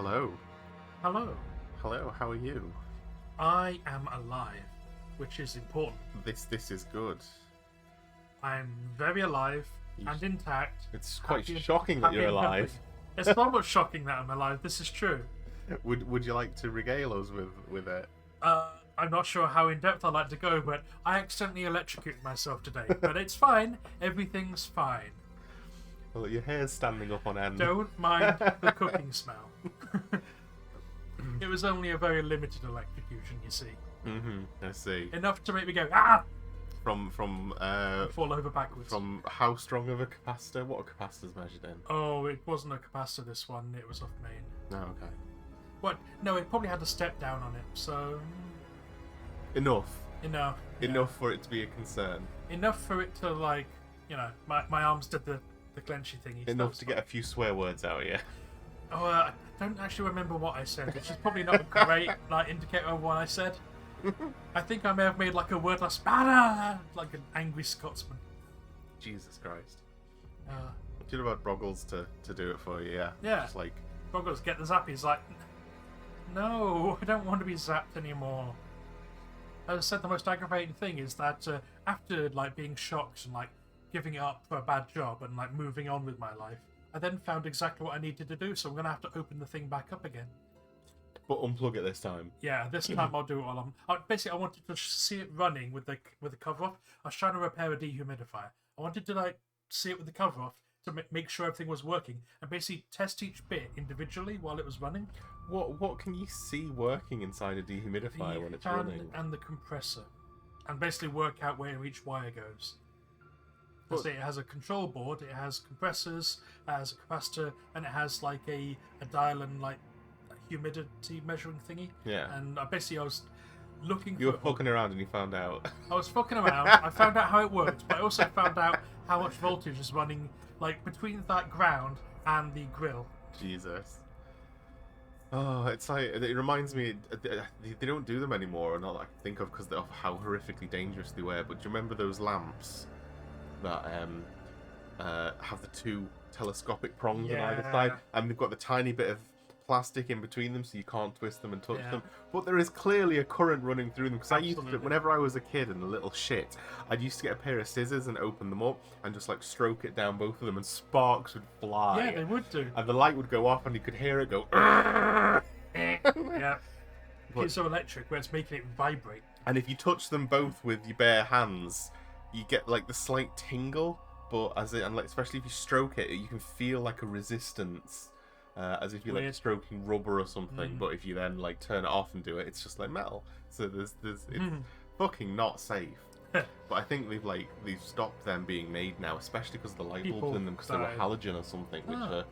Hello. Hello. Hello, how are you? I am alive, which is important. This is good. I'm very alive You and intact. It's quite happy and- shocking that happy you're and healthy. alive. It's not much shocking that I'm alive. This is true. Would you like to regale us with it? I'm not sure how in depth I'd like to go, but I accidentally electrocuted myself today. But it's fine. Everything's fine. Well, your hair's standing up on end. Don't mind the cooking smell. It was only a very limited electrocution, you see. I see. Enough to make me go, ah! From Fall over backwards. from how strong of a capacitor? What are capacitors measured in? Oh, it wasn't a capacitor, this one. It was off main. Oh, okay. What? No, it probably had a step down on it, so Enough. enough. Yeah. Enough for it to be a concern. Enough for it to, like, my arms did the clenchy thingy. so Enough it's to get a few swear words out of you. fine. Oh, I don't actually remember what I said, which is probably not a great indicator of what I said. I think I may have made like a wordless "bada," like an angry Scotsman. Jesus Christ. Uh, Should have had Broggles to do it for you, yeah. Yeah. Just like, Broggles, get the zappies. Like, no, I don't want to be zapped anymore. As I said, the most aggravating thing is that after being shocked and giving it up for a bad job and moving on with my life, I then found exactly what I needed to do. So I'm gonna have to open the thing back up again. but unplug it this time. Yeah, this time I'll do it while basically I wanted to see it running with the cover off. I was trying to repair a dehumidifier. I wanted to see it with the cover off to make sure everything was working and basically test each bit individually while it was running. What can you see working inside a dehumidifier when it's fan running? and the compressor, and basically work out where each wire goes. But- So it has a control board, it has compressors, it has a capacitor, and it has a dial and a humidity measuring thingy. Yeah. And basically I was looking You were for it. fucking around and you found out. I was fucking around. I found out how it worked, but I also found out how much voltage is running between that ground and the grill. Jesus. Oh, it's it reminds me. They don't do them anymore, or not that I can think of, because of how horrifically dangerous they were. But do you remember those lamps that have the two telescopic prongs on either Yeah. side, and they've got the tiny bit of plastic in between them, so you can't twist them and touch Yeah. them. But there is clearly a current running through them. Because I used to, Absolutely. whenever I was a kid and a little shit, I'd used to get a pair of scissors and open them up and just stroke it down both of them, and sparks would fly. Yeah, they would do. And the light would go off, and you could hear it go. Yeah. But- Piezoelectric, where it's making it vibrate. And if you touch them both with your bare hands, you get the slight tingle. But especially if you stroke it, you can feel a resistance, as if you're Weird. stroking rubber or something. Mm. But if you then turn it off and do it, it's just like metal. So it's Mhm. fucking not safe. But I think they've stopped them being made now, especially because of the light bulbs People in them, because they were died. halogen or something, which Ah.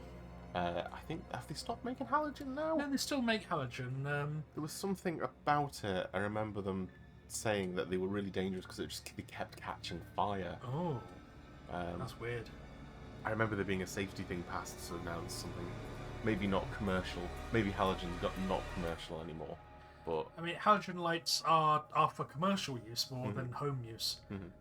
I think, have they stopped making halogen now? No, they still make halogen. There was something about it. I remember them saying that they were really dangerous because they kept catching fire. Oh, Um, that's weird. I remember there being a safety thing passed, so now there's something maybe not commercial. Maybe halogen's not commercial anymore. But I mean, halogen lights are for commercial use more than home use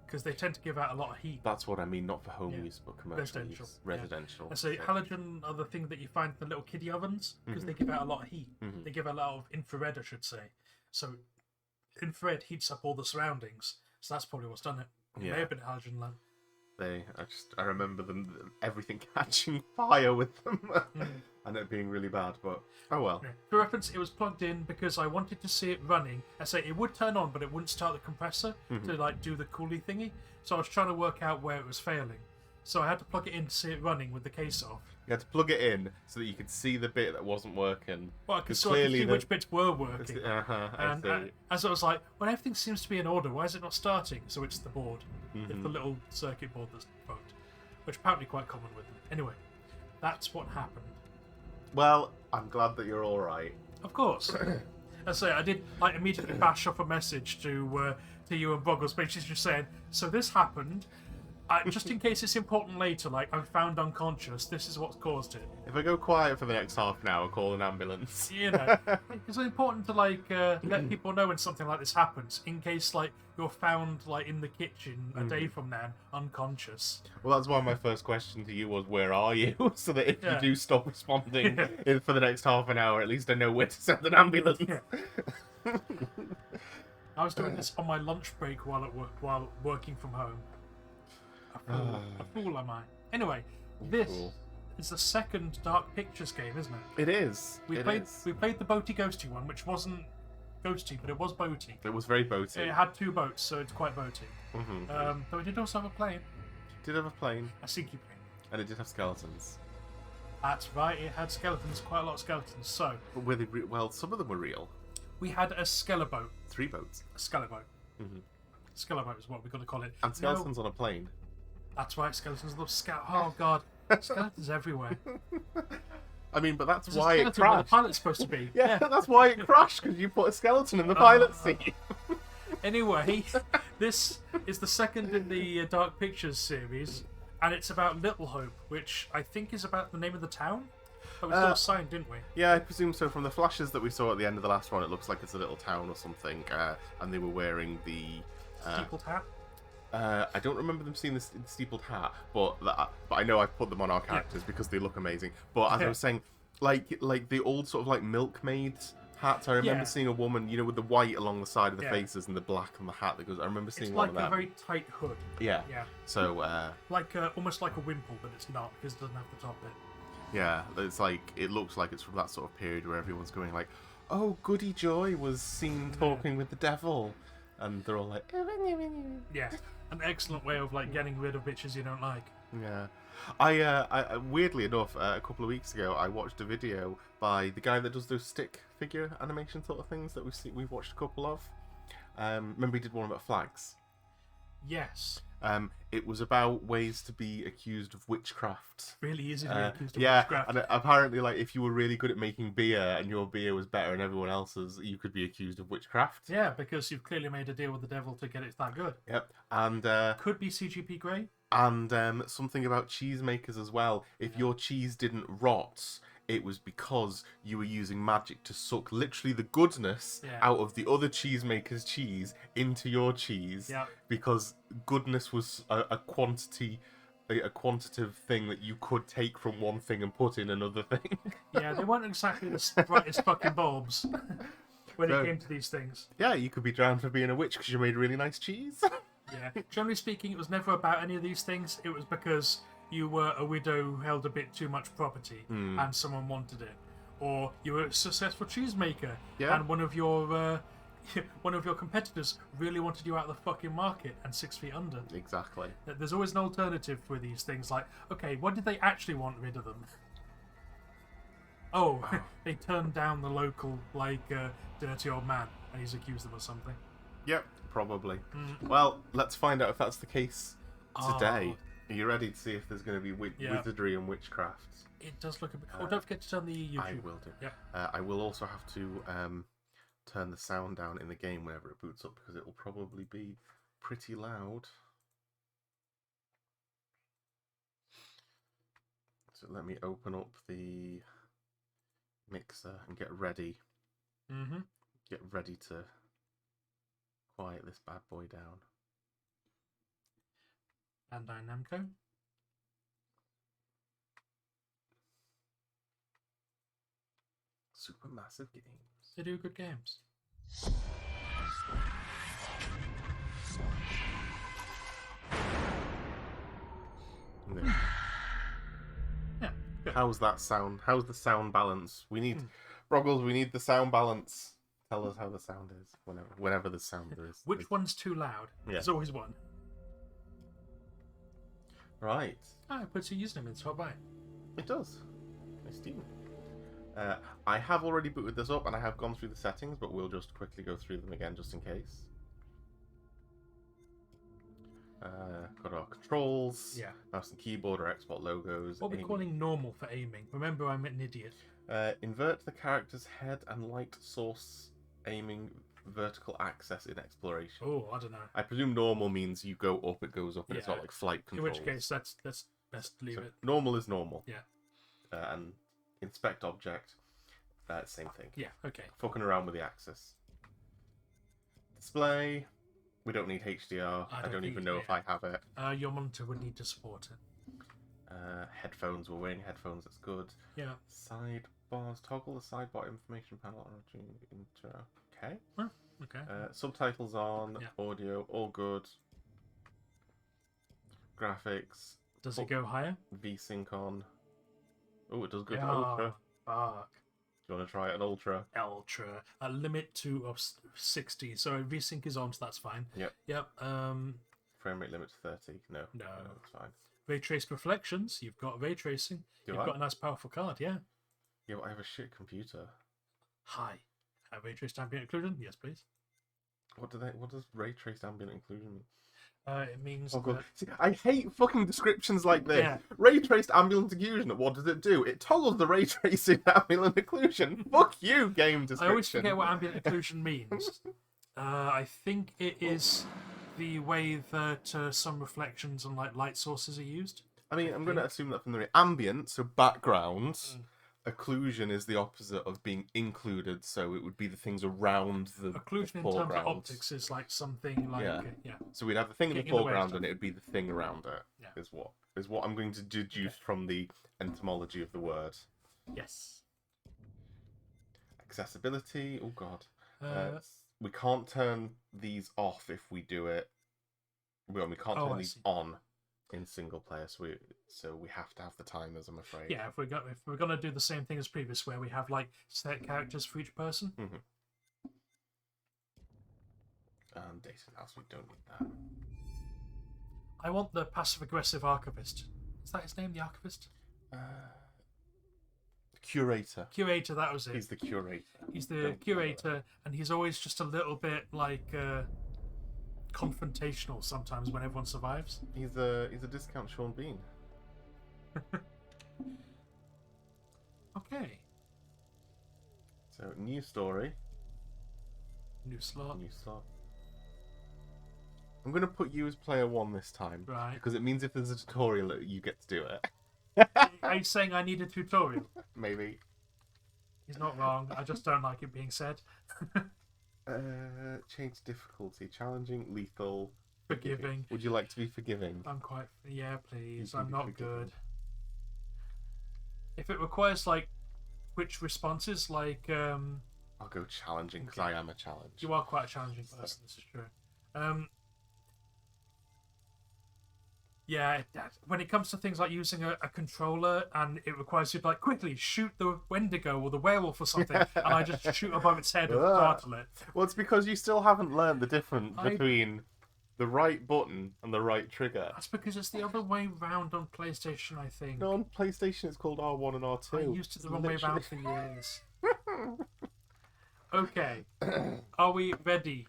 because they tend to give out a lot of heat. that's what I mean, not for home Yeah. use, but commercial Residential, use. yeah. Residential. And so halogen are the thing that you find in the little kiddie ovens because they give out a lot of heat. They give out a lot of infrared, I should say. So infrared heats up all the surroundings. So that's probably what's done it. It Yeah. may have been a halogen lamp. I remember everything catching fire with them, and it being really bad. But oh well. Yeah. For reference, it was plugged in because I wanted to see it running. I say it would turn on, but it wouldn't start the compressor to do the coolie thingy. So I was trying to work out where it was failing. So I had to plug it in to see it running with the case off. You had to plug it in so that you could see the bit that wasn't working. Well, I could 'Cause sort of see clearly which bits were working. I And see. as I was like, well, everything seems to be in order. Why is it not starting? So it's the board. It's the little circuit board that's bugged, which apparently quite common with them. Anyway, that's what happened. Well, I'm glad that you're all right. Of course. I say I did immediately bash off a message to you and Boggles, basically just saying, so this happened. Just in case it's important later, like I'm found unconscious, this is what's caused it. If I go quiet for the next half an hour, call an ambulance. You know, it's important to let people know when something like this happens, in case like you're found like in the kitchen a day from now unconscious. Well, that's why my first question to you was, where are you? So that if Yeah. you do stop responding for the next half an hour, at least I know where to send an ambulance. Yeah. I was doing this on my lunch break while working from home. A fool am I? Anyway, this Cool. is the second Dark Pictures game, isn't it? It is. We played the boaty ghosty one, which wasn't ghosty, but it was boaty. It was very boaty. It had 2 boats, so it's quite boaty. Mm-hmm. But we did also have a plane, Did have a plane, a sinky plane. and it did have skeletons. That's right, it had skeletons, quite a lot of skeletons. So But were they well, some of them were real. we had a skeleton. 3 boats. A skeleton. Mhm. Skeleton is what we're going to call it. And skeletons on a plane. That's right, skeletons love Oh god, skeletons everywhere. I mean, but that's There's a why it skeleton where the crashed. pilot's supposed to be. Yeah, that's why it crashed, because you put a skeleton in the pilot seat. Anyway, this is the second in the Dark Pictures series, and it's about Little Hope, which I think is about the name of the town. But we saw a sign, didn't we? Yeah, I presume so. From the flashes that we saw at the end of the last one, it looks like it's a little town or something, and they were wearing the... Steepled hat. I don't remember them seeing the steepled hat, but I know I've put them on our characters because they look amazing. But as I was saying, like the old sort of like milkmaid hats. I remember seeing a woman, you know, with the white along the side of the faces and the black on the hat that goes. I remember seeing It's one like of them. a very tight hood. Yeah. Yeah. So Like almost like a wimple, but it's not because it doesn't have the top bit. yeah, it's like it looks like it's from that sort of period where everyone's going like, "Oh, Goody Joy was seen talking with the devil," and they're all like, Yeah. An excellent way of like getting rid of bitches you don't like. Yeah, I weirdly enough, a couple of weeks ago, I watched a video by the guy that does those stick figure animation sort of things that we've watched a couple of. Remember he did one about flags. Yes. It was about ways to be accused of witchcraft. Really easy to be accused of Yeah, witchcraft. and apparently, like, if you were really good at making beer and your beer was better than everyone else's, you could be accused of witchcraft. Yeah, because you've clearly made a deal with the devil to get it that good. Yep, and Could be CGP Grey. And something about cheesemakers as well. If your cheese didn't rot, it was because you were using magic to suck literally the goodness out of the other cheesemaker's cheese into your cheese. Yeah. Because goodness was a quantitative thing that you could take from one thing and put in another thing. Yeah, they weren't exactly the brightest fucking bulbs when No. it came to these things. Yeah, you could be drowned for being a witch because you made really nice cheese. Yeah. Generally speaking, it was never about any of these things. It was because you were a widow who held a bit too much property and someone wanted it. Or you were a successful cheesemaker and one of your competitors really wanted you out of the fucking market and 6 feet under. Exactly. There's always an alternative for these things, like, okay, what did they actually want rid of them? Oh, they turned down the local, dirty old man, and he's accused them of something. Yep, probably. Well, let's find out if that's the case today. Are you ready to see if there's going to be wizardry and witchcraft? It does look a bit... don't forget to turn the YouTube. I will do. Yep. I will also have to turn the sound down in the game whenever it boots up because it will probably be pretty loud. So let me open up the mixer and get ready. Mm-hmm. Get ready to quiet this bad boy down. Bandai Namco. Supermassive Games. They do good games. Yeah. Yeah. Good. How's that sound? How's the sound balance? We need Broggles, we need the sound balance. Tell us how the sound is whenever the sound there is. Which one's too loud? Yeah. There's always one. Right. Ah, it puts your username in the top right. It does. Nice Steam. I have already booted this up and I have gone through the settings, but we'll just quickly go through them again just in case. Got our controls, Yeah. mouse and keyboard, our Xbox logos. What we're aiming. calling normal for aiming. Remember, I'm an idiot. Invert the character's head and light source aiming vertical access in exploration. Oh, I don't know. I presume normal means you go up, it goes up, and it's Yeah. not like flight In controls. which case, let's best leave So it. normal is normal. Yeah. And inspect object, same thing. Yeah. Okay. Fucking around with the axis. Display. We don't need HDR. I don't even know if I have it. Your monitor would need to support it. Headphones, we're wearing headphones, that's good. Yeah. Sidebars, toggle the sidebar information panel on intro. Okay. Okay. Subtitles on, Yeah. audio, all good. Graphics. Does it go higher? VSync on. Oh, it does go to Yeah. ultra. Fuck. Do you want to try it on ultra? Ultra. A limit to of 60. So VSync is on, so that's fine. Yep. Yep. Frame rate limit to 30. No. No. It's fine. Ray traced reflections. You've got ray tracing. Do You've I? got a nice powerful card. Yeah. Yeah, but I have a shit computer. Hi. Ray traced ambient occlusion. Yes, please. What does ray traced ambient occlusion mean? It means Oh god. that See, I hate fucking descriptions like this. Yeah. Ray traced ambient occlusion. What does it do? It toggles the ray tracing ambient occlusion. Fuck you, game description. I always forget what ambient occlusion means. I think it is the way that some reflections on like light sources are used. I mean, I'm going to assume that from the ambient, so background. Occlusion is the opposite of being included, so it would be the things around the Occlusion in terms foreground. of optics is like something like Yeah. So we'd have the thing in the Getting in the way of foreground, stuff. and it would be the thing around it. Yeah. Is what I'm going to deduce from the etymology of the word. Yes. Accessibility. Oh god. Uh, We can't turn these off if we do it. We can't Oh, turn I these see. on in single player, so we have to have the timers, I'm afraid. yeah, if we're gonna do the same thing as previous, where we have like set characters for each person. Data analysis, we don't need that. I want the passive aggressive archivist. Is that his name, the archivist? Curator. Curator, that was it. He's the curator. He's the curator, and he's always just a little bit like confrontational sometimes when everyone survives. He's a discount Sean Bean. Okay. So new story, New slot. new slot. I'm gonna put you as player 1 this time, Right. because it means if there's a tutorial, you get to do it. Are you saying I need a tutorial? Maybe. He's not wrong. I just don't like it being said. Change difficulty, challenging, lethal, Forgiving. Would you like to be forgiving? I'm quite. Yeah, please. You I'm can be not forgiven. good. If it requires like quick responses, like I'll go challenging because I am a challenge. you are quite a challenging person. This is true. Yeah, when it comes to things like using a controller and it requires you to like quickly shoot the Wendigo or the werewolf or something, and I just shoot above its head and startle it. Well, it's because you still haven't learned the difference I- between the right button and the right trigger. That's because it's the other way round on PlayStation, I think. No, on PlayStation it's called R1 and R2. I used it the wrong way Literally. round for years. Okay, are we ready,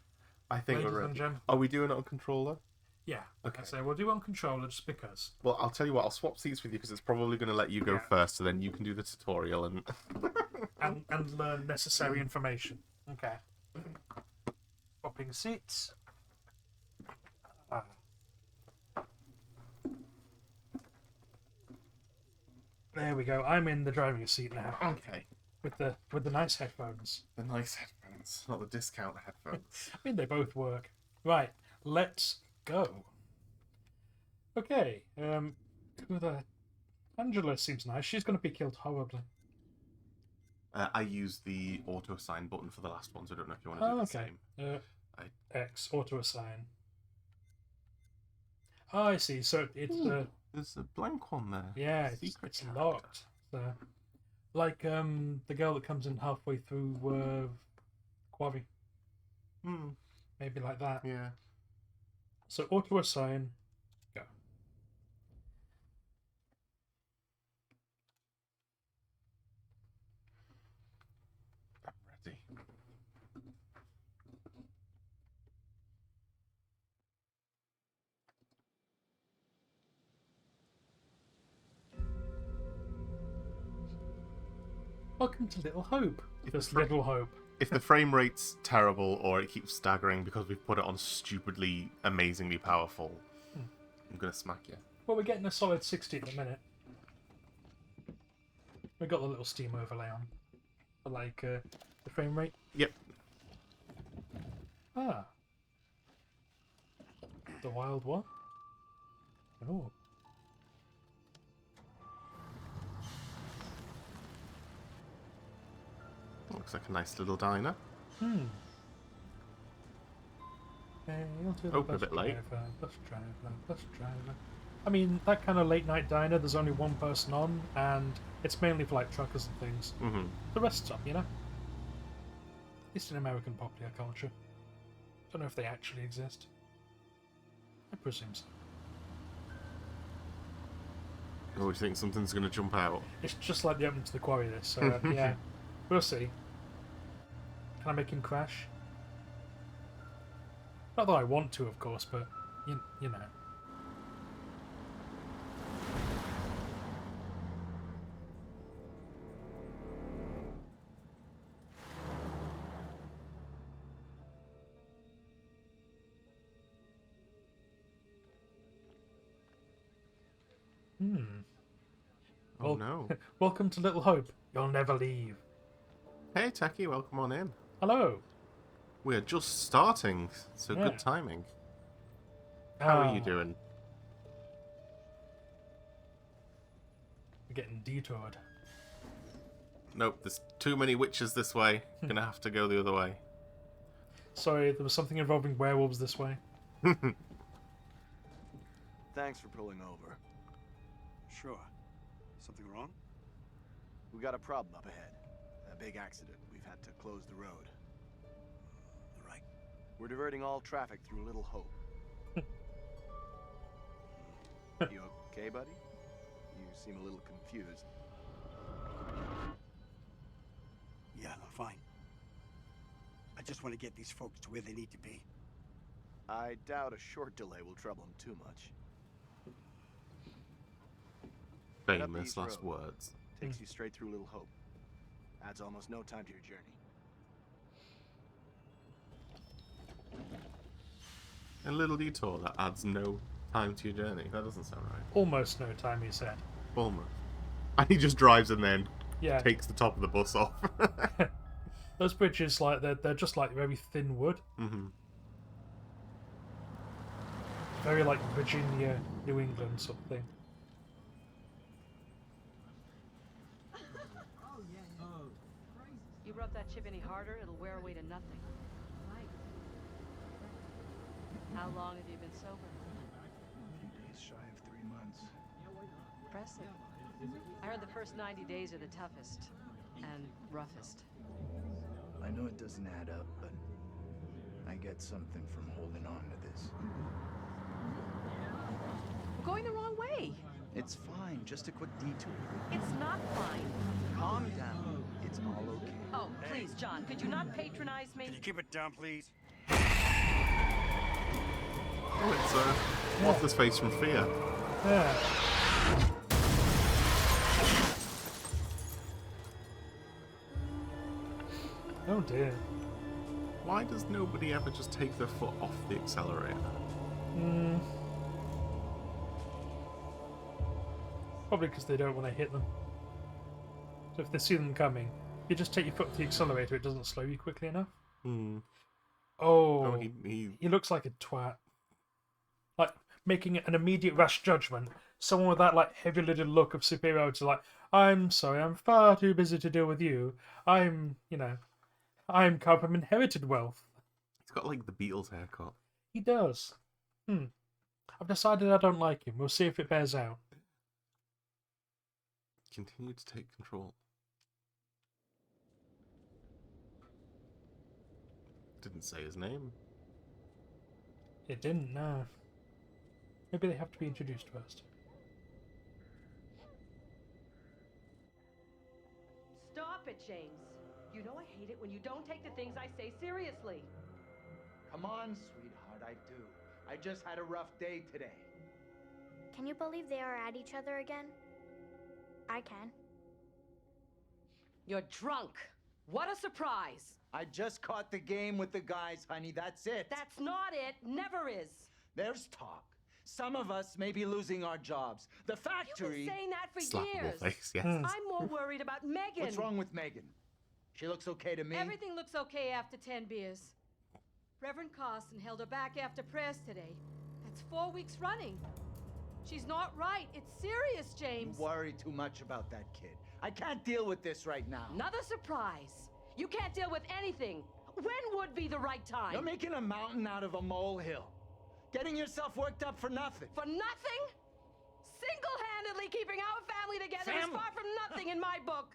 I think ladies we're and ready. gentlemen? Are we doing it on controller? Yeah. Okay. I say we'll do on controller just because. Well, I'll tell you what, I'll swap seats with you because it's probably going to let you go Yeah. first, so then you can do the tutorial and... And learn necessary information. Okay. Swapping seats. There we go. I'm in the driving seat now Okay. with the nice headphones. The nice headphones, not the discount headphones. I mean, they both work. Right, let's go. Okay. Angela seems nice. She's going to be killed horribly. I used the auto assign button for the last one, so I don't know if you want to do the Okay. same. X auto assign. Oh, I see. So it's There's a blank one there. yeah, Secret it's character. locked. So, like the girl that comes in halfway through Quarry, Hmm. maybe like that. Yeah. So auto assign. Go. I'm ready. Welcome to Little Hope. If Just the fr- Little Hope. if the frame rate's terrible or it keeps staggering because we've put it on stupidly, amazingly powerful, I'm gonna smack you. Well, we're getting a solid 60 at the minute. We got the little Steam overlay on, for like the frame rate. Yep. Ah. The wild what? Oh. Looks like a nice little diner. Hail to the Open a bus bit late. driver, bus driver, bus driver. I mean, that kind of late night diner, there's only one person on, and it's mainly for like truckers and things. Mm-hmm. The rest's up, you know? At least in American popular culture. Don't know if they actually exist. I presume so. Oh, you think something's gonna jump out? It's just like the opening to the quarry, this, so yeah. We'll see. Can I make him crash? Not that I want to, of course, but you know. Oh no. Welcome to Little Hope. You'll never leave. Hey, Techie, welcome on in. Hello. We're just starting, so Yeah. good timing. How are you Ah, doing? We're getting detoured. Nope, there's too many witches this way. Gonna have to go the other way. Sorry, there was something involving werewolves this way. Thanks for pulling over. Sure. Something wrong? We got a problem up ahead. A big accident. We've had to close the road. Right. We're diverting all traffic through Little Hope. You okay, buddy? You seem a little confused. Yeah, no, fine. I just want to get these folks to where they need to be. I doubt a short delay will trouble him too much. Head up Famous East last Road. words. Takes you straight through Little Hope. Adds almost no time to your journey. A little detour that adds no time to your journey. That doesn't sound right. Almost no time, he said. Almost. And he just drives and then Yeah. takes the top of the bus off. Those bridges, like they're just like very thin wood. Mm-hmm. Very like Virginia, New England sort of thing. You rub that chip any harder, it'll wear away to nothing. How long have you been sober? A few days shy of 3 months. Impressive. I heard the first 90 days are the toughest and roughest. I know it doesn't add up, but I get something from holding on to this. We're going the wrong way. It's fine, just a quick detour. It's not fine. Calm down. It's all okay. Oh, please, John, could you not patronize me? Can you keep it down, please? Oh, it's what's his face from Fear. Yeah. Oh dear. Why does nobody ever just take their foot off the accelerator? Probably because they don't want to hit them. So if they see them coming, you just take your foot off the accelerator, it doesn't slow you quickly enough. Hmm. Oh, Oh, he he looks like a twat. Like, making an immediate rash judgment. Someone with that, like, heavy-lidded look of superiority, like, I'm sorry, I'm far too busy to deal with you. I'm come from inherited wealth. he's got like the Beatles haircut. He does. I've decided I don't like him. We'll see if it bears out. Continue to take control. Didn't say his name. It didn't, no. Maybe they have to be introduced first. Stop it, James. You know I hate it when you don't take the things I say seriously. Come on, sweetheart, I do. I just had a rough day today. Can you believe they are at each other again? I can. You're drunk. What a surprise! I just caught the game with the guys, honey. That's it. That's not it. Never is. There's talk. Some of us may be losing our jobs. The You've factory... been saying that for Slappable years. face, yes. I'm more worried about Megan. What's wrong with Megan? She looks okay to me. Everything looks okay after 10 beers. Reverend Carson held her back after prayers today. That's 4 weeks running. She's not right. It's serious, James. You worry too much about that kid. I can't deal with this right now. Another surprise. You can't deal with anything. When would be the right time? You're making a mountain out of a molehill. Getting yourself worked up for nothing. For nothing? Single-handedly keeping our family together is far from nothing in my book.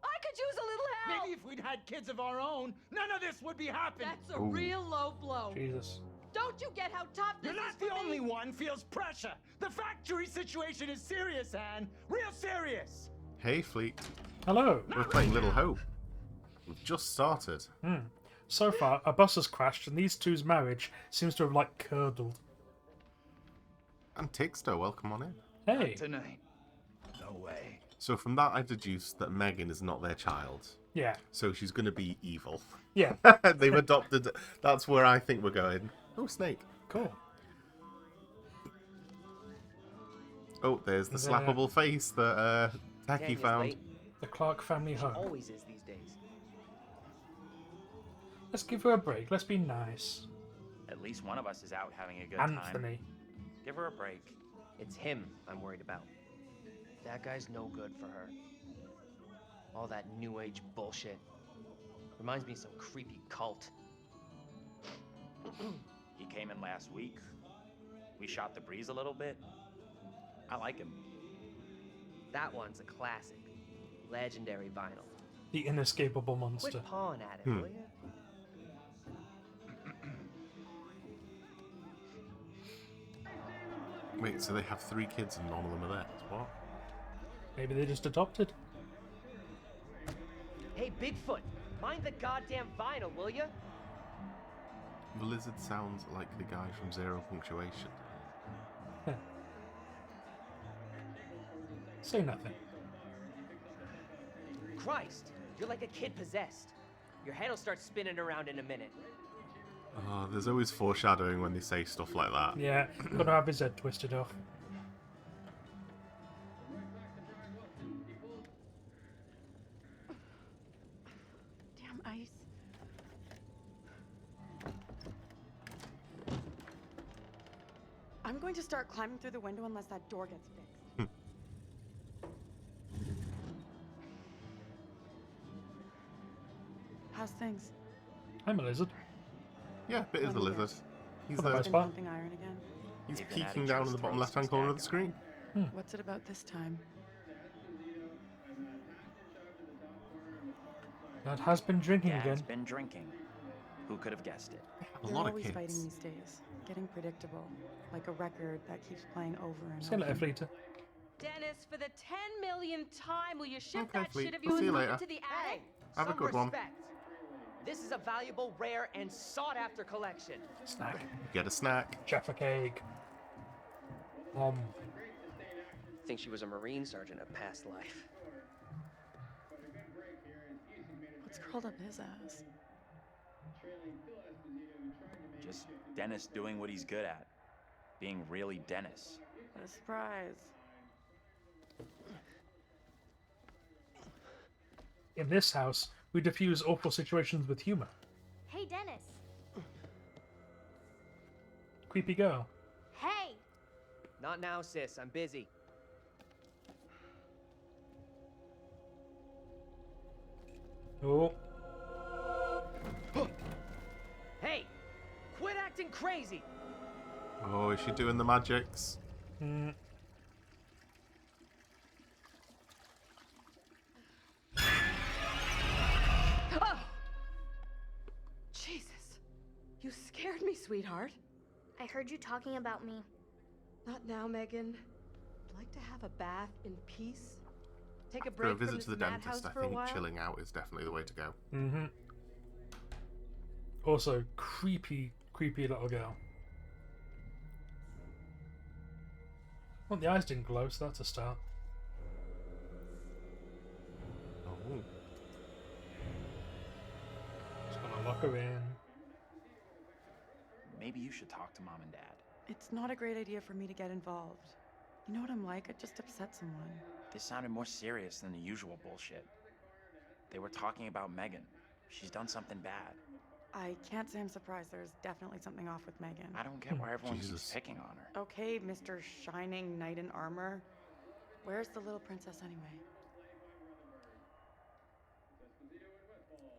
I could use a little help. Maybe if we'd had kids of our own, none of this would be happening. That's a real low blow. Jesus. Don't you get how tough this You're is not the for me? only one feels pressure. The factory situation is serious, Anne. Real serious. Hey, Fleet. Hello. We're playing Little Hope. We've just started. So far, a bus has crashed, and these two's marriage seems to have, like, curdled. And Tixter, welcome on in. Hey. Tonight. No way. So from that, I deduced that Megan is not their child. Yeah. So she's going to be evil. Yeah. They've adopted... That's where I think we're going. Oh, snake. Cool. Oh, there's the There. slappable face that Techie Tanya's found. late. The Clark family She home. always is these days. Let's give her a break. Let's be nice. At least one of us is out having a good time. Anthony. Give her a break. It's him I'm worried about. That guy's no good for her. All that new age bullshit. Reminds me of some creepy cult. He came in last week. We shot the breeze a little bit. I like him. That one's a classic. Legendary vinyl. The inescapable monster. Quit pawing at it, will ya? Wait, so they have 3 kids and none of them are theirs? What? Maybe they just adopted. Hey, Bigfoot! Mind the goddamn vinyl, will ya? The lizard sounds like the guy from Zero Punctuation. Say nothing. Christ! You're like a kid possessed. Your head'll start spinning around in a minute. Oh, there's always foreshadowing when they say stuff like that. Yeah, gotta have his head twisted off. Damn ice. I'm going to start climbing through the window unless that door gets fixed. How's things? I'm a lizard. Yeah, bit is the Wonder. lizard. He's For the the, most Been part. pumping iron again. he's They've been at peeking each down in other's the bottom throats left-hand since corner of the Dad screen. What's it about this time? Dad has been drinking Dad's again. been drinking. Who could have guessed it? A You're lot of always kids. fighting these days. Getting predictable. Like a record that keeps playing over and See you later, over. Fleeta. Dennis, for the 10 millionth time, will you shift Okay, that Fleet. shit of We'll yours see you and later. move it to the attic? Have a some good one. respect. This is a valuable, rare, and sought-after collection. Snack. Get a snack. Jaffa cake. Think she was a Marine sergeant at past life. What's curled up his ass? Just Dennis doing what he's good at. Being really Dennis. What a surprise. In this house, we diffuse awful situations with humor. Hey, Dennis. Creepy girl. Hey! Not now, sis. I'm busy. Oh, Hey! Quit acting crazy! Oh, is she doing the magics? Oh! Jesus. You scared me, sweetheart. I heard you talking about me. Not now, Megan. I'd like to have a bath in peace. Take a For a break from visit this to the madhouse dentist, I for a think while. chilling out is definitely the way to go. Also, creepy little girl. Well, the eyes didn't glow, so that's a start. Oh. Lock her in. Maybe you should talk to Mom and Dad. It's not a great idea for me to get involved. You know what I'm like? I just upset someone. This sounded more serious than the usual bullshit. They were talking about Megan. She's done something bad. I can't say I'm surprised. There's definitely something off with Megan. I don't get why everyone Jesus. keeps picking on her. Okay, Mr. Shining Knight in Armor. Where's the little princess anyway?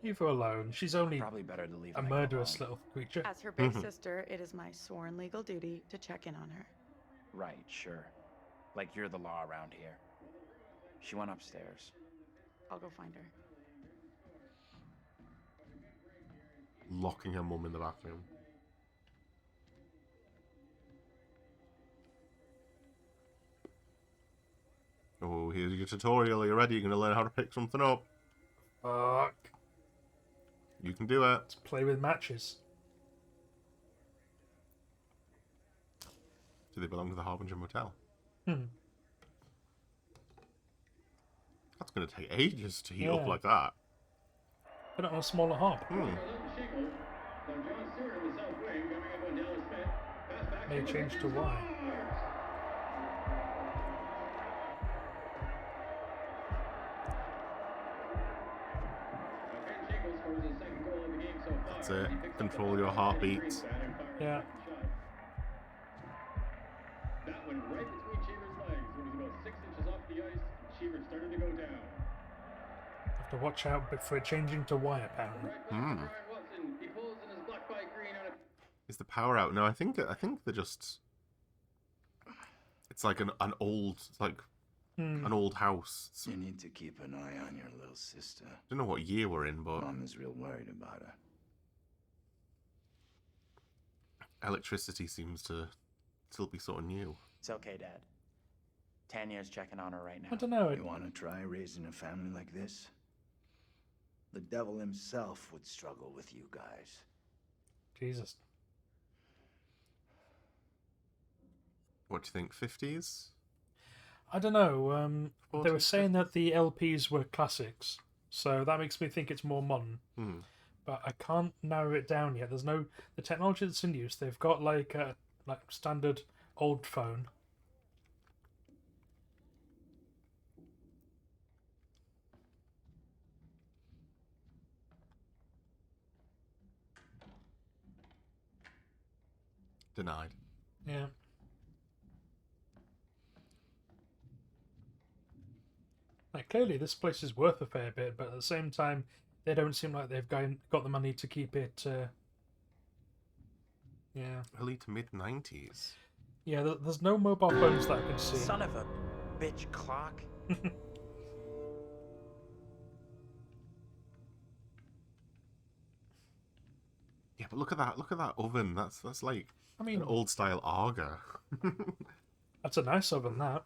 Leave her alone. She's only Probably better to leave a Megan murderous alone. little creature. As her big sister, it is my sworn legal duty to check in on her. Right, sure. Like you're the law around here. She went upstairs. I'll go find her. Locking her mum in the bathroom. Oh, here's your tutorial. Are you ready? You're going to learn how to pick something up. Fuck. You can do it. Let's play with matches. Do they belong to the Harbinger Motel? Hmm. That's going to take ages to heat up Yeah. like that. Put it on a smaller hob. May change to Y. That's it. Control your heartbeat. Yeah. That went right between Cheever's legs when he was about 6 inches off the ice. Cheever started to go down. Have to watch out before it changing to Y, apparently. Hmm. Ryan Watson, he pulls in his black by green on it. Is the power out? No, I think they're just. It's like an old, it's like an old house. You need to keep an eye on your little sister. I don't know what year we're in, but Mom is real worried about her. electricity seems to still be sort of new. It's okay, Dad. Tanya's checking on her right now. I don't know. You want to try raising a family like this? The devil himself would struggle with you guys. Jesus. What do you think? 50s? I don't know. They were 40s, saying that the LPs were classics, so that makes me think it's more modern. Hmm. But I can't narrow it down yet. There's no the technology that's in use. They've got like a standard old phone. Denied. Yeah. Like clearly, this place is worth a fair bit, but at the same time, they don't seem like they've got the money to keep it. Yeah. Early to mid 90s. Yeah. There's no mobile phones that I can see. Son of a bitch clock. Yeah, but look at that! Look at that oven. That's like I mean, an old style Arga. that's a nice oven. That.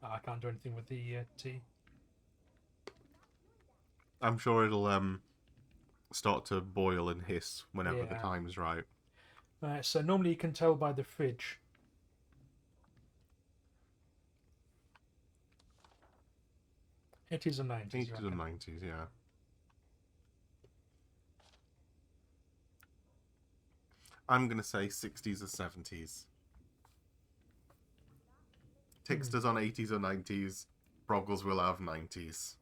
I can't do anything with the tea. I'm sure it'll start to boil and hiss whenever the Yeah. time's right. Right. So normally you can tell by the fridge. It is a 90s. 80s and 90s, yeah. I'm gonna say 60s or 70s. Tixter's on 80s or 90s. Broggles will have 90s.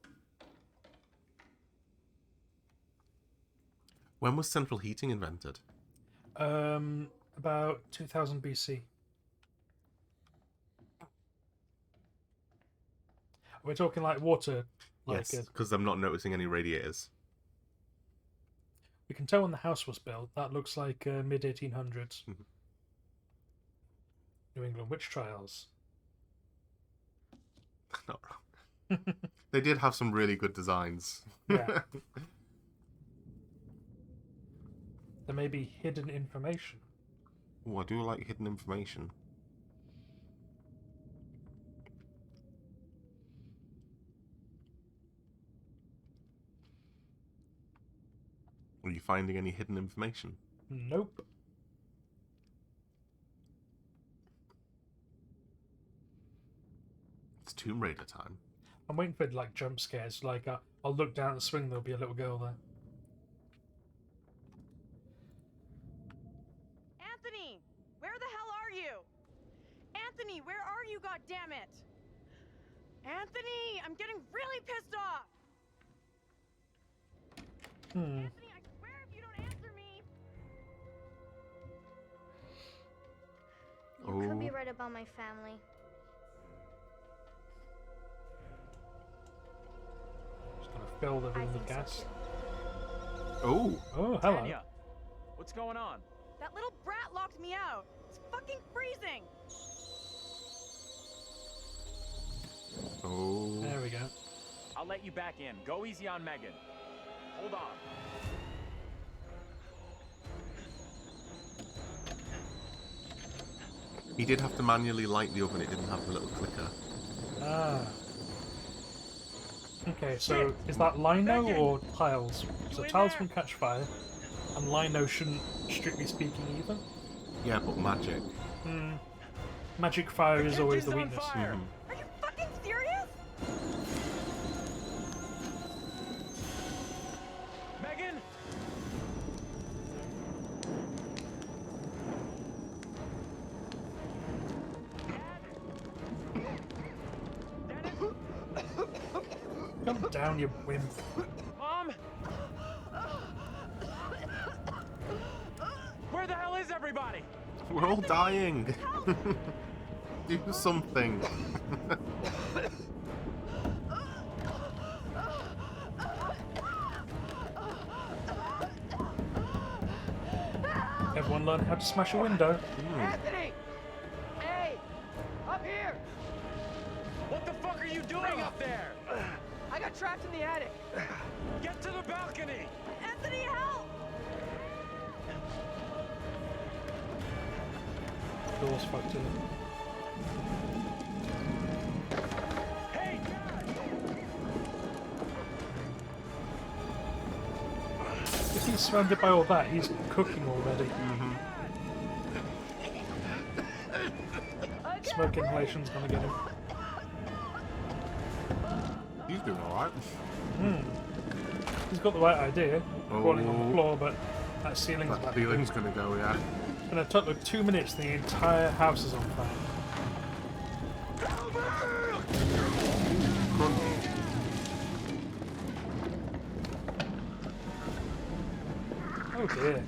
When was central heating invented? About 2000 BC. We're talking like water. Yes, because I'm not noticing any radiators. We can tell when the house was built. That looks like mid 1800s. New England witch trials. Not wrong. They did have some really good designs. Yeah. There may be hidden information. Oh, I do like hidden information. Are you finding any hidden information? Nope. It's Tomb Raider time. I'm waiting for like jump scares. Like I'll look down the swing, there'll be a little girl there. goddammit! Anthony, I'm getting really pissed off. Anthony, I swear if you don't answer me. You could be right about my family. Just gonna fill the room with gas. Oh. Oh, hello. Tanya, what's going on? That little brat locked me out. It's fucking freezing. Oh. There we go. I'll let you back in. Go easy on Megan. Hold on. He did have to manually light the oven, it didn't have the little clicker. Ah. Okay, so is that lino or tiles? So tiles can catch fire, and lino shouldn't, strictly speaking, either. Yeah, but magic. Hmm. Magic fire is always the Engine's on weakness. fire. Are you fucking serious? Megan! Come down, you wimp. Mom? Where the hell is everybody? We're all dying! Do something! Everyone learn how to smash a window. Anthony! Hey! Up here! What the fuck are you doing up there? I got trapped in the attic. Get to the balcony! Anthony, help! Door's fucked in. Hey, Dad! If he's surrounded by all that, he's cooking already. Smoke inhalation's gonna get him. He's doing alright. He's got the right idea, crawling on the floor, but that ceiling's That bad. ceiling's gonna go, yeah. And it took like 2 minutes, the entire house is on fire. Oh dear.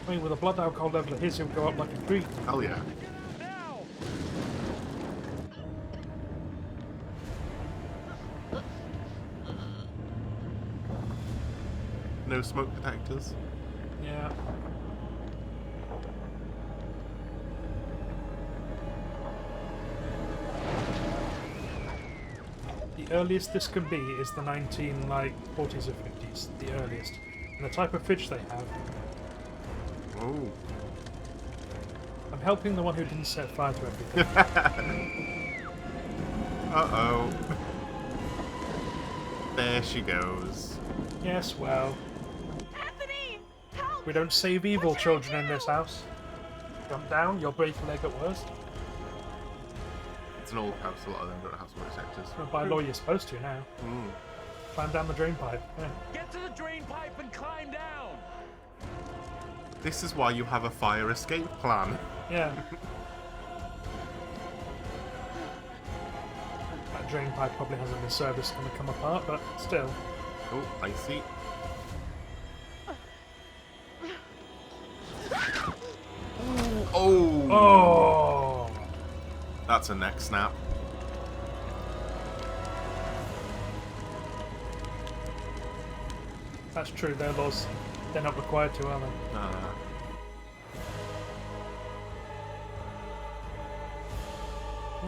I mean, with a blood alcohol level of his, he'll go up like a creek. Hell yeah. Now! No smoke detectors. Yeah. The earliest this can be is the 40s or 50s. The earliest. And the type of fridge they have. Oh. I'm helping the one who didn't set fire to everything. Uh-oh. There she goes. Yes, well. Anthony! Help! We don't save evil children in this house. Jump down, you'll break a leg at worst. It's an old house, a lot of them don't have smoke detectors. Well, by law, you're supposed to now. Climb down the drain pipe. Yeah. Get to the drain pipe and climb down! This is why you have a fire escape plan. Yeah. That drain pipe probably hasn't been serviced, going to come apart, but still. Oh, I see. Oh! Oh! That's a neck snap. That's true, their laws. They're not required to, are they?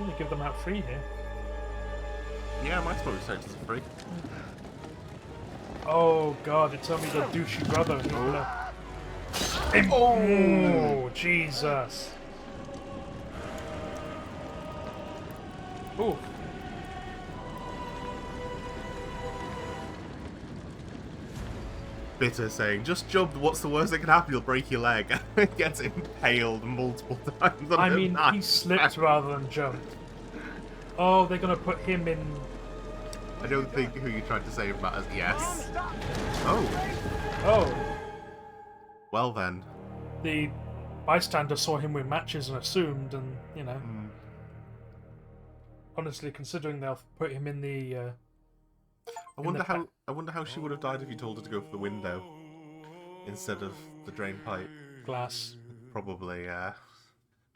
They give them out free here. Yeah, my smoke detectors are free. Oh god, it's only the douchey brother. He's gonna... Oh! Jesus. Ooh. Bitter saying, just jump, what's the worst that can happen? You'll break your leg. Gets impaled multiple times. I mean, he slipped rather than jumped. Oh, they're gonna put him in... I don't think who you tried to save matters. Yes. Oh. Oh. Well then. The bystanders saw him with matches and assumed, and you know. Honestly, considering they'll put him in the. I wonder how she would have died if you told her to go for the window instead of the drain pipe. Glass. Probably, yeah.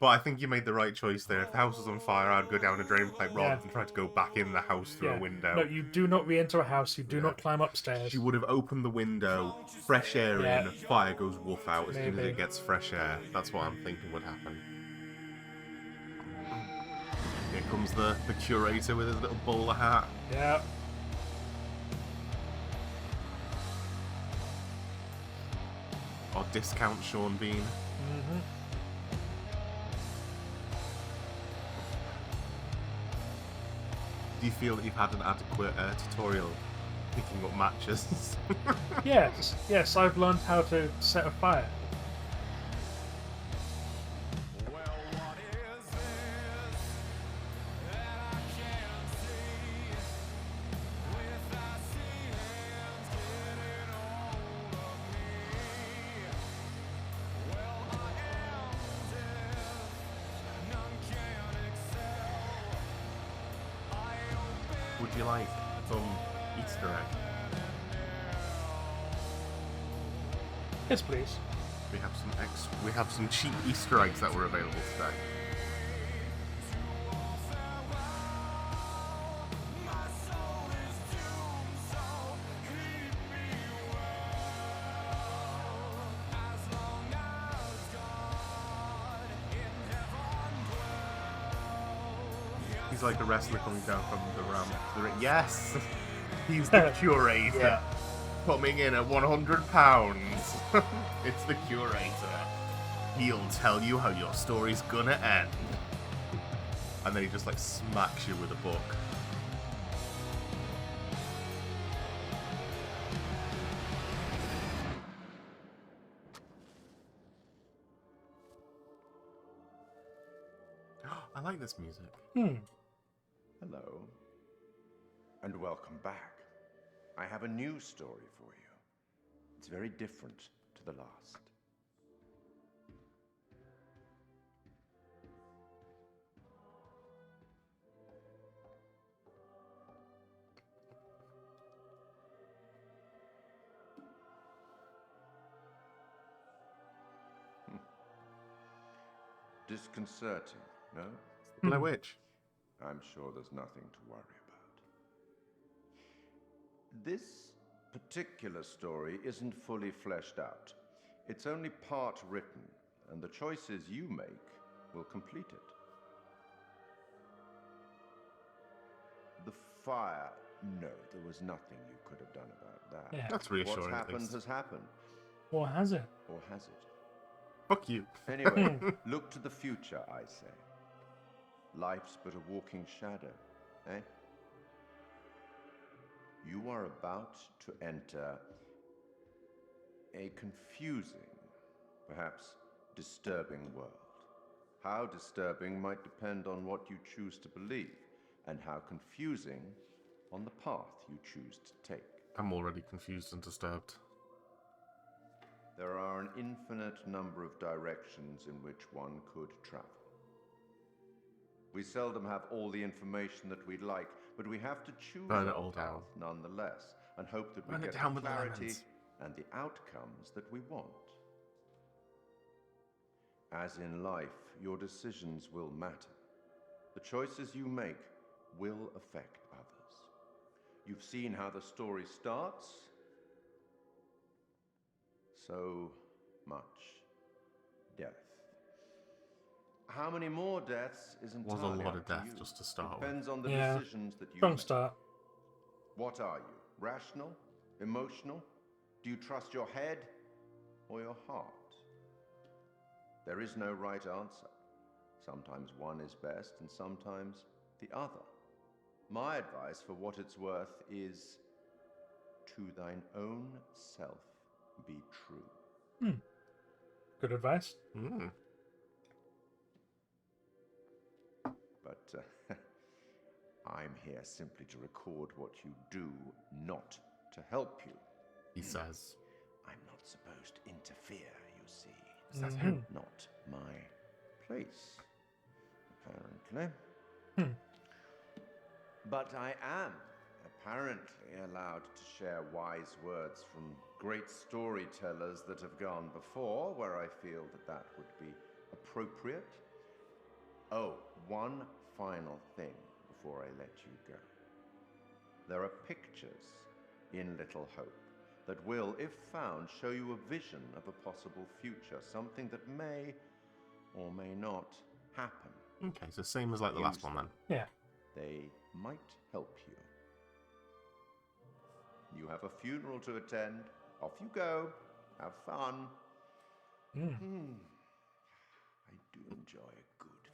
But I think you made the right choice there. If the house was on fire, I'd go down a drain pipe rather than try to go back in the house through a window. No, you do not re-enter a house. You do not climb upstairs. She would have opened the window, fresh air in, fire goes woof out as soon as it gets fresh air. That's what I'm thinking would happen. Here comes the curator with his little bowler hat. Yeah. Or discount Sean Bean. Mm-hmm. Do you feel that you've had an adequate tutorial picking up matches? Yes, I've learned how to set a fire. Would you like some Easter egg? Yes, please. We have some cheap Easter eggs that were available today. He's like a wrestler coming down from the ramp. Yes! He's the curator. Coming in at £100. It's the curator. He'll tell you how your story's gonna end. And then he just like smacks you with a book. I like this music. Hello, and welcome back. I have a new story for you. It's very different to the last. Disconcerting, no? Blair Witch. I'm sure there's nothing to worry about. This particular story isn't fully fleshed out. It's only part written, and the choices you make will complete it. The fire. No, there was nothing you could have done about that. Yeah. That's reassuring. What's happened has happened. Or has it? Or has it? Fuck you. Anyway, look to the future, I say. Life's but a walking shadow, eh? You are about to enter a confusing, perhaps disturbing world. How disturbing might depend on what you choose to believe, and how confusing on the path you choose to take. I'm already confused and disturbed. There are an infinite number of directions in which one could travel. We seldom have all the information that we'd like, but we have to choose Burn it our all down. path nonetheless, and hope that we Burn it get down the with clarity lemons. and the outcomes that we want. As in life, your decisions will matter. The choices you make will affect others. You've seen how the story starts. So much death. How many more deaths is Was a entirely lot up of to death you. just to start with. Depends on the Yeah. decisions that you Strong make. start. What are you? Rational? Emotional? Do you trust your head or your heart? There is no right answer. Sometimes one is best and sometimes the other. My advice, for what it's worth, is to thine own self be true. Good advice. But I'm here simply to record what you do, not to help you. He says. I'm not supposed to interfere, you see. That's him. Not my place, apparently. But I am apparently allowed to share wise words from great storytellers that have gone before, where I feel that would be appropriate. Oh, one final thing before I let you go. There are pictures in Little Hope that will, if found, show you a vision of a possible future, something that may or may not happen. Okay, so same as like the last one then. Yeah. They might help you. You have a funeral to attend. Off you go. Have fun. I do enjoy a good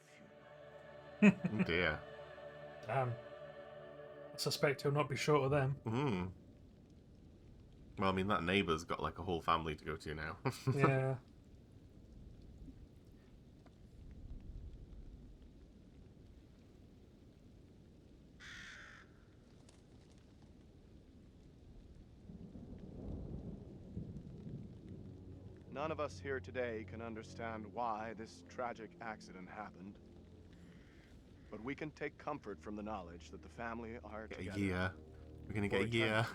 funeral. Oh dear. Damn. I suspect he'll not be short of them. Well, I mean, that neighbour's got like a whole family to go to now. Yeah. None of us here today can understand why this tragic accident happened. But we can take comfort from the knowledge that the family are Get together. a year. We're gonna get a for year.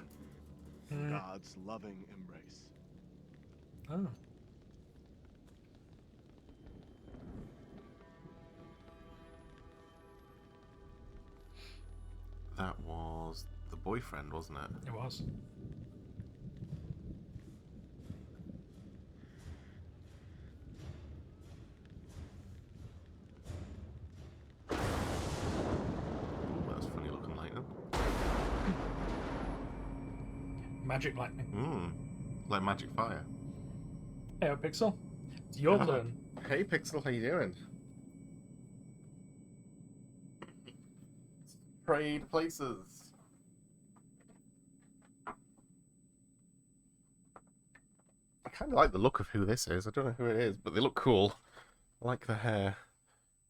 eternity, in God's loving embrace. Oh. That was the boyfriend, wasn't it? It was. That's funny looking lightning. Magic lightning. Like magic fire. Hey, Pixel. It's your turn. Hey, Pixel, how you doing? Trade places. I kind of like the look of who this is. I don't know who it is, but they look cool. I like the hair.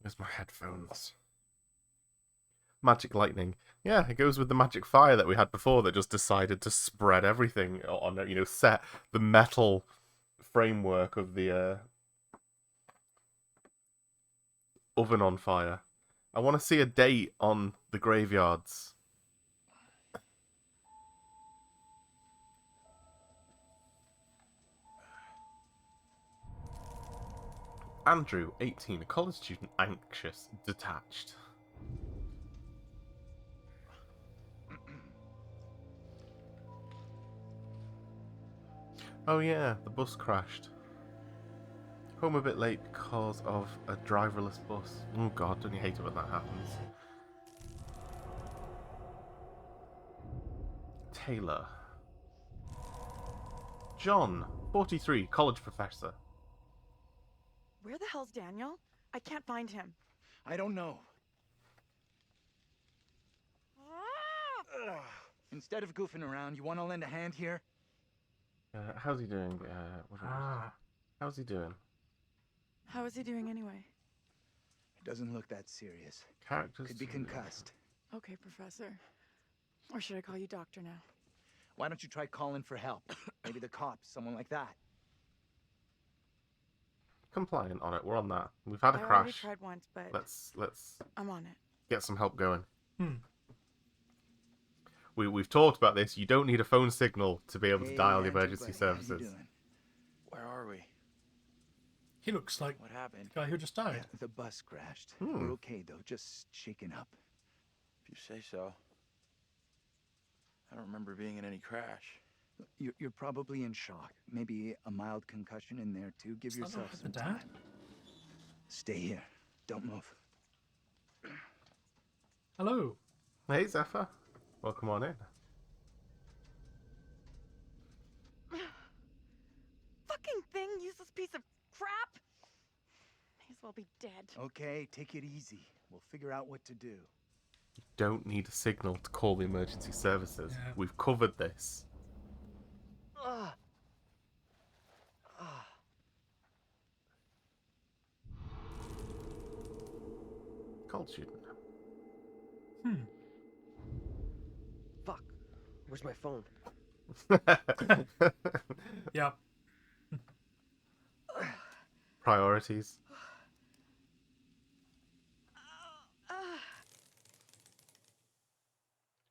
Where's my headphones? Magic lightning. Yeah, it goes with the magic fire that we had before that just decided to spread everything on, you know, set the metal framework of the oven on fire. I want to see a date on the graveyards. Andrew, 18, a college student, anxious, detached. Oh yeah, the bus crashed. Home a bit late because of a driverless bus. Oh god, don't you hate it when that happens? Taylor. John, 43, college professor. Where the hell's Daniel? I can't find him. I don't know. Instead of goofing around, you want to lend a hand here? How's he doing? How's he doing? How is he doing anyway? It doesn't look that serious. Characters. Could be concussed. Okay, Professor. Or should I call you Doctor now? Why don't you try calling for help? Maybe the cops, someone like that. Compliant on it. We're on that. We've had a I crash. already tried once, but Let's I'm on it. get some help going. We've talked about this. You don't need a phone signal to be able to dial the emergency services. Where are we? He looks like What happened? the guy who just died. The bus crashed. We're okay though, just shaken up. If you say so. I don't remember being in any crash. You're probably in shock. Maybe a mild concussion in there too. Give Is that not yourself the some dad? time. Stay here. Don't move. Hello. Hey, Zephyr. Welcome on in. Fucking thing, useless piece of crap. May as well be dead. Okay, take it easy. We'll figure out what to do. You don't need a signal to call the emergency services. Yeah. We've covered this. College student. Fuck. Where's my phone? Yeah. Priorities.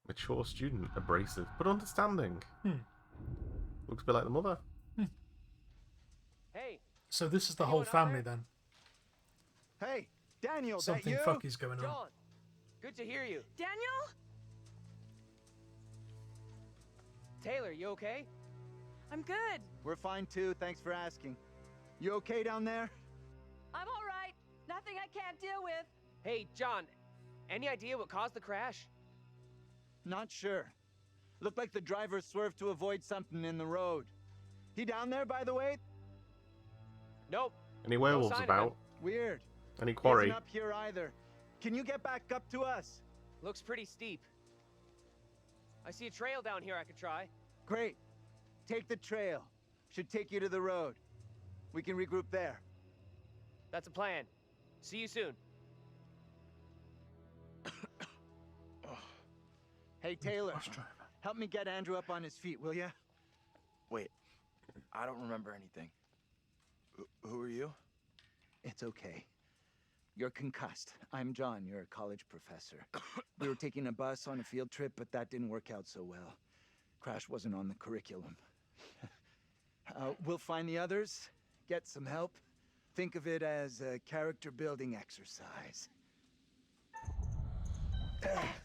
Mature student, abrasive, but understanding. Looks a bit like the mother. Hey. So this is the whole family then. Hey, Daniel, Something that you? fucky's going on. John, good to hear you. Daniel? Taylor, you okay? I'm good. We're fine too, thanks for asking. You okay down there? I'm all right. Nothing I can't deal with. Hey, John, any idea what caused the crash? Not sure. Looked like the driver swerved to avoid something in the road. He down there, by the way? Nope. Any werewolves sign of about? him. Weird. Any He quarry? isn't up here either. Can you get back up to us? Looks pretty steep. I see a trail down here I could try. Great. Take the trail. Should take you to the road. We can regroup there. That's a plan. See you soon. Hey, Taylor. Help me get Andrew up on his feet, will ya? Wait, I don't remember anything. Who are you? It's okay. You're concussed. I'm John. You're a college professor. We were taking a bus on a field trip, but that didn't work out so well. Crash wasn't on the curriculum. We'll find the others, get some help. Think of it as a character-building exercise.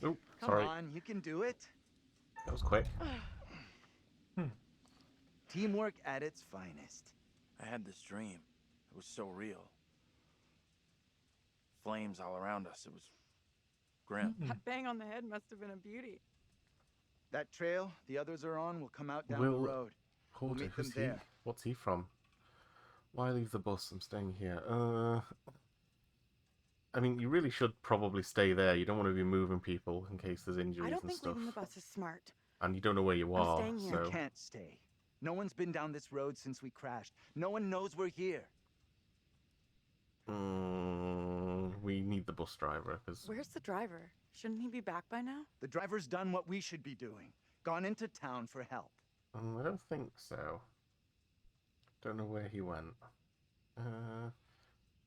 Oh, Come sorry. on, you can do it. That was quick. Teamwork at its finest. I had this dream. It was so real. Flames all around us. It was grim. That bang on the head must have been a beauty. That trail the others are on will come out down Will- the road. We'll Hold it, meet them who's he? there. What's he from? Why leave the bus? I'm staying here. I mean, you really should probably stay there. You don't want to be moving people in case there's injuries I don't and think stuff. leaving the bus is smart. And you don't know where you I'm are, staying here. so You can't stay. No one's been down this road since we crashed. No one knows we're here. we need the bus driver because Where's the driver? Shouldn't he be back by now? The driver's done what we should be doing. Gone into town for help. I don't think so. Don't know where he went.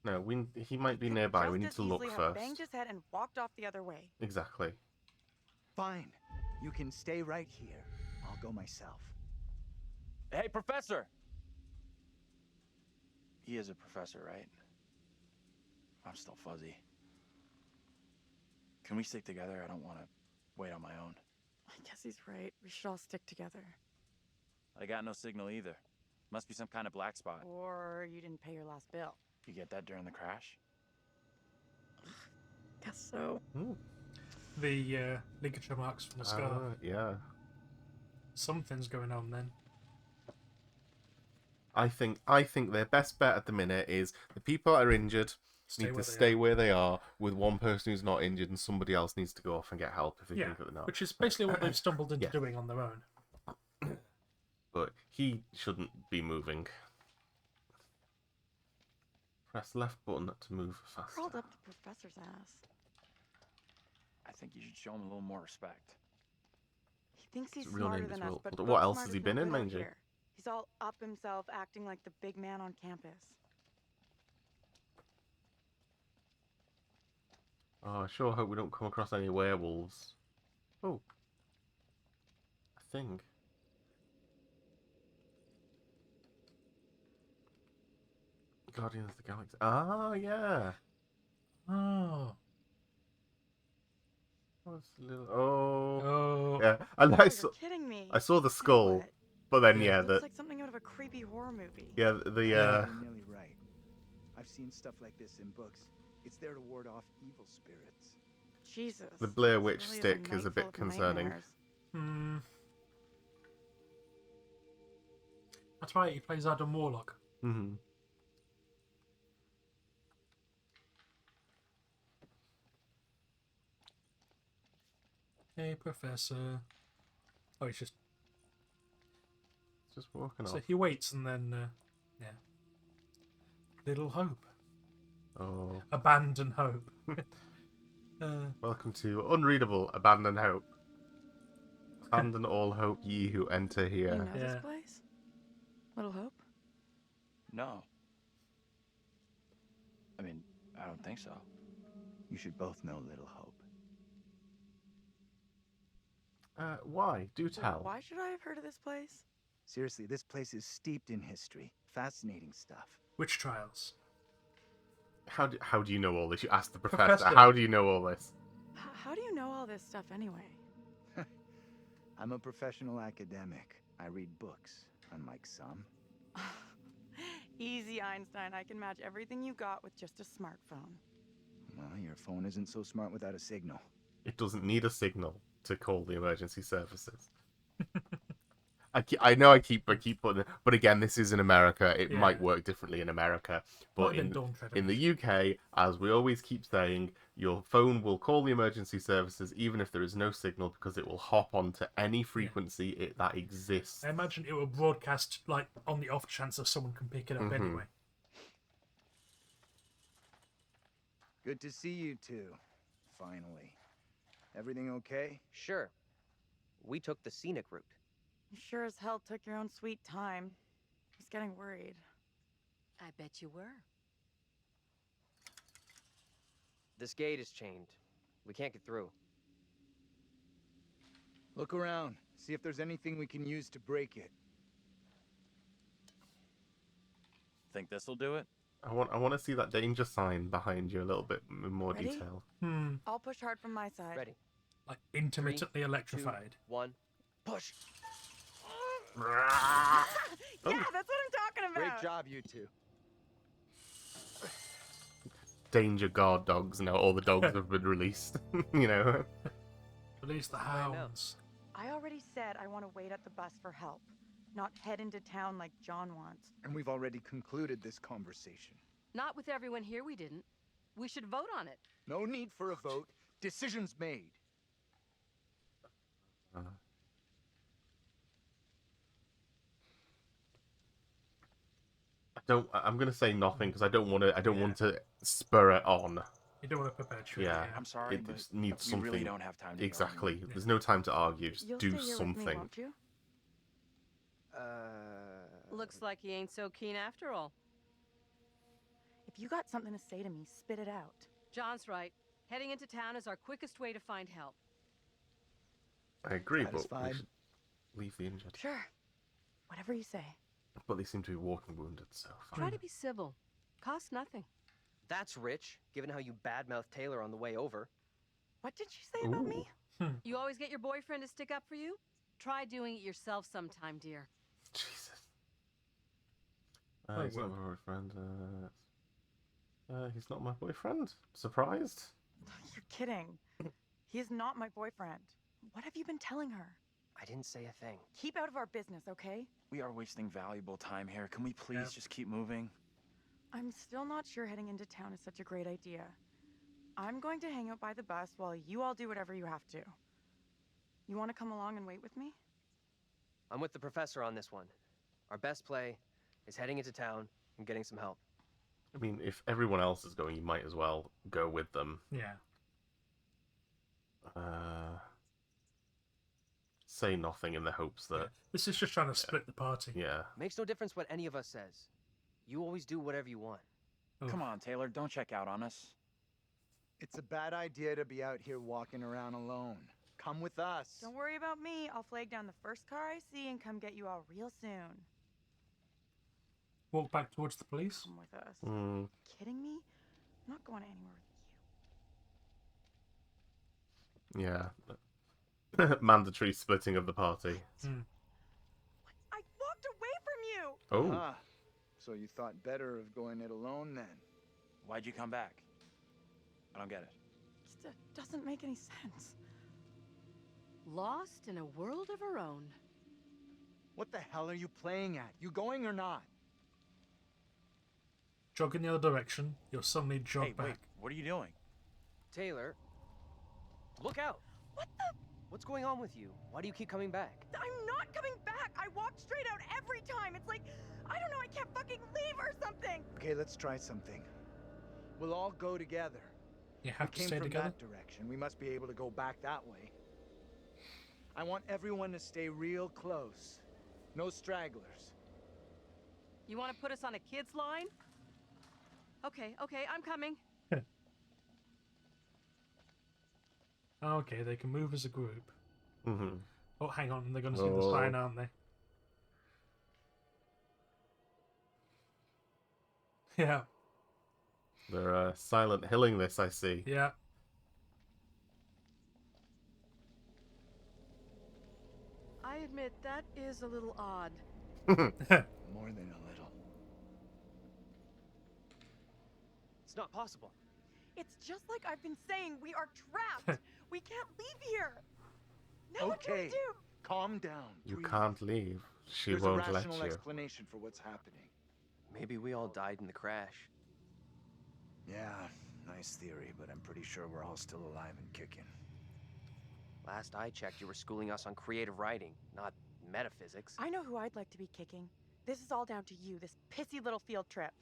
No, he might be nearby. We need to look Have first. banged his head and walked off the other way. Exactly. Fine. You can stay right here. I'll go myself. Hey, Professor! He is a professor, right? I'm still fuzzy. Can we stick together? I don't want to wait on my own. I guess he's right. We should all stick together. I got no signal either. Must be some kind of black spot. Or you didn't pay your last bill. You get that during the crash? Guess so. Ooh. The ligature marks from the scar. Yeah. Something's going on then. I think their best bet at the minute is the people that are injured need to stay where they are with one person who's not injured, and somebody else needs to go off and get help if they think that they're not. Which is basically what they've stumbled into doing on their own. But he shouldn't be moving. Press left button to move faster. Crawled up the professor's ass. I think you should show him a little more respect. He thinks he's His real smarter name is than us, Will. but What book else smart has is he not been in, allowed Manji? here. He's all up himself, acting like the big man on campus. Oh, I sure hope we don't come across any werewolves. Oh. A thing. Guardians of the Galaxy. Ah, yeah. Oh. What's a little... Oh. Oh. Yeah. And I You're saw, kidding me. I saw the skull, but then yeah, It the looks like something out of a creepy horror movie. yeah the You're nearly right. I've seen stuff like this in books. It's there to ward off evil spirits. Jesus. the Blair Witch Really stick night is a full bit of concerning. nightmares. That's right, he plays Adam Warlock. Mm-hmm. Hey, Professor. Oh, he's just walking So off. he waits and then, yeah. Little hope. Oh. Abandon hope. Welcome to Unreadable Abandon Hope. Abandon all hope ye who enter here. You know this place? Little Hope? No. I mean, I don't think so. You should both know Little Hope. Why? Do tell. Why should I have heard of this place? Seriously, this place is steeped in history. Fascinating stuff. Witch trials. How do you know all this? You asked the professor. Professor. How do you know all this? How do you know all this stuff anyway? I'm a professional academic. I read books, unlike some. Easy, Einstein. I can match everything you got with just a smartphone. Well, your phone isn't so smart without a signal. It doesn't need a signal to call the emergency services. I know I keep putting it, but again, this is in America. It might work differently in America, but in the UK, as we always keep saying, your phone will call the emergency services even if there is no signal because it will hop onto any frequency that exists. I imagine it will broadcast like on the off chance that someone can pick it up anyway. Good to see you two. Finally. Everything okay? Sure. We took the scenic route. You sure as hell took your own sweet time. I was getting worried. I bet you were. This gate is chained. We can't get through. Look around. See if there's anything we can use to break it. Think this'll do it? I want to see that danger sign behind you a little bit in more Ready? detail. I'll push hard from my side. Ready. Like intermittently 3, electrified. 2, 1, push. Yeah, that's what I'm talking about. Great job, you two. Danger guard dogs. Now all the dogs have been released. You know. Release the hounds. I already said I want to wait at the bus for help, not head into town like John wants. And we've already concluded this conversation. Not with everyone here, we didn't. We should vote on it. No need for a vote. Decision's made. I'm gonna say nothing because I don't want to spur it on. You don't want to perpetuate. Yeah, I'm sorry, it but just needs we something. really don't have time to be exactly. arguing. There's no time to argue. Just You'll do stay here something. with me, won't you? Looks like he ain't so keen after all. If you got something to say to me, spit it out. John's right. Heading into town is our quickest way to find help. I agree, but we Satisfied? should leave the injured. Sure. Whatever you say. But they seem to be walking wounded, so fine. Try to be civil. Costs nothing. That's rich, given how you badmouthed Taylor on the way over. What did you say about me? You always get your boyfriend to stick up for you? Try doing it yourself sometime, dear. Jesus. He's not my boyfriend. He's not my boyfriend. Surprised? You're kidding. He is not my boyfriend. What have you been telling her? I didn't say a thing. Keep out of our business, okay? We are wasting valuable time here. Can we please just keep moving? I'm still not sure heading into town is such a great idea. I'm going to hang out by the bus while you all do whatever you have to. You want to come along and wait with me? I'm with the professor on this one. Our best play is heading into town and getting some help. I mean, if everyone else is going, you might as well go with them. Yeah. Say nothing in the hopes that... This is just trying to split the party. Yeah. Makes no difference what any of us says. You always do whatever you want. Come on, Taylor, don't check out on us. It's a bad idea to be out here walking around alone. Come with us. Don't worry about me. I'll flag down the first car I see and come get you all real soon. Walk back towards the police. Come with us. Mm. Kidding me? I'm not going anywhere with Yeah. Mandatory splitting of the party. you. I walked away from you! Oh. Ah, so you thought better of going it alone then? Why'd you come back? I don't get it. It doesn't make any sense. Lost in a world of her own. What the hell are you playing at? You going or not? Jog in the other direction. You'll suddenly jog Hey, back. wait, what are you doing? Taylor, look out! What the? What's going on with you? Why do you keep coming back? I'm not coming back! I walk straight out every time! It's like, I don't know, I can't fucking leave or something! Okay, let's try something. We'll all go together. You have we to came stay from together? that direction. We must be able to go back that way. I want everyone to stay real close. No stragglers. You want to put us on a kid's line? Okay, I'm coming. Okay, they can move as a group. Mm-hmm. Oh, hang on, they're going to see the sign, aren't they? Yeah. They're silent hilling this, I see. Yeah. I admit that is a little odd. More than a little. It's not possible. It's just like I've been saying, we are trapped. We can't leave here. Now what can we Okay, do? calm down. You can't leave. She There's won't a let rational you. explanation for what's happening. Maybe we all died in the crash. Yeah, nice theory, but I'm pretty sure we're all still alive and kicking. Last I checked, you were schooling us on creative writing, not metaphysics. I know who I'd like to be kicking. This is all down to you, this pissy little field trip.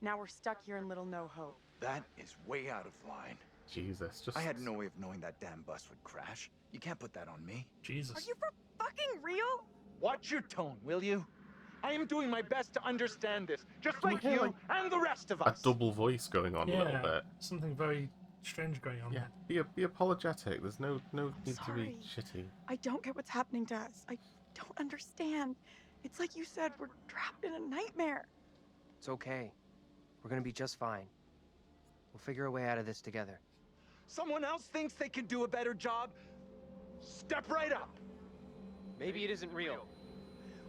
Now we're stuck here in Little No Hope. That is way out of line. Jesus, just... I had no way of knowing that damn bus would crash. You can't put that on me. Jesus. Are you for fucking real? Watch your tone, will you? I am doing my best to understand this, just like you and the rest of A us. double voice going on a little bit. Something very strange going on. Yeah, be apologetic. There's no need to Sorry. be shitty. I don't get what's happening to us. I don't understand. It's like you said, we're trapped in a nightmare. It's okay. We're gonna be just fine. We'll figure a way out of this together. Someone else thinks they can do a better job? Step right up. Maybe it isn't real.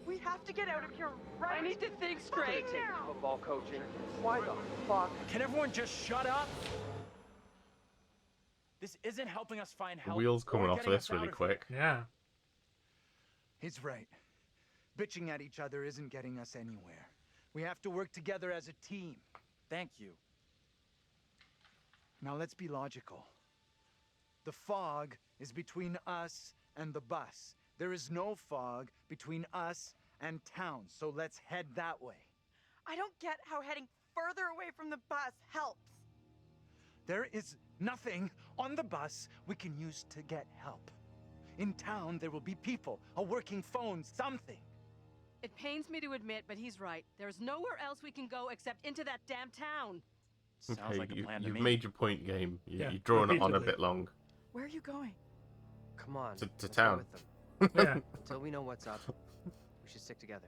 We have to get out of here right I need to think straight. now. Football coaching. Why the fuck? Can everyone just shut up? This isn't helping us find The help. wheels coming or off getting this us out really of quick. Yeah. He's right. Bitching at each other isn't getting us anywhere. We have to work together as a team. Thank you. Now let's be logical. The fog is between us and the bus. There is no fog between us and town, so let's head that way. I don't get how heading further away from the bus helps. There is nothing on the bus we can use to get help. In town, there will be people, a working phone, something. It pains me to admit, but he's right. There's nowhere else we can go except into that damn town. Sounds Okay, like a plan to you've me. made your point, game. Yeah, You're drawing it on a repeatedly. bit long. Where are you going? Come on. To let's go town. with them. Yeah. Until we know what's up, we should stick together.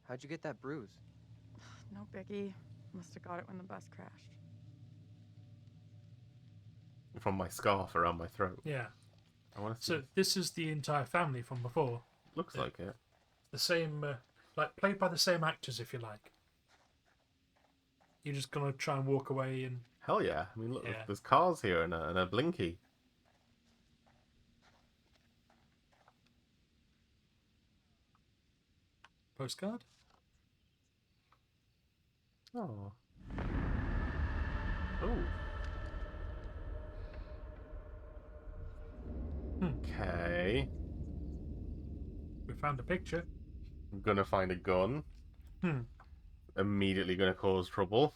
How'd you get that bruise? No biggie. Must have got it when the bus crashed. From my scarf around my throat. Yeah. I want to see. So this is the entire family from before. Looks like it. The same, like played by the same actors, if you like. You're just gonna try and walk away and Hell yeah. I mean, look, Yeah. there's cars here and a blinky. postcard. Oh. Oh. Okay. We found a picture. I'm gonna find a gun. Hmm. Immediately gonna cause trouble.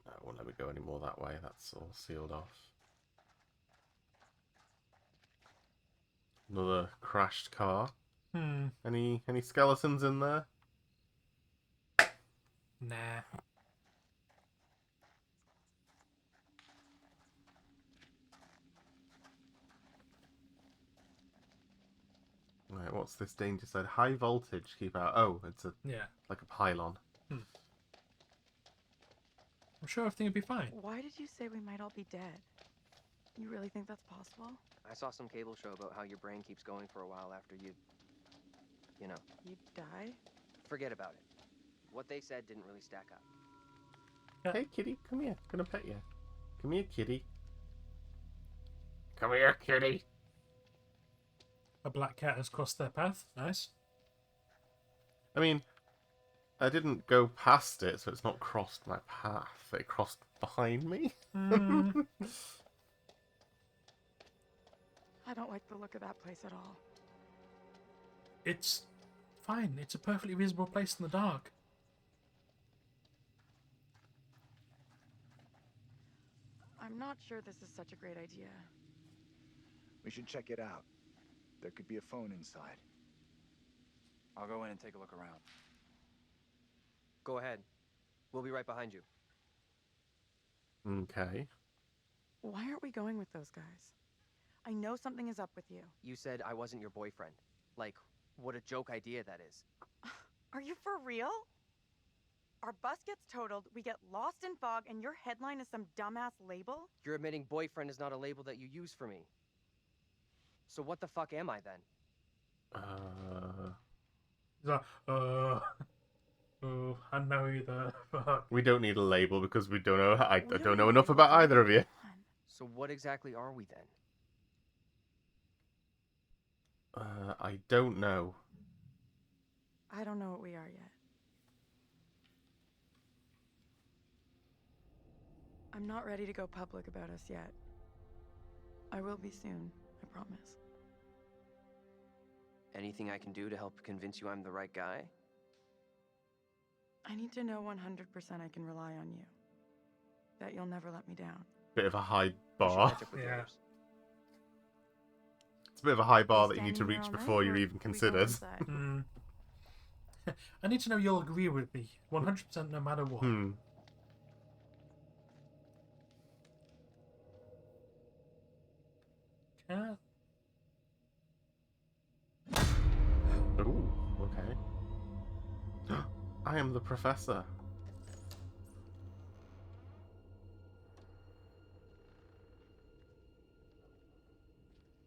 No, it won't let me go any more that way. That's all sealed off. Another crashed car. Hmm. Any skeletons in there? Nah. Right, what's this danger side? High voltage, keep out. Oh, it's a Yeah. like a pylon. I'm sure everything will be fine. Why did you say we might all be dead? You really think that's possible? I saw some cable show about how your brain keeps going for a while after you know. You die? Forget about it. What they said didn't really stack up. Hey, kitty, come here. Gonna pet you. Come here, kitty. Come here, kitty. A black cat has crossed their path. Nice. I mean, I didn't go past it, so it's not crossed my path. It crossed behind me. Mm. I don't like the look of that place at all. It's fine. It's a perfectly visible place in the dark. I'm not sure this is such a great idea. We should check it out. There could be a phone inside. I'll go in and take a look around. Go ahead. We'll be right behind you. Okay. Why aren't we going with those guys? I know something is up with you. You said I wasn't your boyfriend. Like, what a joke idea that is. Are you for real? Our bus gets totaled, we get lost in fog, and your headline is some dumbass label? You're admitting boyfriend is not a label that you use for me. So what the fuck am I then? He's like, oh, I know you the fuck. We don't need a label because we don't know. I don't know enough about either of you. So what exactly are we then? I don't know. I don't know what we are yet. I'm not ready to go public about us yet. I will be soon, I promise. Anything I can do to help convince you I'm the right guy? I need to know 100% I can rely on you. That you'll never let me down. Bit of a high bar. Yeah. It's a bit of a high bar that you Standing need to here reach all before night, you're or even do we go considered. inside? I need to know you'll agree with me 100% no matter what. Cat. Ooh, okay. I am the professor.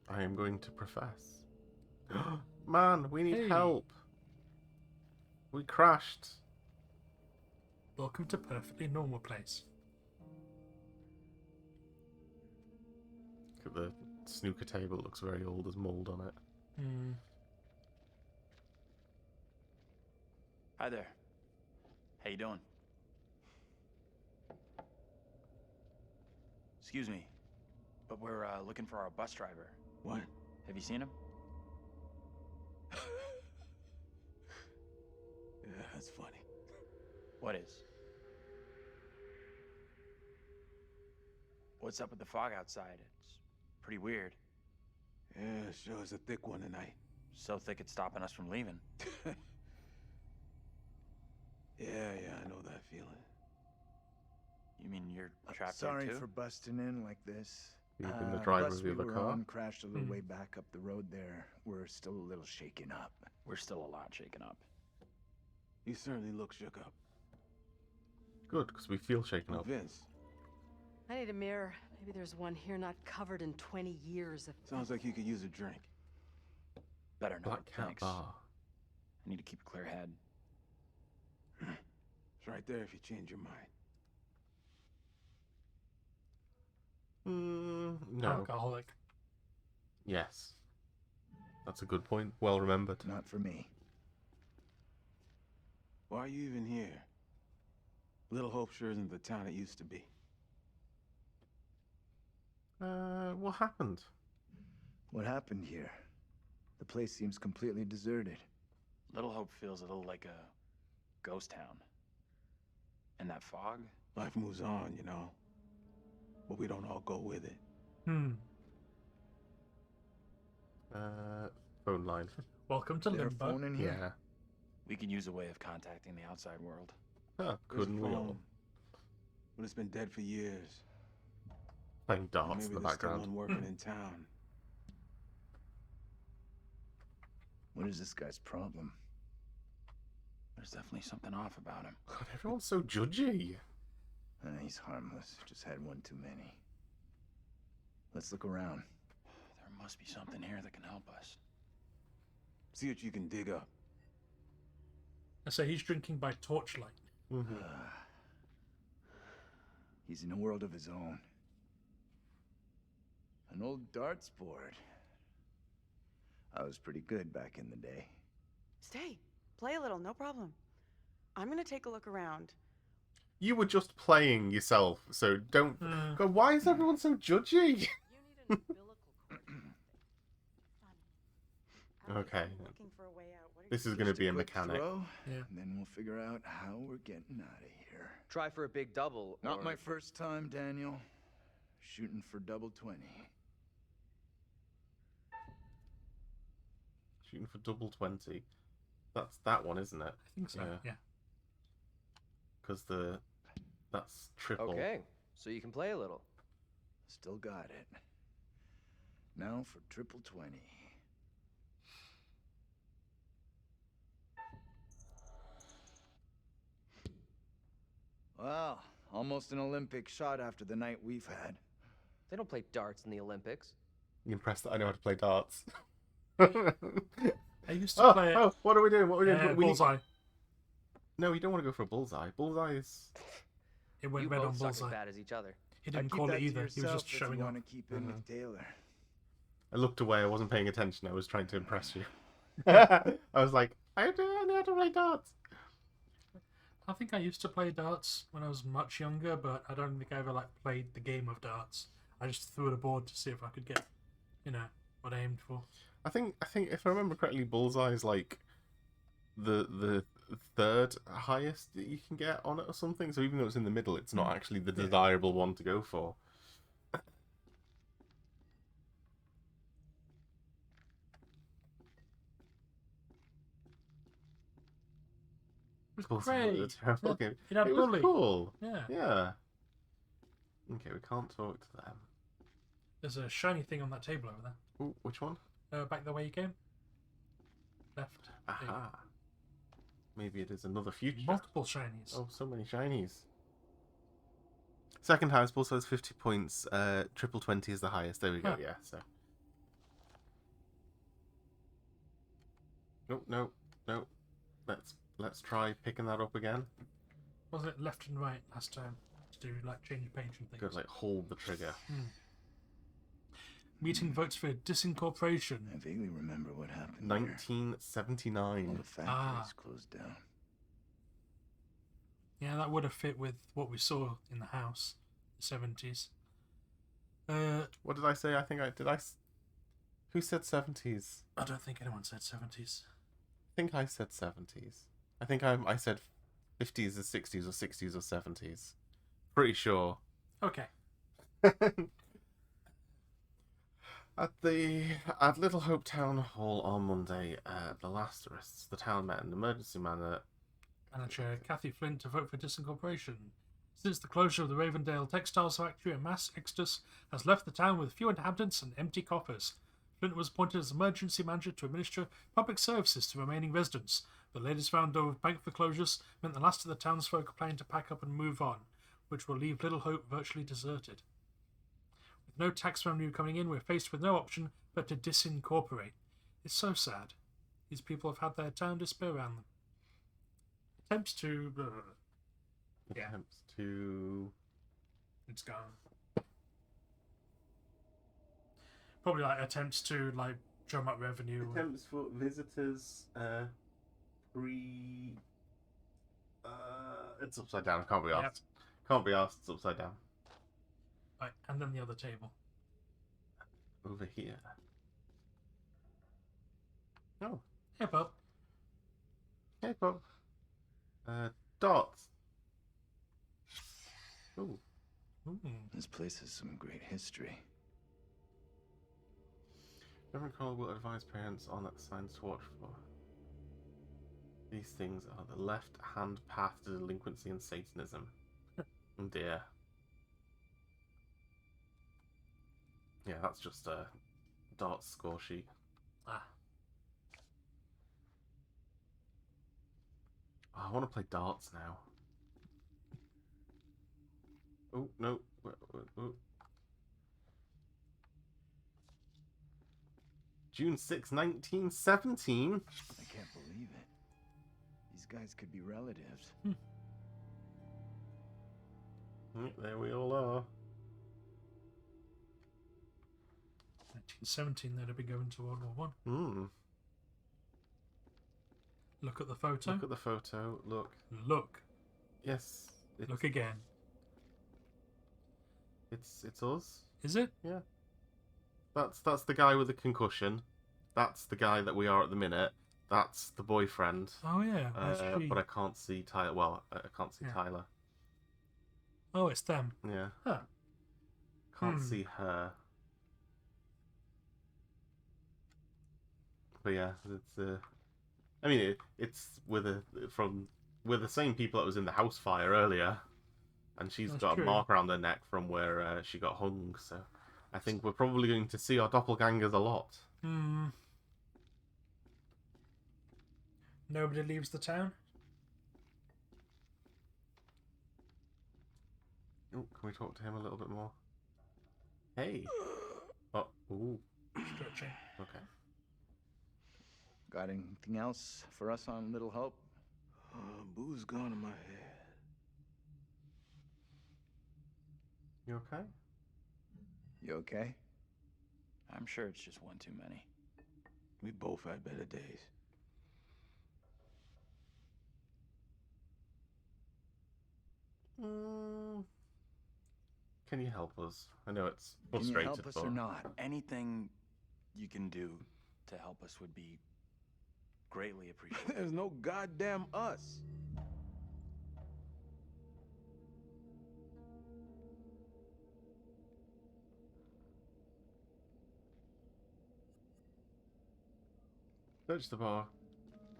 I am going to profess. Man, we need Hey. help. We crashed. Welcome to perfectly normal place. Look at the snooker table. It looks very old. There's mold on it. Hi there. How you doing? Excuse me, but we're looking for our bus driver. What? Have you seen him? Yeah, that's funny. What is? What's up with the fog outside? It's pretty weird. Yeah, sure is a thick one tonight. So thick it's stopping us from leaving. Yeah, I know that feeling. You mean you're trapped Sorry here too? for busting in like this. You've been the driver bus of the we other were car? on crashed a little way back up the road there. We're still a little shaken up. We're still a lot shaken up. You certainly look shook up. Good, because we feel shaken up. Vince, I need a mirror. Maybe there's one here not covered in 20 years of... sounds like you could use a drink. Better not, Black Cat thanks. Bar. I need to keep a clear head. It's right there if you change your mind. No. Alcoholic. Yes. That's a good point. Well remembered. Not for me. Why are you even here? Little Hope sure isn't the town it used to be. What happened? What happened here? The place seems completely deserted. Little Hope feels a little like a ghost town. And that fog? Life moves on, you know. But we don't all go with it. Phone line. Welcome to There a Limbo. phone in here? Yeah. We could use a way of contacting the outside world. Huh, couldn't we all? But it's been dead for years. Playing darts Maybe in the there's still background. one working in town. What is this guy's problem? There's definitely something off about him. God, everyone's so judgy. He's harmless. Just had one too many. Let's look around. There must be something here that can help us. See what you can dig up. I say he's drinking by torchlight. He's in a world of his own. An old darts board. I was pretty good back in the day. Stay. Play a little, no problem. I'm gonna take a look around. You were just playing yourself, so don't... God, why is everyone so judgy? Okay. This is going to be a mechanic. Throw, and then we'll figure out how we're getting out of here. Try for a big double. Not or... my first time, Daniel. Shooting for double 20. Shooting for double 20. That's that one, isn't it? I think so. Yeah. Because that's triple. Okay, so you can play a little. Still got it. Now for triple 20. Well, almost an Olympic shot after the night we've had. They don't play darts in the Olympics. You impressed that I know how to play darts. I used to play it. Oh, what are we doing? What are we doing? We need- Bullseye. No, you don't want to go for a bullseye. Bullseye is... It went You red on both suck bullseye. as bad as each other. He didn't I'd keep call that it to either. He was yourself just if showing you off. want to keep in with Taylor. I looked away. I wasn't paying attention. I was trying to impress you. I was like, I know how to play darts. I think I used to play darts when I was much younger, but I don't think I ever played the game of darts. I just threw at a board to see if I could get, what I aimed for. I think if I remember correctly, bullseye is like the third highest that you can get on it or something. So even though it's in the middle, it's not actually the desirable one to go for. It was great. Terrible game. It had It was bully. cool. Yeah. Yeah. Okay, we can't talk to them. There's a shiny thing on that table over there. Ooh, which one? Back the way you came. Left. Aha. Maybe it is another future. Multiple shinies. Oh, so many shinies. Second highest, bullseye is 50 points. Triple 20 is the highest. There we go. Huh. Yeah. So. No. Let's try picking that up again. Was it left and right last time to do change page and things? Go hold the trigger. Meeting votes for disincorporation. I vaguely remember what happened. 1979. All the factories closed down. Yeah, that would have fit with what we saw in the house, the 70s. What did I say? Who said 70s? I don't think anyone said 70s. I think I said 70s. I think I said 50s or 60s or 60s or 70s. Pretty sure. Okay. At Little Hope Town Hall on Monday, the Lasterists, the town met in an emergency manner. Manager Kathy Flint to vote for disincorporation. Since the closure of the Ravendale Textiles Factory, a mass exodus has left the town with few inhabitants and empty coffers. Flint was appointed as emergency manager to administer public services to remaining residents. The latest round of bank foreclosures meant the last of the townsfolk are planning to pack up and move on, which will leave Little Hope virtually deserted. With no tax revenue coming in, we're faced with no option but to disincorporate. It's so sad. These people have had their town despair around them. Attempts to... It's gone. Probably attempts to drum up revenue. Attempts for visitors, it's upside down. Can't be asked. Yep. Can't be asked. It's upside down. Right, and then the other table. Over here. Oh. Hey, Bob. Hey, Bob. Dots. Ooh. This place has some great history. Reverend Cole will advise parents on that signs to watch for. These things are the left-hand path to delinquency and Satanism. Oh dear. Yeah, that's just a darts score sheet. Ah. Oh, I want to play darts now. Oh, no. Oh. June 6, 1917. I can't believe it. These guys could be relatives. There we all are. 1917, they'd have been going to World War One. Look at the photo. Look at the photo. Look. Look. Yes. Look again. It's us. Is it? Yeah. That's the guy with the concussion. That's the guy that we are at the minute. That's the boyfriend. Oh yeah. But I can't see Tyler. Well, I can't see Tyler. Oh, it's them. Yeah. Huh. Can't see her. But yeah, it's I mean, it's with the same people that was in the house fire earlier, and she's That's got true. a mark around her neck from where she got hung. So I think we're probably going to see our doppelgangers a lot. Hmm. Nobody leaves the town? Oh, can we talk to him a little bit more? Hey. Oh, ooh. Stretching. Okay. Got anything else for us on Little Hope? Boo's gone in my head. You okay? You okay? I'm sure it's just one too many. We both had better days. Can you help us? I know it's Can you frustrated, help us but or not? Anything you can do to help us would be greatly appreciated. There's no goddamn us. search the bar.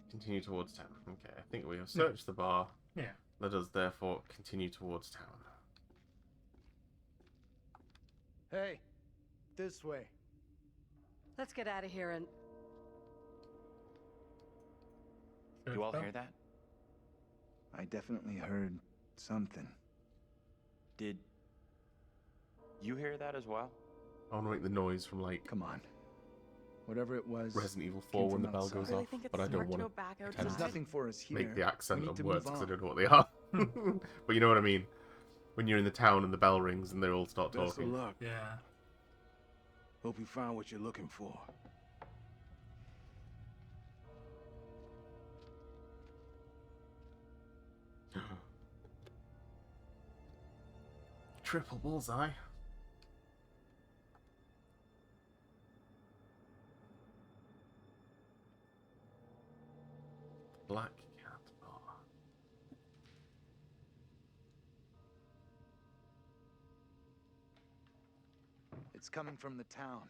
Continue towards town. Okay, I think we have searched the bar. Yeah. Let us therefore continue towards town. Hey, this way. Let's get out of here and... You all hear that? I definitely heard something. Did you hear that as well? I want to make the noise from, like, Come on. Whatever it was. Resident Evil came 4 when from the bell outside. goes Really off, think it's but I don't smart to want go back to outside? There's nothing for us here. make the accent We need of to words move because I on. don't know what they are. But you know what I mean? When you're in the town and the bell rings and they all start Best of talking. luck. Yeah. Hope you found what you're looking for. Triple bullseye. Black Cat Bar. It's coming from the town.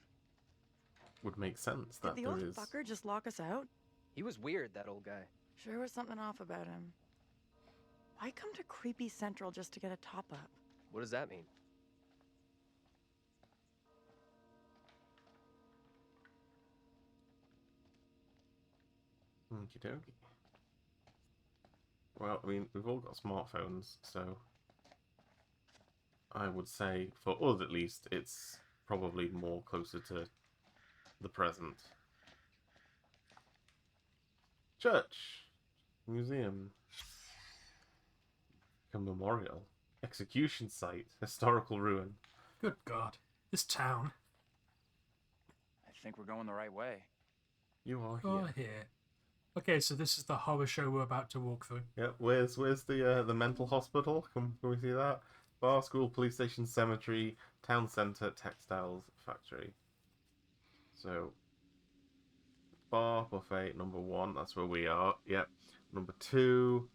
Would make sense Did that the there old is. fucker just lock us out? He was weird, that old guy. Sure was something off about him. Why come to Creepy Central just to get a top-up? What does that mean? Okie dokie. Well, I mean, we've all got smartphones, so I would say, for us at least, it's probably more closer to the present. Church, museum, a memorial, execution site, historical ruin. Good God. This town. I think we're going the right way. You are here. Oh, here. Okay, so this is the horror show we're about to walk through. Yep. Where's the mental hospital? Can we see that? Bar, school, police station, cemetery, town centre, textiles factory. So, bar, buffet, number 1. That's where we are. Yep. Number 2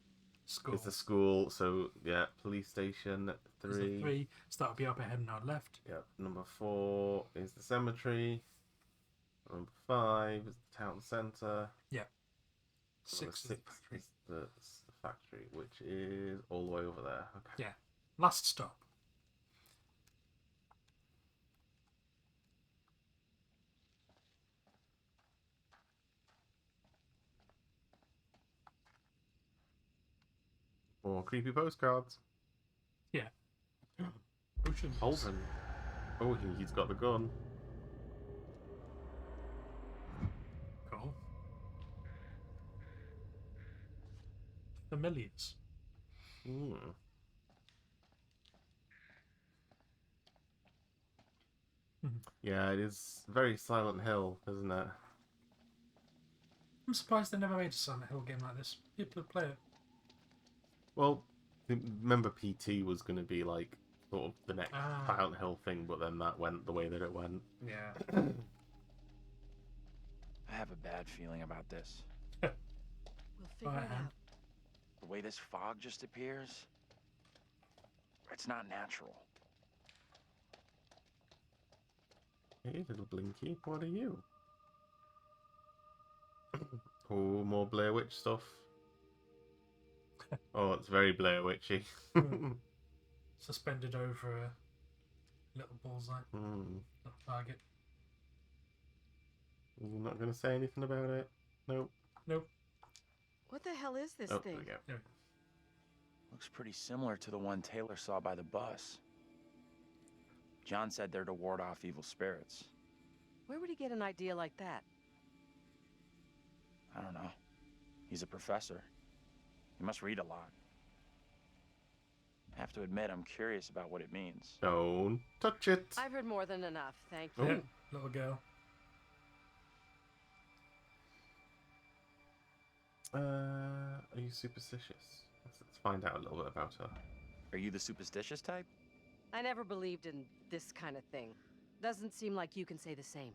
School. is the school. So yeah, police station. Is the 3. 3, so that would be up ahead and our left. Yep. Number 4 is the cemetery. Number 5 is the town centre. Yep. Number 6 is 6 the factory. is the factory, which is all the way over there. Okay. Yeah. Last stop. More creepy postcards. Yeah. Ocean. Holden. Oh, he's got the gun. Cool. Familiars. Hmm. Yeah, it is very Silent Hill, isn't it? I'm surprised they never made a Silent Hill game like this. People would play it. Well, remember PT was going to be like sort of the next Silent Hill thing, but then that went the way that it went. Yeah. I have a bad feeling about this. We'll figure it out. The way this fog just appears, it's not natural. Hey, little Blinky, what are you? Oh, more Blair Witch stuff. Oh, it's very Blair Witchy. Suspended over a little bullseye. Little target. You're not going to say anything about it? Nope. Nope. What the hell is this Oh, thing? there we go. Looks pretty similar to the one Taylor saw by the bus. John said they're to ward off evil spirits. Where would he get an idea like that? I don't know. He's a professor. He must read a lot. I have to admit, I'm curious about what it means. Don't touch it. I've heard more than enough, thank Yeah, you. little girl. Are you superstitious? Let's find out a little bit about her. Are you the superstitious type? I never believed in this kind of thing. Doesn't seem like you can say the same.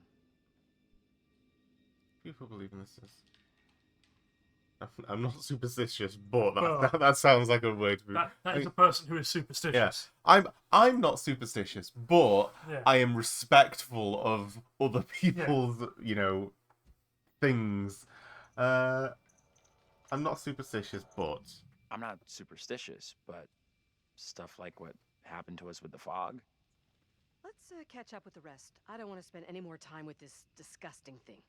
People believe in this. I'm not superstitious, but Well, that sounds like a way to be. That is a person who is superstitious. Yeah, I'm not superstitious, but Yeah. I am respectful of other people's, things. I'm not superstitious, but I'm not superstitious, but stuff like what happened to us with the fog. Let's catch up with the rest. I don't want to spend any more time with this disgusting thing.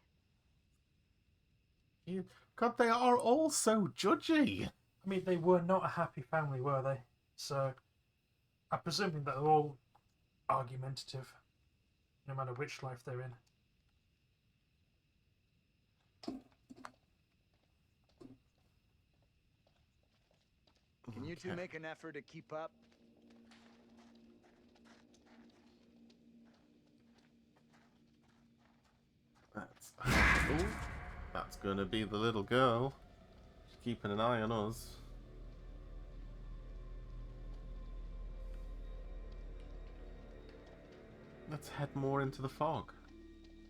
God, they are all so judgy. I mean, they were not a happy family, were they? So, I'm presuming that they're all argumentative, no matter which life they're in. Can you two make an effort to keep up? That's gonna be the little girl. She's keeping an eye on us. Let's head more into the fog.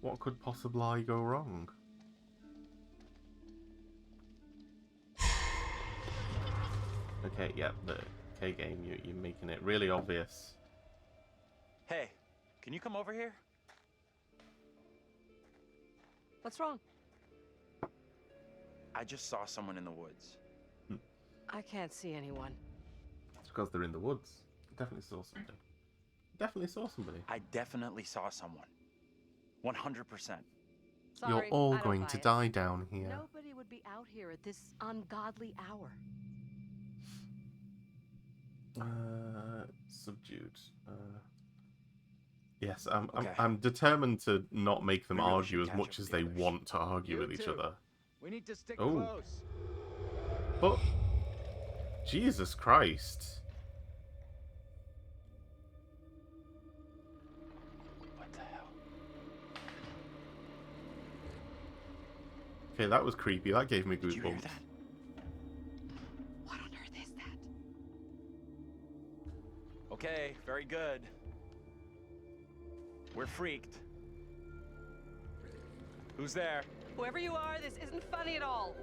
What could possibly go wrong? Okay, yeah, the K game, you're making it really obvious. Hey, can you come over here? What's wrong? I just saw someone in the woods. I can't see anyone. It's because they're in the woods. Definitely saw something. Definitely saw somebody. I definitely saw someone. 100%. Sorry, You're all I don't going buy to it. die down here. Nobody would be out here at this ungodly hour. Subdued. Yes, Okay. I'm determined to not make them Maybe we argue should as catch much up as with they the others. want to argue You with each too. other. We need to stick Oh. close. But Jesus Christ. What the hell? Okay, that was creepy. That gave me Did you hear goosebumps. that? What on earth is that? Okay, very good. We're freaked. Who's there? Whoever you are, this isn't funny at all.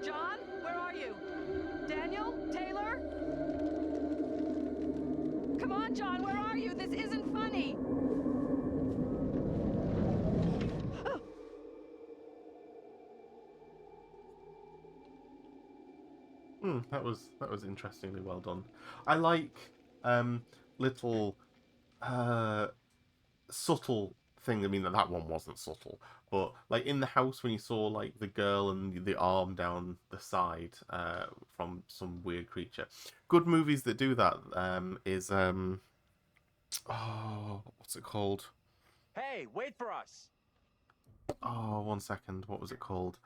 John, where are you? Daniel? Taylor? Come on, John, where are you? This isn't funny. That was interestingly well done. I like little subtle thing. I mean, that one wasn't subtle, but like in the house when you saw like the girl and the arm down the side from some weird creature. Good movies that do that is what's it called? Hey, wait for us! Oh, 1 second. What was it called?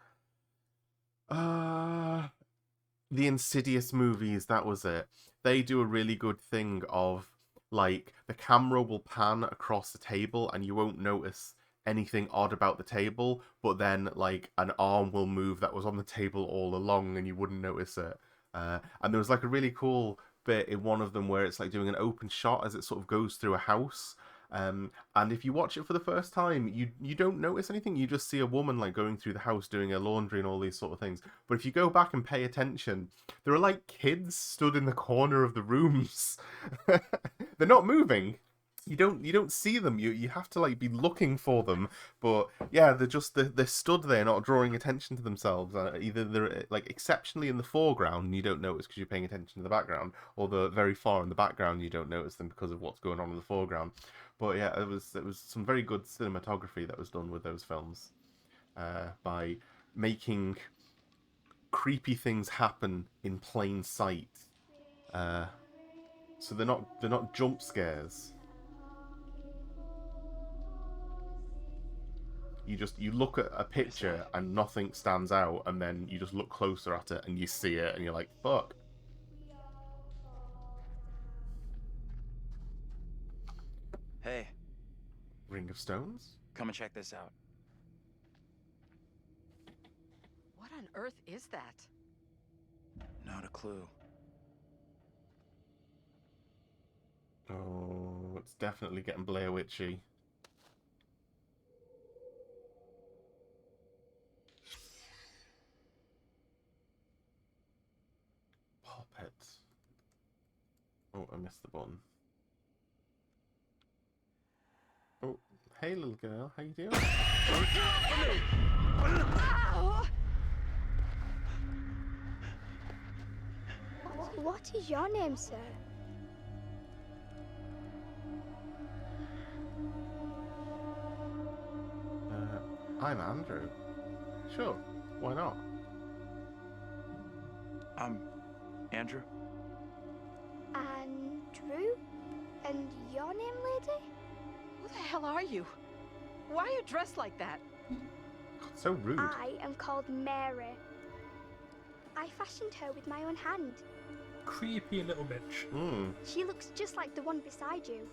The Insidious movies, that was it. They do a really good thing of, like, the camera will pan across the table and you won't notice anything odd about the table, but then, like, an arm will move that was on the table all along and you wouldn't notice it. And there was, like, a really cool bit in one of them where it's, like, doing an open shot as it sort of goes through a house. And if you watch it for the first time, you don't notice anything. You just see a woman like going through the house doing her laundry and all these sort of things. But if you go back and pay attention, there are like kids stood in the corner of the rooms. They're not moving, You don't see them. You have to like be looking for them. But yeah, they're stood there, not drawing attention to themselves. Either they're like exceptionally in the foreground and you don't notice because you're paying attention to the background, or they're very far in the background and you don't notice them because of what's going on in the foreground. But yeah, it was some very good cinematography that was done with those films, by making creepy things happen in plain sight. So they're not jump scares. You look at a picture and nothing stands out, and then you just look closer at it and you see it and you're like, fuck. Hey. Ring of Stones? Come and check this out. What on earth is that? Not a clue. Oh, it's definitely getting Blair Witchy. Pop it. Oh, I missed the button. Oh, hey little girl, how you doing? What is your name, sir? I'm Andrew. Sure, why not? I'm Andrew. Andrew? And your name, lady? Who the hell are you? Why are you dressed like that? God, so rude. I am called Mary. I fashioned her with my own hand. Creepy little bitch. She looks just like the one beside you.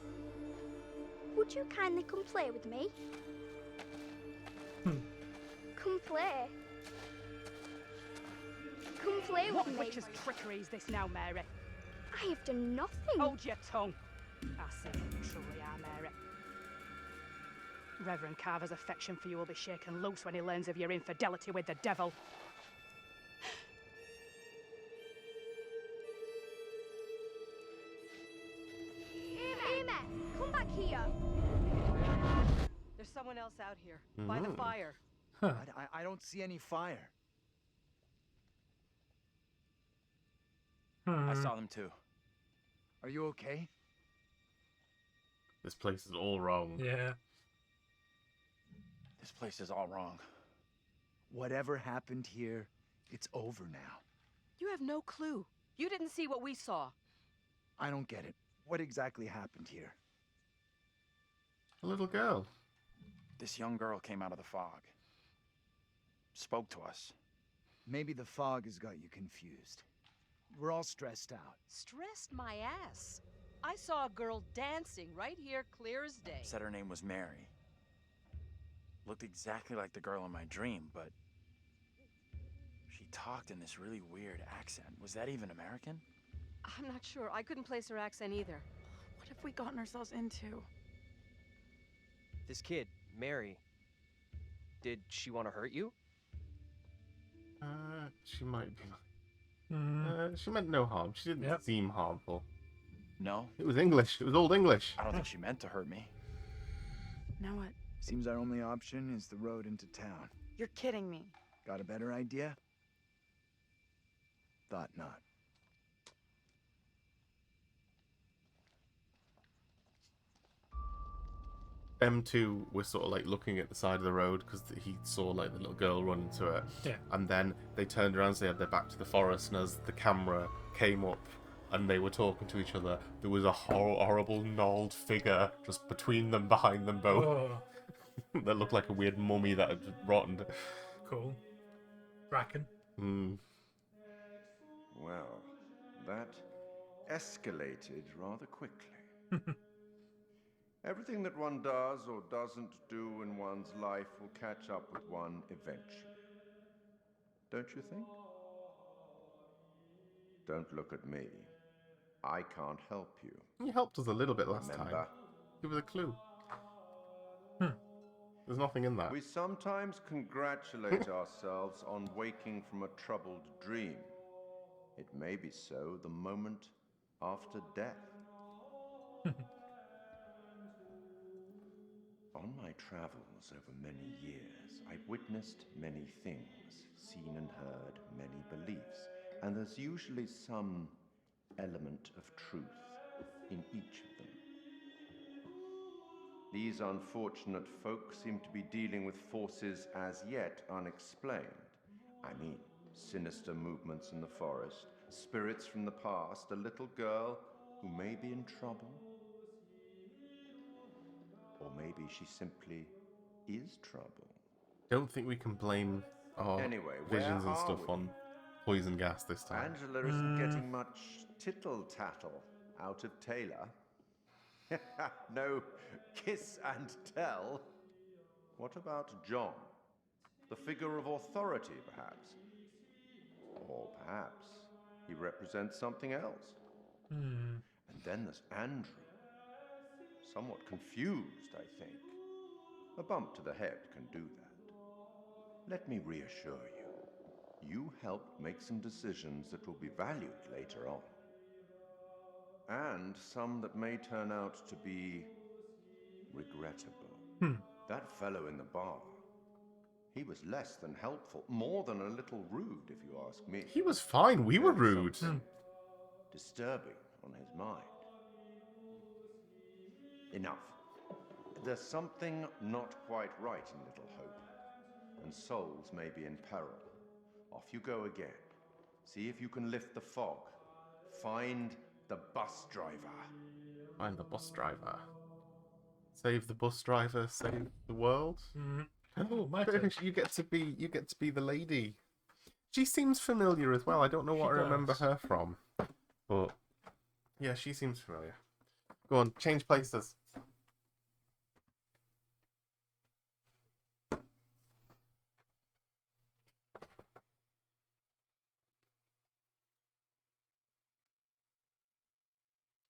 Would you kindly come play with me? Come play. Come play with me. What witch's trickery is this now, Mary? I have done nothing. Hold your tongue. I say you truly are, Mary. Reverend Carver's affection for you will be shaken loose when he learns of your infidelity with the devil. Amy, come back here. There's someone else out here, by the fire. I don't see any fire. I saw them too. Are you okay? This place is all wrong. Yeah. This place is all wrong. Whatever happened here, it's over now. You have no clue. You didn't see what we saw. I don't get it. What exactly happened here? A little girl. This young girl came out of the fog. Spoke to us. Maybe the fog has got you confused. We're all stressed out. Stressed my ass. I saw a girl dancing right here, clear as day. Said her name was Mary. Looked exactly like the girl in my dream, but she talked in this really weird accent. Was that even American? I'm not sure. I couldn't place her accent either. What have we gotten ourselves into? This kid, Mary, did she want to hurt you? She might be. She meant no harm. She didn't seem harmful. No? It was English. It was Old English. I don't think she meant to hurt me. Now what? Seems our only option is the road into town. You're kidding me. Got a better idea? Thought not. M2 was sort of like looking at the side of the road because he saw like the little girl run into it. Yeah. And then they turned around, so they had their back to the forest, and as the camera came up and they were talking to each other, there was a horrible gnarled figure just between them, behind them both. Oh. That looked like a weird mummy that had rotted. Cool. Bracken. Well, that escalated rather quickly. Everything that one does or doesn't do in one's life will catch up with one eventually. Don't you think? Don't look at me. I can't help you. You helped us a little bit last time. Remember? Give us a clue. There's nothing in that. We sometimes congratulate ourselves on waking from a troubled dream. It may be so the moment after death. travels over many years. I've witnessed many things, seen and heard many beliefs, and there's usually some element of truth in each of them. These unfortunate folk seem to be dealing with forces as yet unexplained. I mean, sinister movements in the forest, spirits from the past, a little girl who may be in trouble. Or maybe she simply is trouble. Don't think we can blame our Anyway, visions where and stuff are we? on poison gas this time. Angela isn't getting much tittle-tattle out of Taylor. No kiss and tell. What about John? The figure of authority, perhaps? Or perhaps he represents something else. And then there's Andrew. Somewhat confused, I think. A bump to the head can do that. Let me reassure you. You helped make some decisions that will be valued later on. And some that may turn out to be regrettable. That fellow in the bar, he was less than helpful, more than a little rude, if you ask me. He was fine. We were rude. Disturbing on his mind. Enough. There's something not quite right in Little Hope, and souls may be in peril. Off you go again. See if you can lift the fog. Find the bus driver. Find the bus driver. Save the bus driver, save the world. Oh, my turn. You get to be the lady. She seems familiar as well. I don't know what I remember her from, but yeah, she seems familiar. Go on, change places.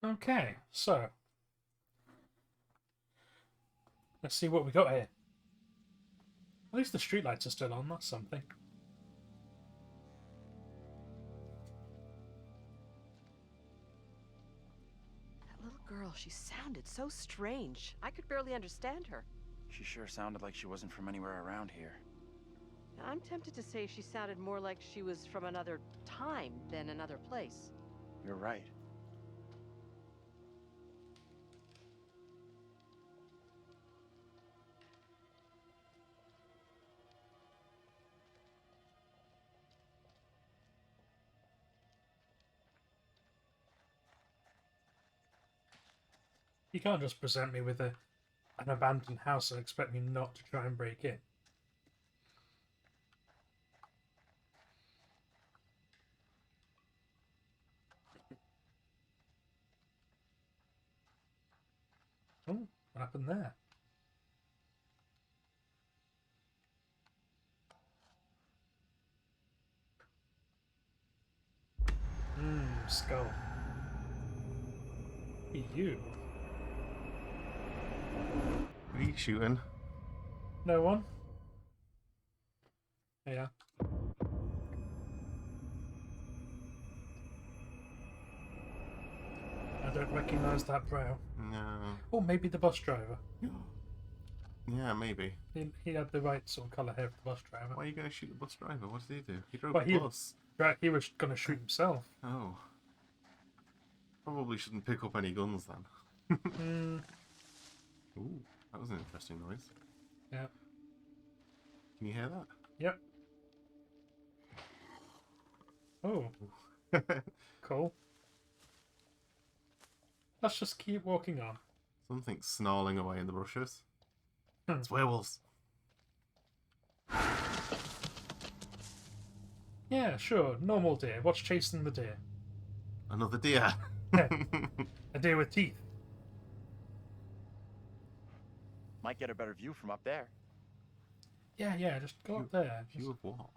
Okay, so let's see what we got here. At least the streetlights are still on, that's something. That little girl, she sounded so strange. I could barely understand her. She sure sounded like she wasn't from anywhere around here. I'm tempted to say she sounded more like she was from another time than another place. You're right. You can't just present me with an abandoned house and expect me not to try and break in. Oh, what happened there? Skull. You. Who are you shooting? No one. Yeah. I don't recognise that brow. No. Or maybe the bus driver. Yeah, maybe. He had the right sort of colour hair for the bus driver. Why are you going to shoot the bus driver? What did he do? He drove Well, the bus. Right, he was going to shoot himself. Oh. Probably shouldn't pick up any guns then. Ooh, that was an interesting noise. Yeah. Can you hear that? Yep. Oh. Cool. Let's just keep walking on. Something's snarling away in the bushes. It's werewolves. Yeah, sure. Normal deer. What's chasing the deer? Another deer. A deer with teeth. Might get a better view from up there. Yeah, just go up there. View of what?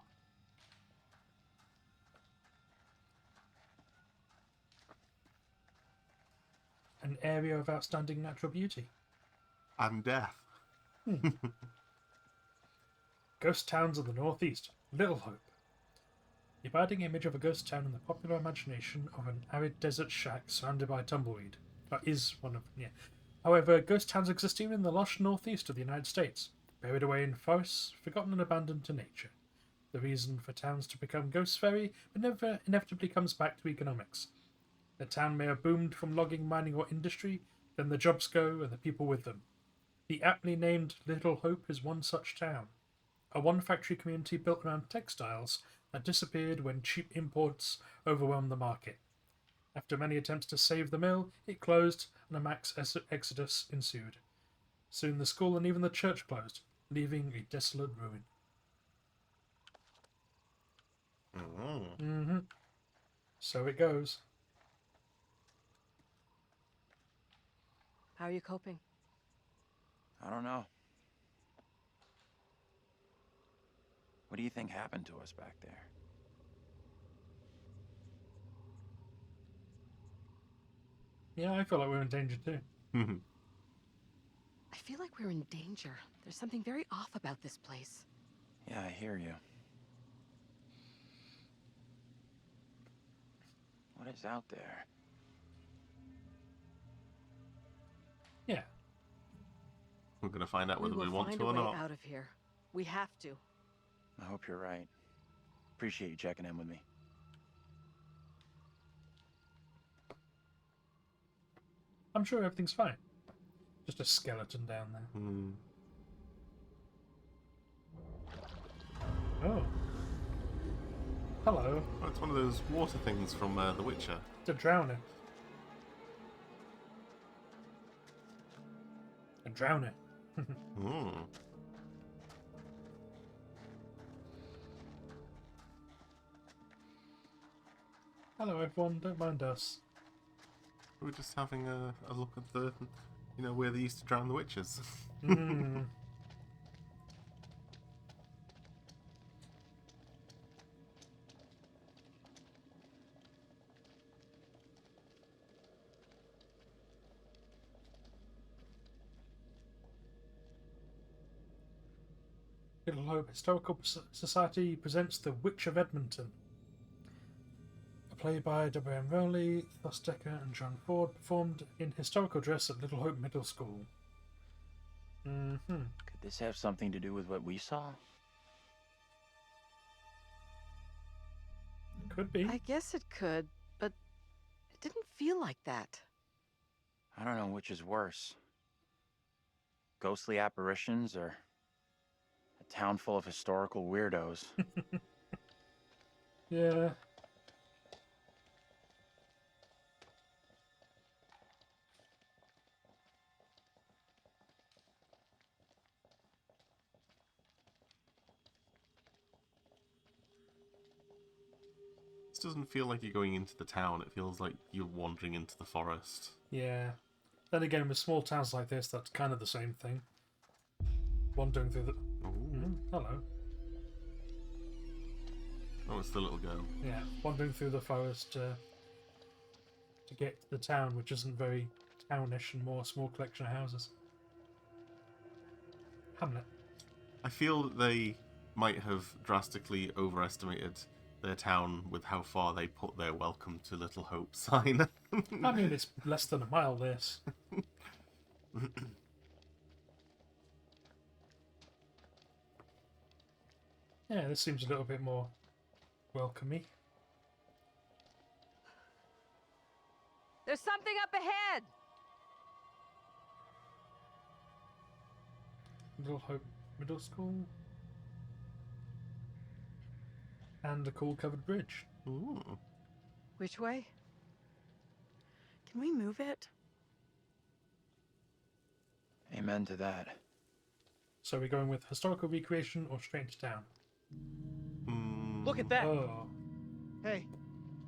An area of outstanding natural beauty. And death. Ghost towns of the northeast. Little Hope. The abiding image of a ghost town in the popular imagination of an arid desert shack surrounded by tumbleweed. That is one of However, ghost towns exist even in the lush northeast of the United States, buried away in forests, forgotten and abandoned to nature. The reason for towns to become ghost-fairy but never inevitably comes back to economics. The town may have boomed from logging, mining, or industry, then the jobs go and the people with them. The aptly named Little Hope is one such town, a one-factory community built around textiles that disappeared when cheap imports overwhelmed the market. After many attempts to save the mill, it closed and a mass exodus ensued. Soon the school and even the church closed, leaving a desolate ruin. Mm-hmm. So it goes. How are you coping? I don't know. What do you think happened to us back there? Yeah, I feel like we're in danger too. I feel like we're in danger. There's something very off about this place. Yeah, I hear you. What is out there? Yeah. We're going to find out whether we want find to a or way not. out of here. We have to. I hope you're right. Appreciate you checking in with me. I'm sure everything's fine. Just a skeleton down there. Oh. Hello. Oh, it's one of those water things from The Witcher. To drown it. A drowner. Hello everyone, don't mind us. We're just having a look at the, where they used to drown the witches. Little Hope Historical Society presents The Witch of Edmonton. A play by W.M. Rowley, Thus-Decker and John Ford, performed in historical dress at Little Hope Middle School. Could this have something to do with what we saw? Could be. I guess it could, but it didn't feel like that. I don't know which is worse. Ghostly apparitions or a town full of historical weirdos. Yeah. This doesn't feel like you're going into the town. It feels like you're wandering into the forest. Yeah. Then again, with small towns like this, that's kind of the same thing. Wandering through the... hello. Oh, it's the little girl. Yeah, wandering through the forest to get to the town, which isn't very townish and more a small collection of houses. Hamlet. I feel that they might have drastically overestimated their town with how far they put their "Welcome to Little Hope" sign. I mean, it's less than a mile, this. Yeah, this seems a little bit more welcomey. There's something up ahead! Little Hope Middle School. And a cool covered bridge. Ooh. Which way? Can we move it? Amen to that. So we're going with historical recreation or straight into town? Look at that! Oh. Hey,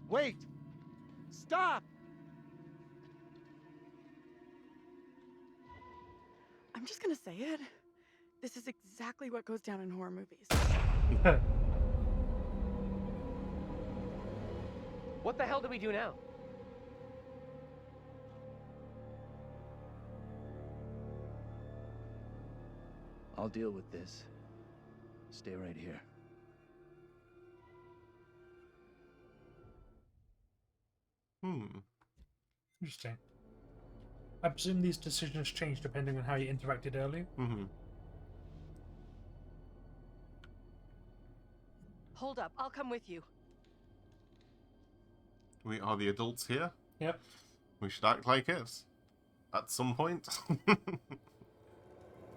wait! Stop! I'm just gonna say it. This is exactly what goes down in horror movies. What the hell do we do now? I'll deal with this. Stay right here. Interesting. I presume these decisions change depending on how you interacted earlier. Mm-hmm. Hold up, I'll come with you. We are the adults here. Yep. We should act like it. At some point.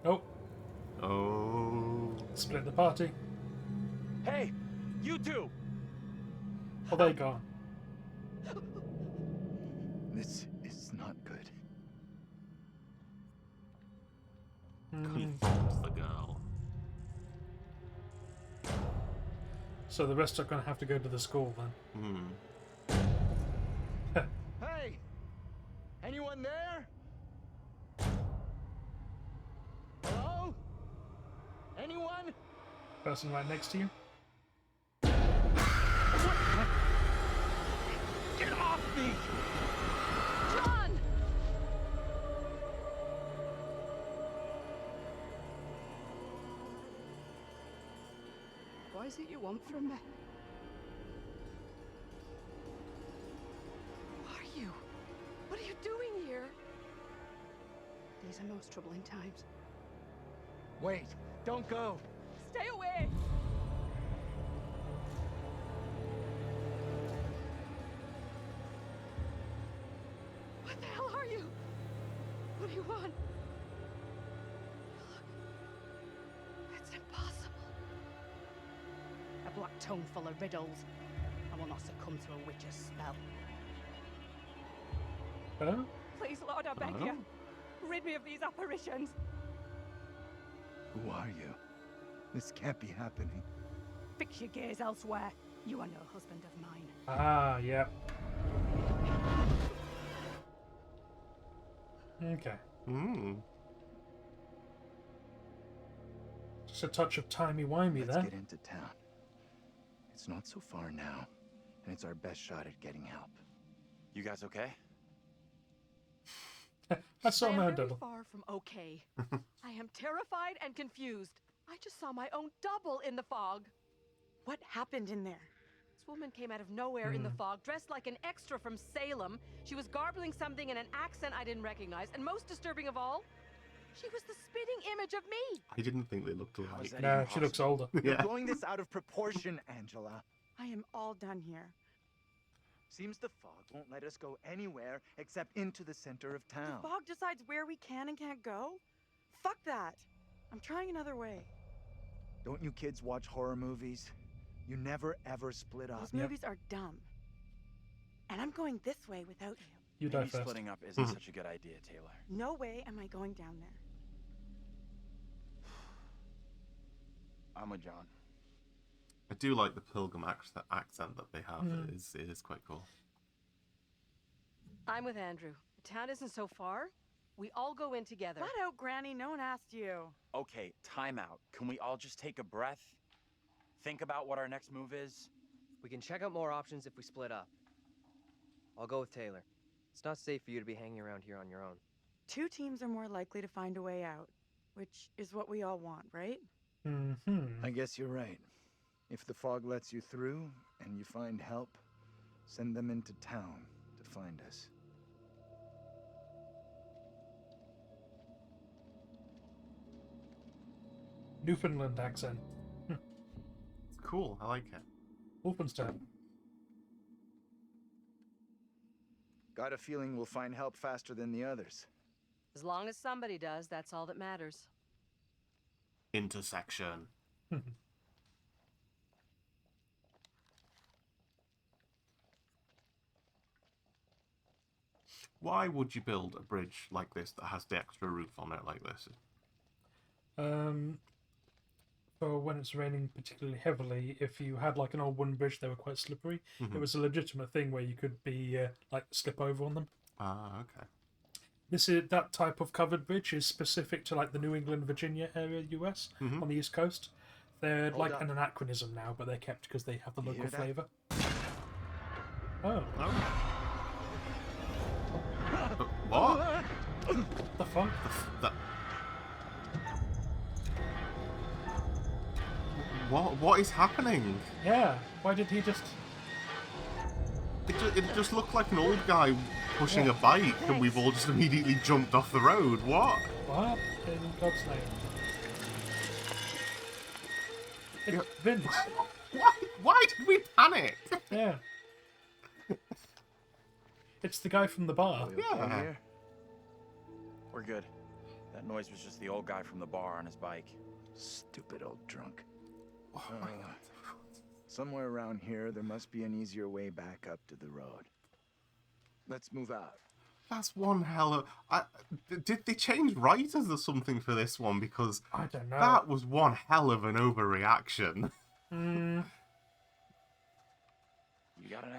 Oh. Oh. Split the party. Hey, you two! Oh, they gone. This is not good. Confuse the girl. So the rest are going to have to go to the school then. Hey! Anyone there? Hello? Anyone? Person right next to you. Get off me! John! What is it you want from me? Who are you? What are you doing here? These are most troubling times. Wait, don't go. Stay away! What the hell are you? What do you want? Look. It's impossible. A black tome full of riddles. I will not succumb to a witch's spell. Huh? Please, Lord, I beg you. Rid me of these apparitions. Who are you? This can't be happening. Fix your gaze elsewhere. You are no husband of mine. Ah, yep. Okay. Just a touch of timey-wimey there. Let's get into town. It's not so far now, and it's our best shot at getting help. You guys okay? I saw I am my very double. far from okay. I am terrified and confused. I just saw my own double in the fog. What happened in there? This woman came out of nowhere in the fog, dressed like an extra from Salem. She was garbling something in an accent I didn't recognize, and most disturbing of all, she was the spitting image of me. I didn't think they looked alike. No, she looks older. You're blowing this out of proportion, Angela. I am all done here. Seems the fog won't let us go anywhere except into the center of town. The fog decides where we can and can't go? Fuck that. I'm trying another way. Don't you kids watch horror movies? You never ever split up. Those movies are dumb. And I'm going this way without you. You die Maybe first. splitting up isn't such a good idea, Taylor. No way am I going down there. I'm with John. I do like the pilgrim accent that they have. It is quite cool. I'm with Andrew. The town isn't so far. We all go in together. Flat out, Granny. No one asked you. Okay, time out. Can we all just take a breath? Think about what our next move is? We can check out more options if we split up. I'll go with Taylor. It's not safe for you to be hanging around here on your own. Two teams are more likely to find a way out, which is what we all want, right? I guess you're right. If the fog lets you through and you find help, send them into town to find us. Newfoundland accent. It's cool. I like it. Wolfenstein. Got a feeling we'll find help faster than the others. As long as somebody does, that's all that matters. Intersection. Why would you build a bridge like this that has the extra roof on it like this? For when it's raining particularly heavily, if you had like an old wooden bridge, they were quite slippery. It was a legitimate thing where you could be like slip over on them. Ah, okay. That type of covered bridge is specific to like the New England, Virginia area, US on the East Coast. They're Hold like up. an anachronism now, but they're kept because they have the You local hear that? flavour. Oh, What? the fuck? That... What is happening? Yeah, why did he just... It just looked like an old guy pushing a bike and we've all just immediately jumped off the road. What? What? In God's name. It's Vince. Why did we panic? Yeah. It's the guy from the bar. Yeah. We're good. That noise was just the old guy from the bar on his bike. Stupid old drunk. Oh my God. Somewhere around here, there must be an easier way back up to the road. Let's move out. That's one hell of... did they change writers or something for this one? Because I don't know. That was one hell of an overreaction. I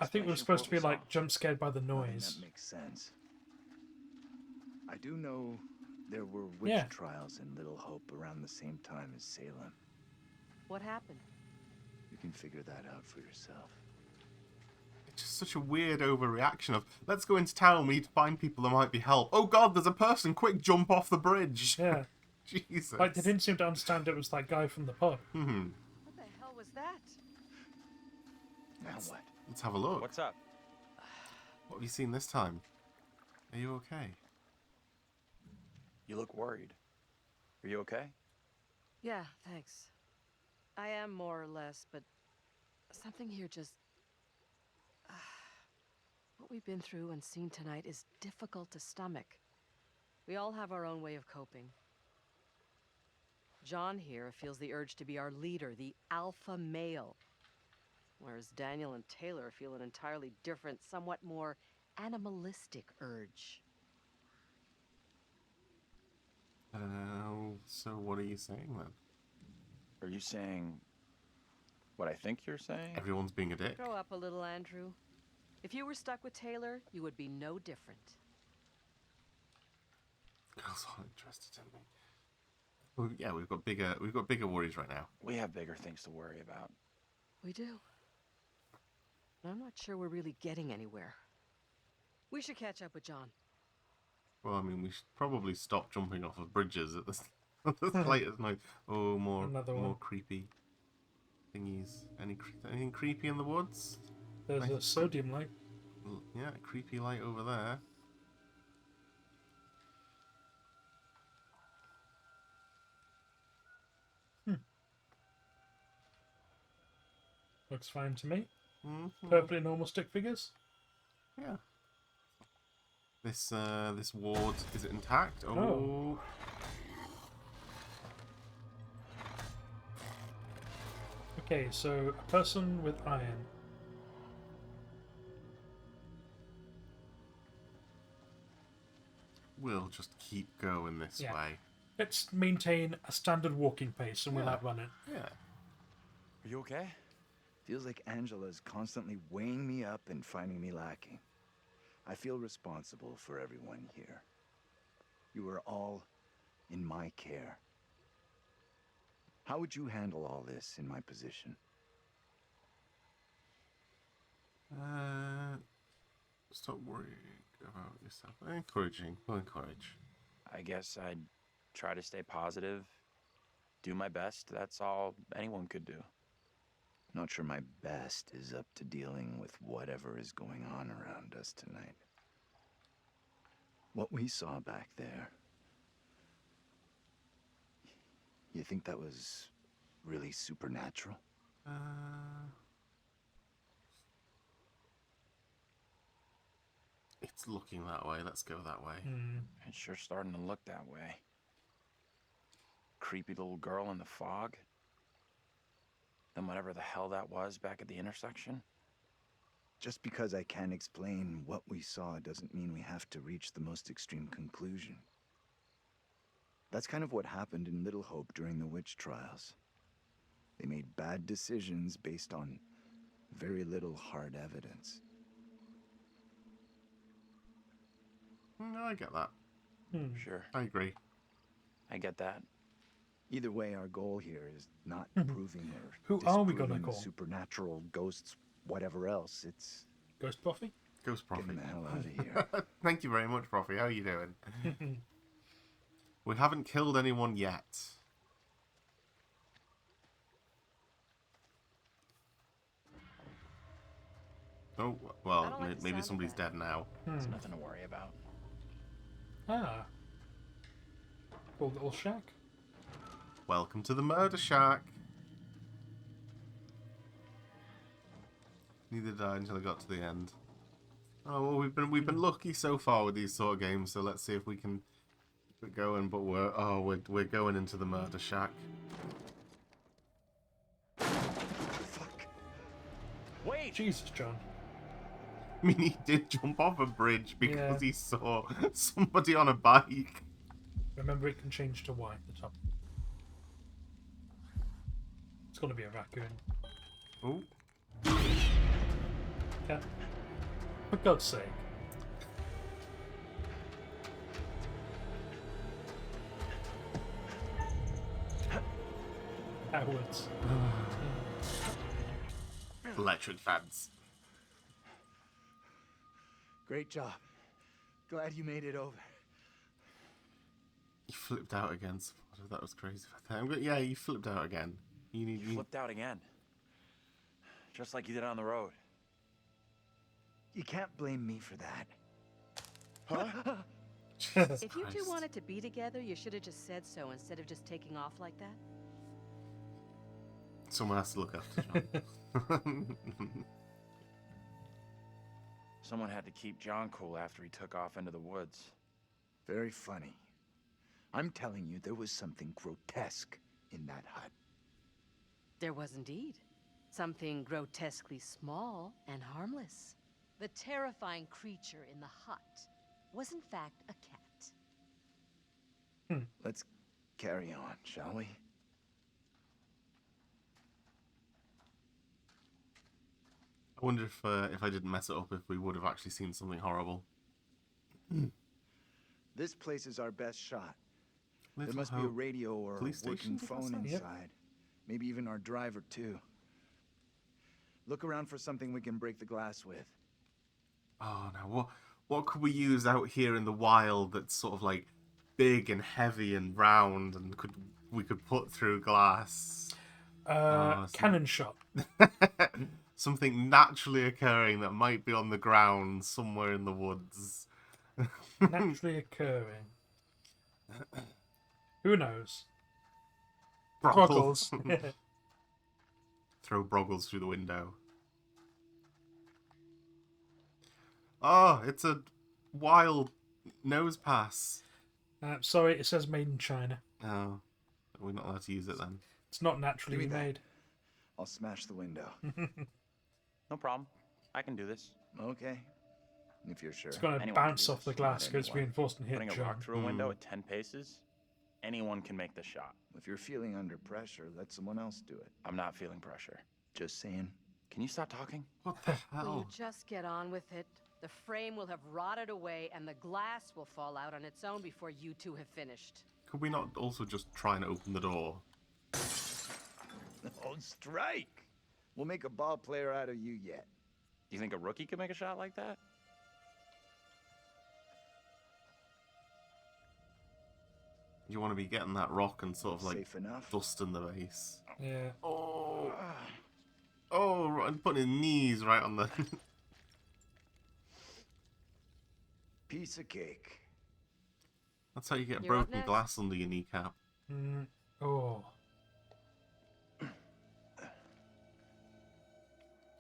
think we were supposed to be like jump scared by the noise. That makes sense. I do know there were witch trials in Little Hope around the same time as Salem. What happened? You can figure that out for yourself. It's just such a weird overreaction of, let's go into town, we need to find people that might be help. Oh God, there's a person, quick, jump off the bridge. Yeah. Jesus. Like, they didn't seem to understand it was that guy from the pub. What the hell was that? Now what? Let's have a look. What's up? What have you seen this time? Are you okay? You look worried. Are you okay? Yeah, thanks. I am more or less, but something here just... what we've been through and seen tonight is difficult to stomach. We all have our own way of coping. John here feels the urge to be our leader, the alpha male. Whereas Daniel and Taylor feel an entirely different, somewhat more animalistic urge. So what are you saying then? Are you saying what I think you're saying? Everyone's being a dick. Grow up a little, Andrew. If you were stuck with Taylor, you would be no different. Girls aren't interested in me. Well, yeah, we've got bigger worries right now. We have bigger things to worry about. We do. I'm not sure we're really getting anywhere. We should catch up with John. Well, I mean, we should probably stop jumping off of bridges at this late as night. Oh, more creepy thingies. Anything creepy in the woods? There's a sodium light. Yeah, a creepy light over there. Looks fine to me. Perfectly normal stick figures. Yeah. This ward, is it intact? Oh. Okay, so a person with iron. We'll just keep going this way. Let's maintain a standard walking pace and we'll outrun it. Yeah. Are you okay? Feels like Angela's constantly weighing me up and finding me lacking. I feel responsible for everyone here. You are all in my care. How would you handle all this in my position? Stop worrying about yourself. Encouraging. We'll encourage. I guess I'd try to stay positive, do my best. That's all anyone could do. Not sure my best is up to dealing with whatever is going on around us tonight. What we saw back there, you think that was really supernatural? It's looking that way. Let's go that way. It's sure starting to look that way. Creepy little girl in the fog. Then whatever the hell that was back at the intersection. Just because I can't explain what we saw doesn't mean we have to reach the most extreme conclusion. That's kind of what happened in Little Hope during the witch trials. They made bad decisions based on very little hard evidence. No, I get that. Sure. I agree. I get that. Either way, our goal here is not proving or Who are we gonna disproving call? supernatural ghosts, whatever else. It's Ghost Profi? Ghost Profi. getting the hell out of here. Thank you very much, Profi. How are you doing? We haven't killed anyone yet. Oh, I well, don't like the maybe sound of somebody's that. dead now. There's nothing to worry about. Ah. Cool little shack. Welcome to the murder shack. Neither did I until I got to the end. Oh well, we've been lucky so far with these sort of games, so let's see if we can keep it going. But we're going into the murder shack. Wait! Jesus, John. I mean, he did jump off a bridge because Yeah. he saw somebody on a bike. Remember, it can change to white at the top. It's gonna be a raccoon. Oh. Yeah. For God's sake. Cowards. Electric fans. Great job. Glad you made it over. You flipped out again. That was crazy. Yeah, you flipped out again. You flipped out again. Just like you did on the road. You can't blame me for that. Huh? If you two wanted to be together, you should have just said so instead of just taking off like that. Someone has to look after John. Someone had to keep John cool after he took off into the woods. Very funny. I'm telling you, there was something grotesque in that hut. There was indeed. Something grotesquely small and harmless. The terrifying creature in the hut was in fact a cat. Let's carry on, shall we? I wonder if I didn't mess it up, if we would have actually seen something horrible. This place is our best shot. There Little must be a Hope radio or a police working station, phone that's inside. nice. Yep. Maybe even our driver, too. Look around for something we can break the glass with. Oh, now what could we use out here in the wild that's sort of like big and heavy and round and we could put through glass? Cannon shot. Something naturally occurring that might be on the ground somewhere in the woods. Naturally occurring. Who knows? Broggles. Broggles. Throw Broggles through the window. Oh, it's a wild nose pass. Sorry, it says made in China. Oh, we're not allowed to use it then. It's not naturally Give me that. made. I'll smash the window. No problem. I can do this. Okay. If you're sure. It's going to Anyone can bounce do off the this, glass not because it's anyone. reinforced and hit Putting a John. rock through a window at 10 paces, anyone can make the shot. If you're feeling under pressure, let someone else do it. I'm not feeling pressure. Just saying. Can you stop talking? What the Will you hell? just get on with it? The frame will have rotted away and the glass will fall out on its own before you two have finished. Could we not also just try and open the door? Oh, strike! We'll make a ball player out of you yet. Do you think a rookie could make a shot like that? You want to be getting that rock and sort of like Safe enough. dusting the base. Yeah. Oh, oh, and putting his knees right on the. Piece of cake. That's how you get You're up broken next. glass under your kneecap. Oh.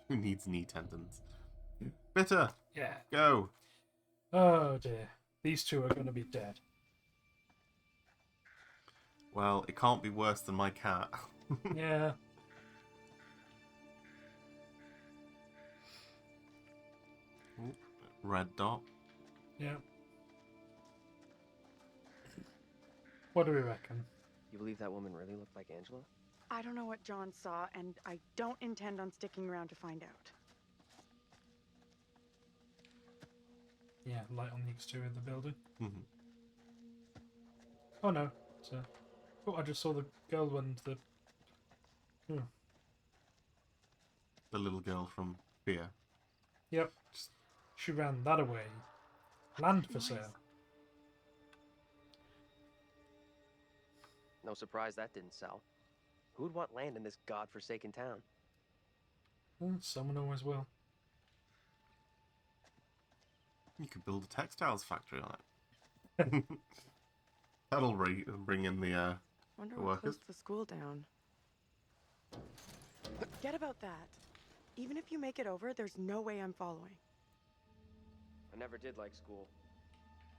Who needs knee tendons? Bitter, Yeah. go. Oh dear. These two are going to be dead. Well, it can't be worse than my cat. Yeah. Ooh, red dot. Yeah. What do we reckon? You believe that woman really looked like Angela? I don't know what John saw, and I don't intend on sticking around to find out. Yeah, light on the exterior of the building. Mhm. Oh no. Oh, I just saw the girl when the... The little girl from Fear. Yep. She ran that away. Land for sale. No surprise that didn't sell. Who'd want land in this godforsaken town? Someone always will. You could build a textiles factory on it. That'll bring in the Wonder the what workers. closed the school down. Forget about that. Even if you make it over, there's no way I'm following. I never did like school.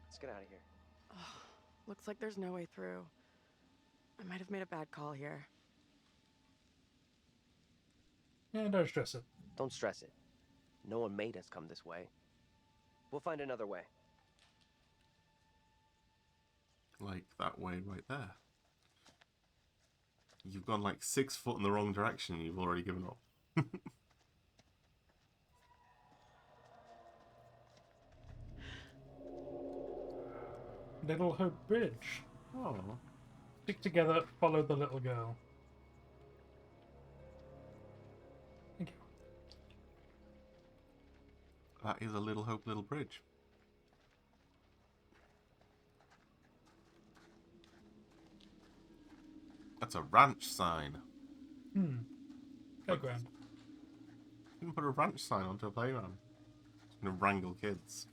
Let's get out of here. Looks like there's no way through. I might have made a bad call here. Yeah, don't stress it. Don't stress it. No one made us come this way. We'll find another way. Like that way right there. You've gone like 6 foot in the wrong direction. You've already given up. Little Hope Bridge. Oh. Stick together, follow the little girl. Thank you. That is a Little Hope Little Bridge. That's a ranch sign. Playground. You can put a ranch sign onto a playground. It's gonna wrangle kids.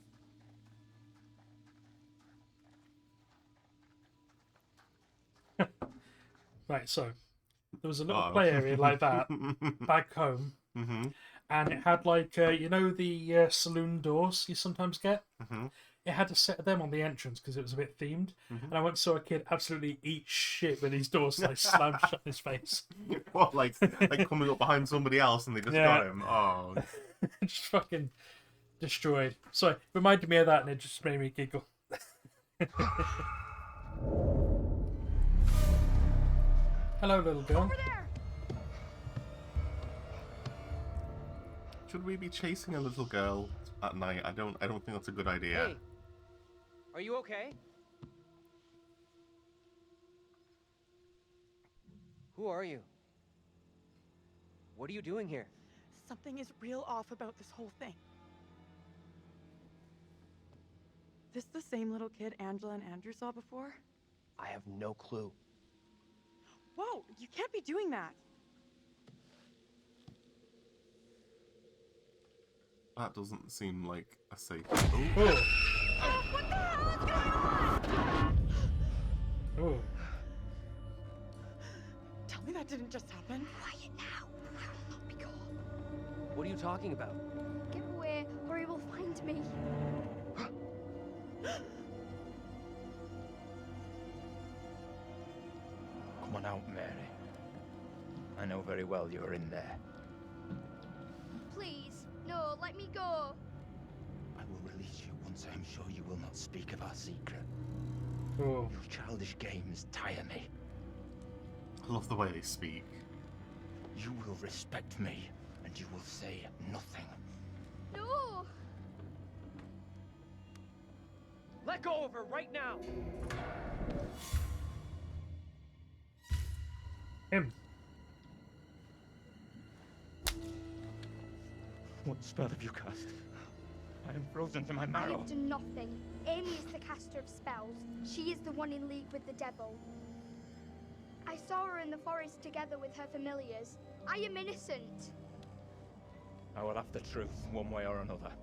Right, so there was a little play area like that back home, and it had like you know the saloon doors you sometimes get. It had a set of them on the entrance because it was a bit themed, and I went and saw a kid absolutely eat shit with these doors like slammed shut in his face. What, like coming up behind somebody else and they just got him? Oh, just fucking destroyed. So it reminded me of that, and it just made me giggle. Hello, little girl. Over there! should we be chasing a little girl at night? I don't think that's a good idea. Hey, are you okay? Who are you? What are you doing here? Something is real off about this whole thing. This the same little kid Angela and Andrew saw before? I have no clue. Whoa, you can't be doing that. That doesn't seem like a safe. What the hell is going on? Oh. Tell me that didn't just happen. Quiet now. I will not be caught. What are you talking about? Get away, or he will find me. Come on out, Mary. I know very well you're in there. Please, no, let me go. I will release you once I am sure you will not speak of our secret. Oh. Your childish games tire me. I love the way they speak. You will respect me, and you will say nothing. No! Let go of her right now! Him. What spell have you cast? I am frozen to my I marrow. have done nothing. Amy is the caster of spells. She is the one in league with the devil. I saw her in the forest together with her familiars. I am innocent. I will have the truth one way or another.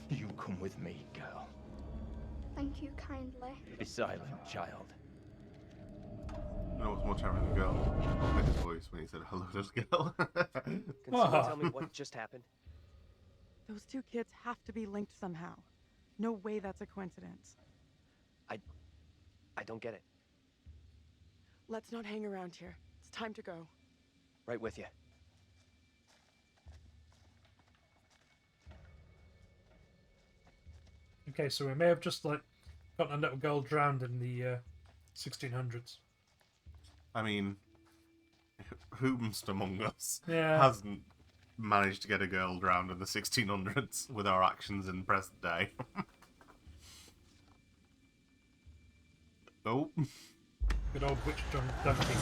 You come with me, girl. Thank you kindly. Be silent, child. You know what's more terrifying than a girl? His voice when he said hello, little girl. Can someone tell me what just happened? Those two kids have to be linked somehow. No way that's a coincidence. I don't get it. Let's not hang around here. It's time to go. Right with you. Okay, so we may have just like gotten a little girl drowned in the 1600s. I mean, whomst among us hasn't managed to get a girl drowned in the 1600s with our actions in present day? Oh. Good old witch dunking.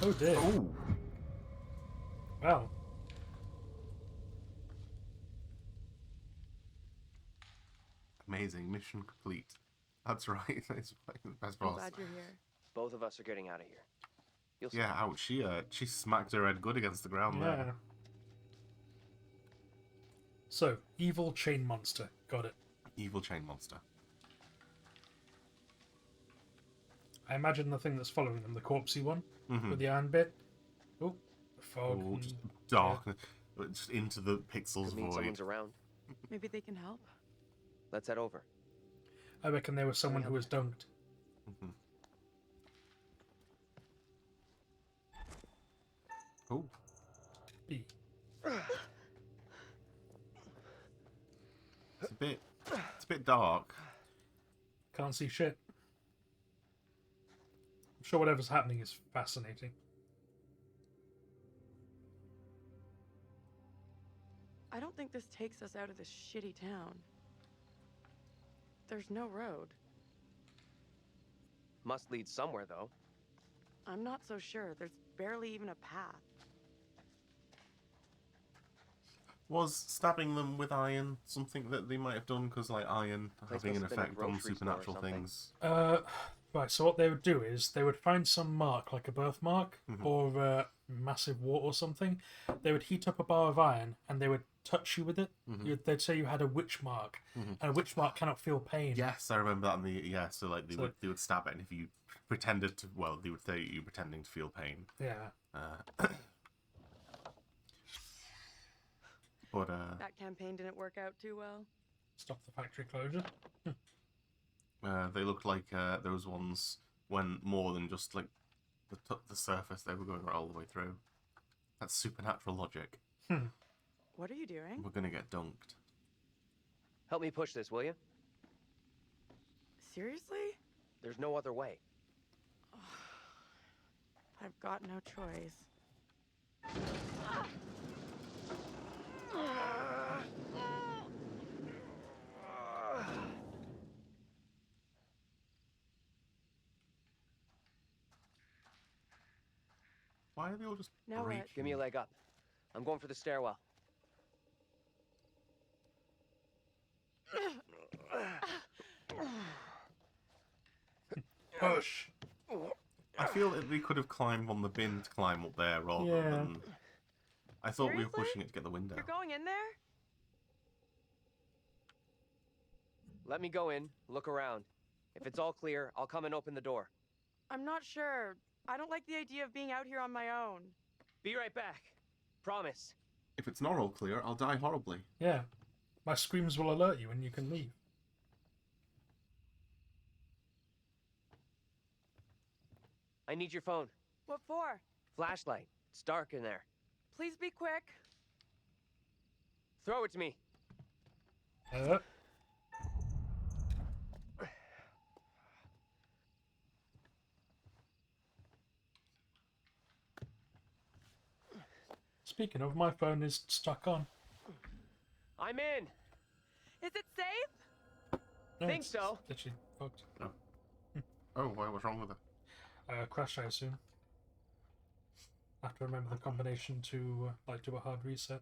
Oh dear. Oh. Wow. Amazing. Mission complete. That's right. That's the best I'm boss. glad you're here. Both of us are getting out of here. You'll see. Yeah, ouch. She smacked her head good against the ground there. So, evil chain monster. Got it. Evil chain monster. I imagine the thing that's following them, the corpsey one, Mhm. with the iron bit. Oh, the fog. Oh, just dark, just into the pixels Could mean void. someone's around. Maybe they can help. Let's head over. I reckon there was someone who was dunked. Mhm. Oh. B. It's a bit dark. Can't see shit. I'm sure whatever's happening is fascinating. I don't think this takes us out of this shitty town. There's no road. Must lead somewhere, though. I'm not so sure. There's barely even a path. Was stabbing them with iron something that they might have done? Because, like, iron Place having an must have been a effect on grocery store or supernatural something. things. Right, so what they would do is they would find some mark, like a birthmark Mhm. or a massive wart or something. They would heat up a bar of iron and they would touch you with it. Mhm. They'd say you had a witch mark, Mhm. and a wich mark cannot feel pain. Yes, I remember that. So like So- they would stab it, and if you pretended to, well, they would say you pretending to feel pain. Yeah. But That campaign didn't work out too well. Stop the factory closure. they looked like those ones when more than just like the surface. They were going right all the way through. That's supernatural logic. What are you doing? We're gonna get dunked. Help me push this, will you? Seriously? There's no other way. I've got no choice. Why are they all just Now what? breaching? Give me a leg up. I'm going for the stairwell. Push. I feel that we could have climbed on the bin to climb up there rather Yeah. than. I thought we were Seriously? pushing it to get the window. You're going in there? Let me go in, look around. If it's all clear, I'll come and open the door. I'm not sure. I don't like the idea of being out here on my own. Be right back. Promise. If it's not all clear, I'll die horribly. Yeah. My screams will alert you and you can leave. I need your phone. What for? Flashlight. It's dark in there. Please be quick. Throw it to me. Speaking of, my phone is stuck on. I'm in. Is it safe? No, Think it's so. literally fucked. Oh, why? What's wrong with it? Crash, I assume. I have to remember the combination to do a hard reset.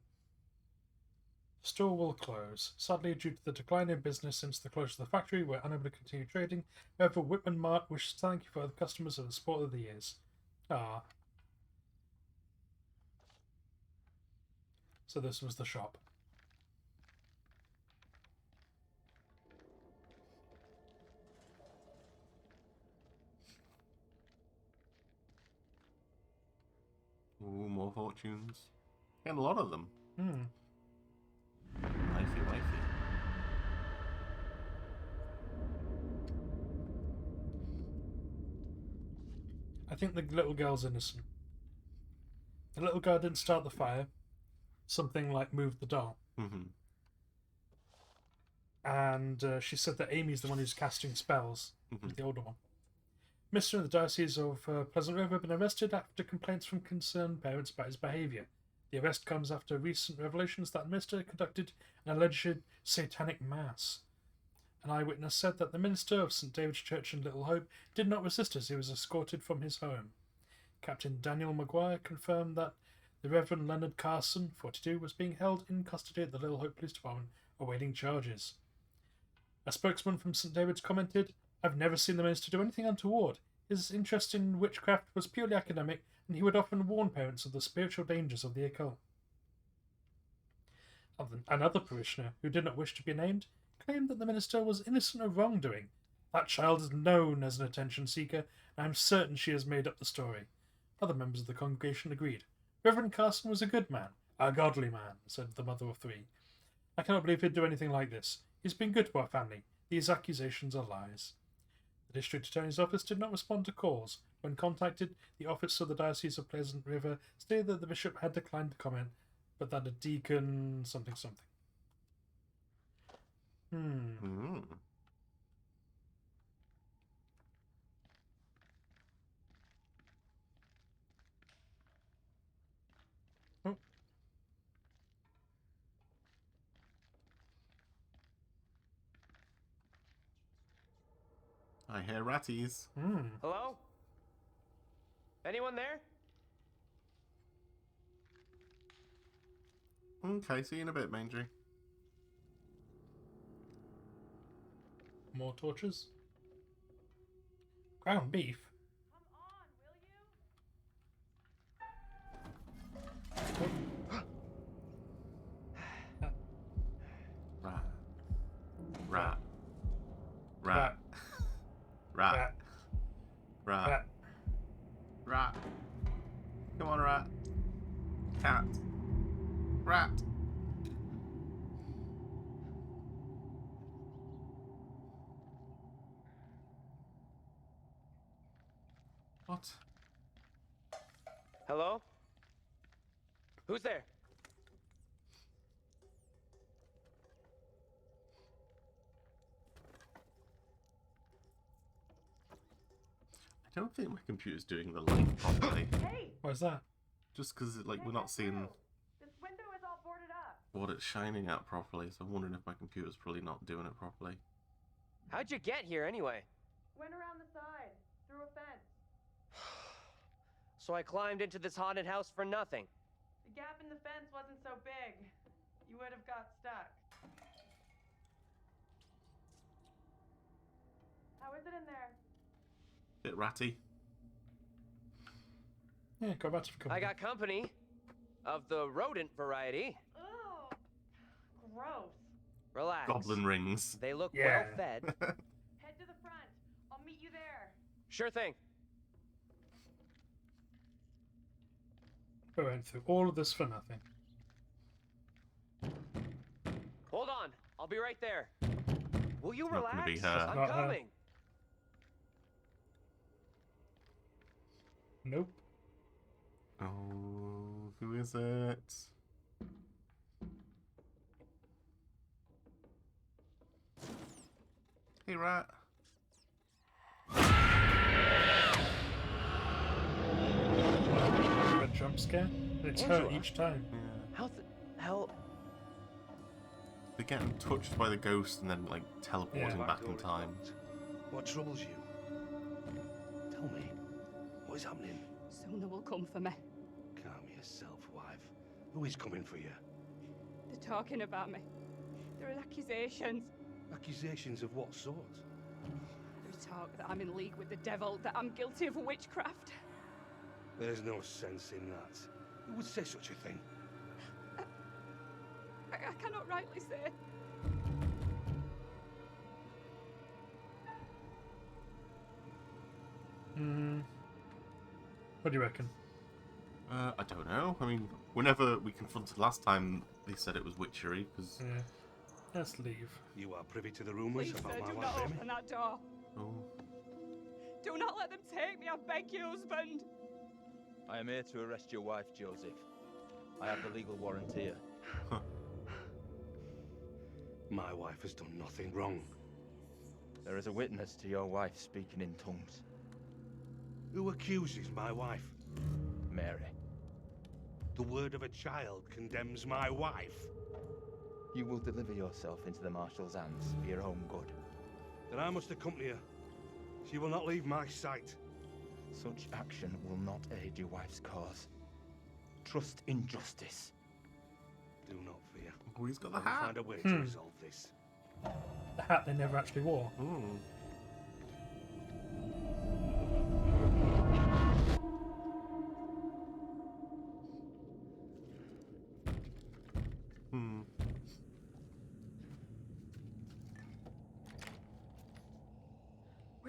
The store will close. Sadly, due to the decline in business since the closure of the factory, we're unable to continue trading. However, Whitman Mart wishes to thank you for the customers and the support of the years. Ah. So this was the shop. Ooh, more fortunes. And a lot of them. Hmm. Wifey, wifey. I think the little girl's innocent. The little girl didn't start the fire. Something like moved the doll. Mm-hmm. And she said that Amy's the one who's casting spells, Mhm. the older one. Mr. in the Diocese of Pleasant River have been arrested after complaints from concerned parents about his behaviour. The arrest comes after recent revelations that Mr. conducted an alleged satanic mass. An eyewitness said that the minister of St. David's Church in Little Hope did not resist as he was escorted from his home. Captain Daniel Maguire confirmed that the Reverend Leonard Carson, 42, was being held in custody at the Little Hope Police Department, awaiting charges. A spokesman from St. David's commented, "I've never seen the minister do anything untoward. His interest in witchcraft was purely academic, and he would often warn parents of the spiritual dangers of the occult." Another parishioner, who did not wish to be named, claimed that the minister was innocent of wrongdoing. That child is known as an attention seeker, and I am certain she has made up the story. Other members of the congregation agreed. Reverend Carson was a good man, a godly man, said the mother of three. I cannot believe he'd do anything like this. He's been good to our family. These accusations are lies. The district attorney's office did not respond to calls. When contacted, the office of the Diocese of Pleasant River stated that the bishop had declined to comment, but that a deacon something. Oh. I hear ratties. Hello? Anyone there? Okay, see you in a bit, Mangry. More torches. Ground beef. Rat. Rat. Rat. Rat. Rat. Come on, rat. Cat. Rat. What? Hello? Who's there? I don't think my computer's doing the light properly. Hey! Why's that? Just because, like, we're not seeing This window is all boarded up. what it's shining at properly, so I'm wondering if my computer's probably not doing it properly. How'd you get here anyway? Went around the side, through a fence. So I climbed into this haunted house for nothing. The gap in the fence wasn't so big. You would have got stuck. How is it in there? Bit ratty. Yeah, got back to the I got company. Of the rodent variety. Ugh. Gross. Relax. Goblin rings. They look Yeah. well fed. Head to the front. I'll meet you there. Sure thing. We went through all of this for nothing. Hold on. I'll be right there. Will you Not gonna relax? be her. I'm Not her. coming. Nope. Oh, who is it? Hey, rat. A jump scare? And it's hurt Angela? each time. How the hell? They're getting touched by the ghost and then, like, teleporting Yeah. back in time. What troubles you? Tell me, what is happening? Soon will come for me. Calm yourself, wife. Who is coming for you? They're talking about me. There are accusations. Accusations of what sort? There's talk that I'm in league with the devil, that I'm guilty of witchcraft. There's no sense in that. Who would say such a thing? I cannot rightly say. What do you reckon? I don't know. I mean, whenever we confronted last time, they said it was witchery, because... Yeah. Let's leave. You are privy to the rumours Please, about sir, my do wife, not Amy? open that door. Oh. Do not let them take me, I beg you, husband. I am here to arrest your wife, Joseph. I have the legal warrant here. My wife has done nothing wrong. There is a witness to your wife speaking in tongues. Who accuses my wife? Mary. The word of a child condemns my wife. You will deliver yourself into the marshal's hands for your own good. Then I must accompany her. She will not leave my sight. Such action will not aid your wife's cause. Trust in justice. Do not fear. Oh, he's got the I will hat. find a way to resolve this. The hat they never actually wore. Ooh.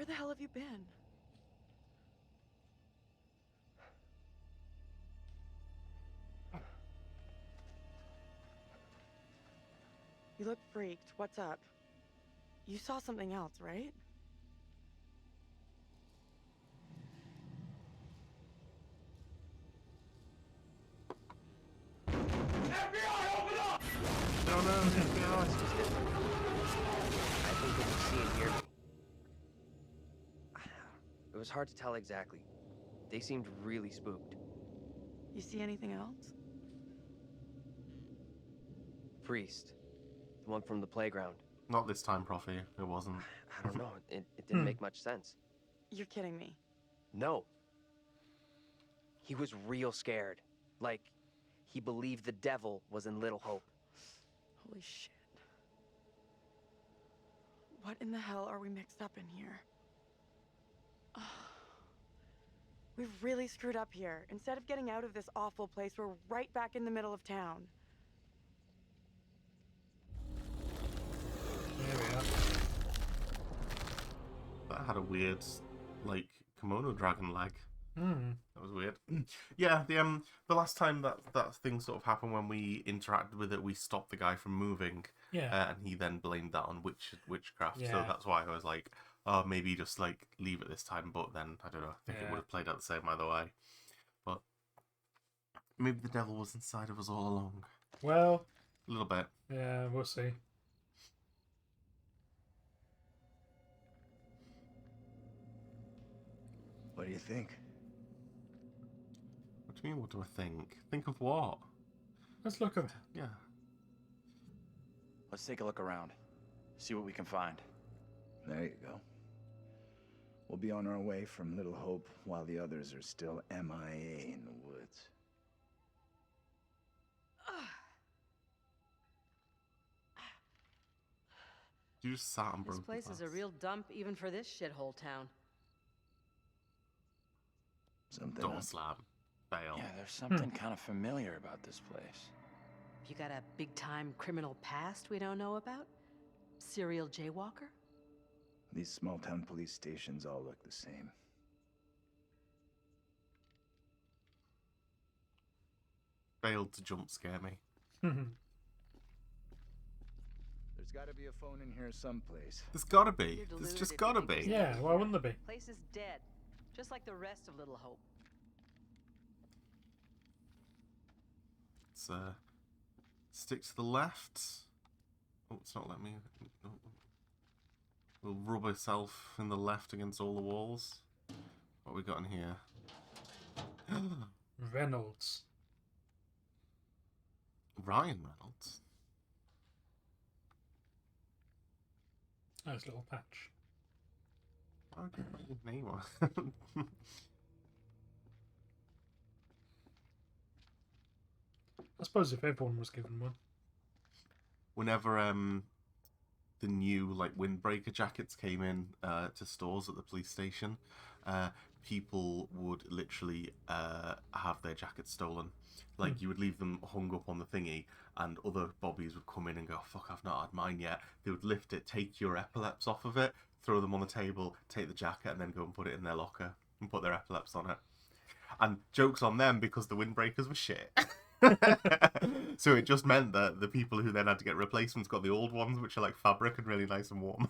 Where the hell have you been? You look freaked. What's up? You saw something else, right? No, it's just good. I think what you see and hear me. It was hard to tell exactly. They seemed really spooked. You see anything else? Priest. The one from the playground. Not this time, Prophy. It wasn't. I don't know. It didn't make much sense. You're kidding me. No. He was real scared. Like, he believed the devil was in Little Hope. Holy shit. What in the hell are we mixed up in here? We've really screwed up here. Instead of getting out of this awful place, we're right back in the middle of town. There we are. That had a weird, like, kimono dragon leg. Hmm. That was weird. Yeah, the last time that thing sort of happened when we interacted with it, we stopped the guy from moving. Yeah. And he then blamed that on witchcraft. So Yeah. that's why I was like, oh, maybe just like leave it this time. But then I don't know. I think it Yeah. would have played out the same either way. But maybe the devil was inside of us all along. Well, A little bit. yeah, we'll see. What do you think? What do you mean? What do I think? Think of what? Let's look at it. Yeah. Let's take a look around. See what we can find. There you go. We'll be on our way from Little Hope while the others are still MIA in the woods. You just sat and This broke place is a real dump even for this shithole town. Something Door up? slam. Fail. Yeah, there's something kind of familiar about this place. You got a big-time criminal past we don't know about? Serial jaywalker? These small-town police stations all look the same. Failed to jump scare me. There's got to be a phone in here someplace. There's gotta be. You're There's deluded just if gotta you think be. Yeah, why wouldn't there be? Place is dead, just like the rest of Little Hope. Let's stick to the left. Oh, it's not letting me. Oh. We'll rub ourselves in the left against all the walls. What we got in here? Reynolds. Ryan Reynolds. Nice little patch. I don't know what his name was. I suppose if everyone was given one. Whenever the new like windbreaker jackets came in to stores at the police station, people would literally have their jackets stolen. Like you would leave them hung up on the thingy, and other bobbies would come in and go, "Fuck, I've not had mine yet." They would lift it, take your epaulets off of it, throw them on the table, take the jacket, and then go and put it in their locker and put their epaulets on it. And joke's on them because the windbreakers were shit. So it just meant that the people who then had to get replacements got the old ones, which are like fabric and really nice and warm.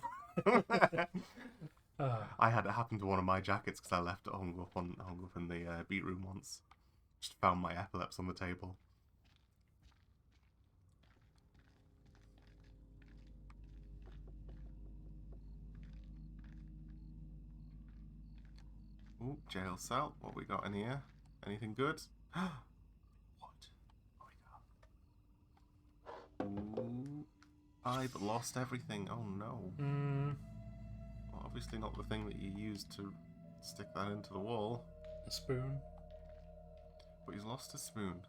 I had it happen to one of my jackets because I left it hung up in the beat room once. Just found my epaulets on the table. Ooh, jail cell. What we got in here? Anything good? Ooh, I've lost everything. Oh no. Well, obviously not the thing that you used to stick that into the wall. A spoon. But he's lost his spoon.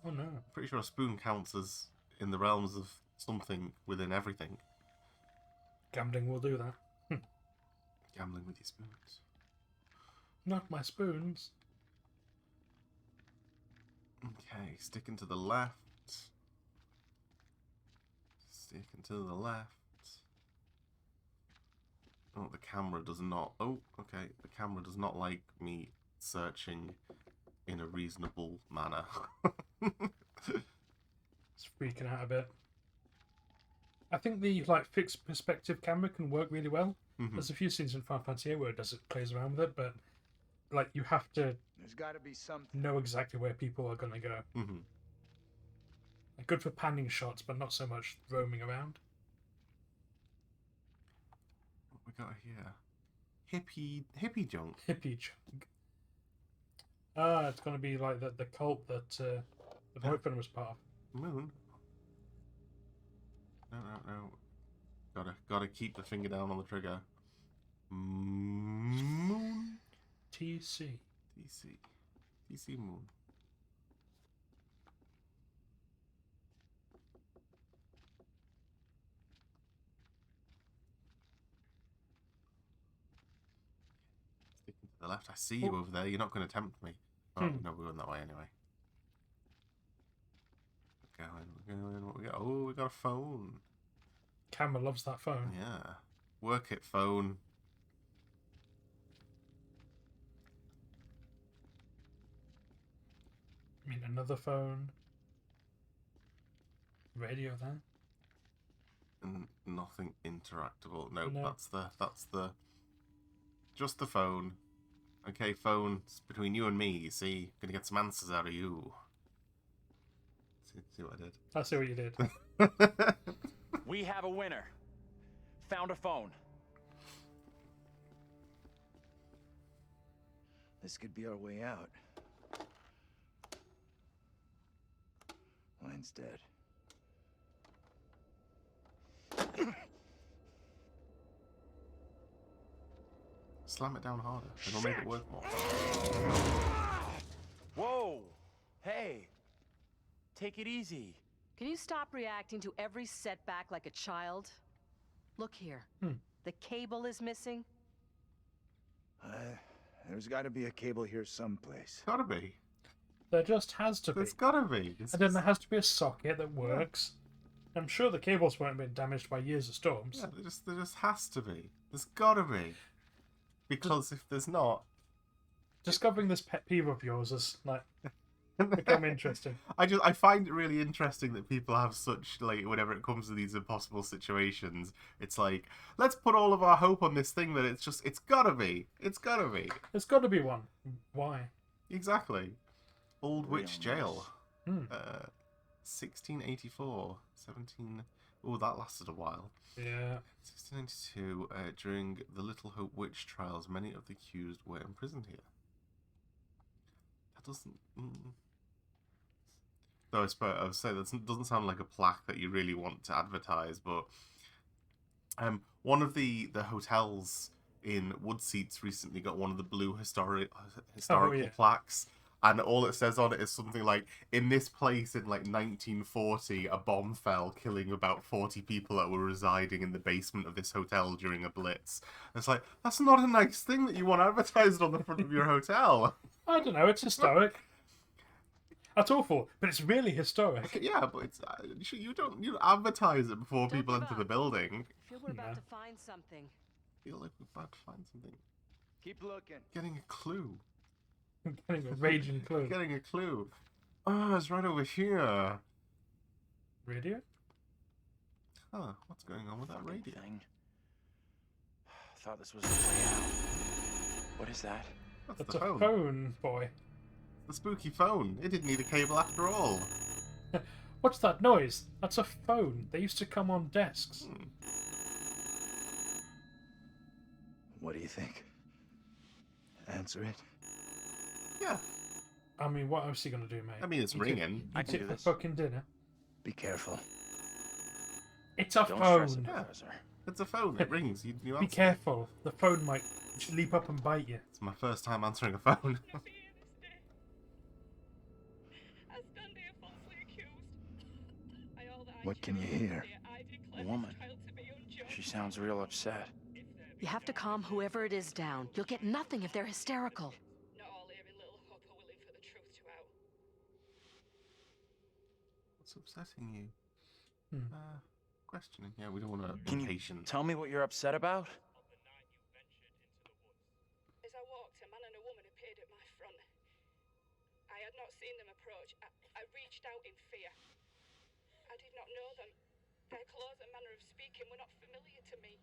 Oh no. Pretty sure a spoon counts as in the realms of something within everything. Gambling will do that. Gambling with your spoons. Not my spoons. Okay, sticking to the left. Sticking to the left. Oh, the camera does not. Oh, okay. The camera does not like me searching in a reasonable manner. It's freaking out a bit. I think the like fixed perspective camera can work really well. There's a few scenes in Final Fantasy VIII where it does it, plays around with it, but like you have to There's got to be something. know exactly where people are gonna go. Like, good for panning shots, but not so much roaming around. What we got here? Hippie junk. Hippie junk. Ah, it's gonna be like the cult that the boyfriend was part of. Moon. No. Gotta keep the finger down on the trigger. Moon. TC Moon. Sticking to the left. I see you over there. You're not going to tempt me. Oh, no, we're going that way anyway. We're going. What we got? Oh, we got a phone. Camera loves that phone. Yeah. Work it, phone. I mean, another phone. Radio there. And nothing interactable. No, No. that's the just the phone. Okay, phone. It's between you and me, you see. Gonna get some answers out of you. See what I did? I see what you did. We have a winner. Found a phone. This could be our way out. Line's dead. Slam it down harder. It'll make it work more. Whoa! Hey! Take it easy. Can you stop reacting to every setback like a child? Look here. The cable is missing. There's got to be a cable here someplace. Gotta be. There just has to be. There's gotta be. And then there has to be a socket that works. I'm sure the cables weren't been damaged by years of storms. Yeah, there just has to be. There's gotta be. Because if there's not, discovering this pet peeve of yours has like become interesting. I find it really interesting that people have such, like, whenever it comes to these impossible situations, it's like, let's put all of our hope on this thing that it's gotta be. It's gotta be. There's got to be one. Why? Exactly. Old Witch Jail. Hmm. 1684. 17... Oh, that lasted a while. Yeah. 1692, during the Little Hope witch trials, many of the accused were imprisoned here. That doesn't... Though I would say that doesn't sound like a plaque that you really want to advertise, but one of the hotels in Woodseats recently got one of the blue historical plaques, and all it says on it is something like, in this place in like 1940, a bomb fell, killing about 40 people that were residing in the basement of this hotel during a blitz. And it's like, that's not a nice thing that you want advertised on the front of your hotel. I don't know, it's historic. That's awful, but it's really historic. Yeah, but it's you don't advertise it before people enter the building. I feel we're about to find something. I feel like we're about to find something. Keep looking. Getting a clue. Getting a raging clue. Getting a clue. Oh, it's right over here. Radio? Huh, what's going on with that radio? Thing. Thought this was the way out. What is that? That's a phone, boy. The spooky phone. It didn't need a cable after all. What's that noise? That's a phone. They used to come on desks. What do you think? Answer it. Yeah. I mean, what else are you gonna do, mate? I mean, it's ringing. I can do for this. fucking dinner. Be careful. It's a Don't phone. stress it, Professor. It's a phone. It rings. You Be answer. careful. The phone might leap up and bite you. It's my first time answering a phone. What can you hear? A woman. She sounds real upset. You have to calm whoever it is down. You'll get nothing if they're hysterical. What's upsetting you? Questioning. Yeah, we don't want to Can you tell me what you're upset about? I had not seen them approach, I reached out in fear. I did not know them. Their clothes and manner of speaking were not familiar to me.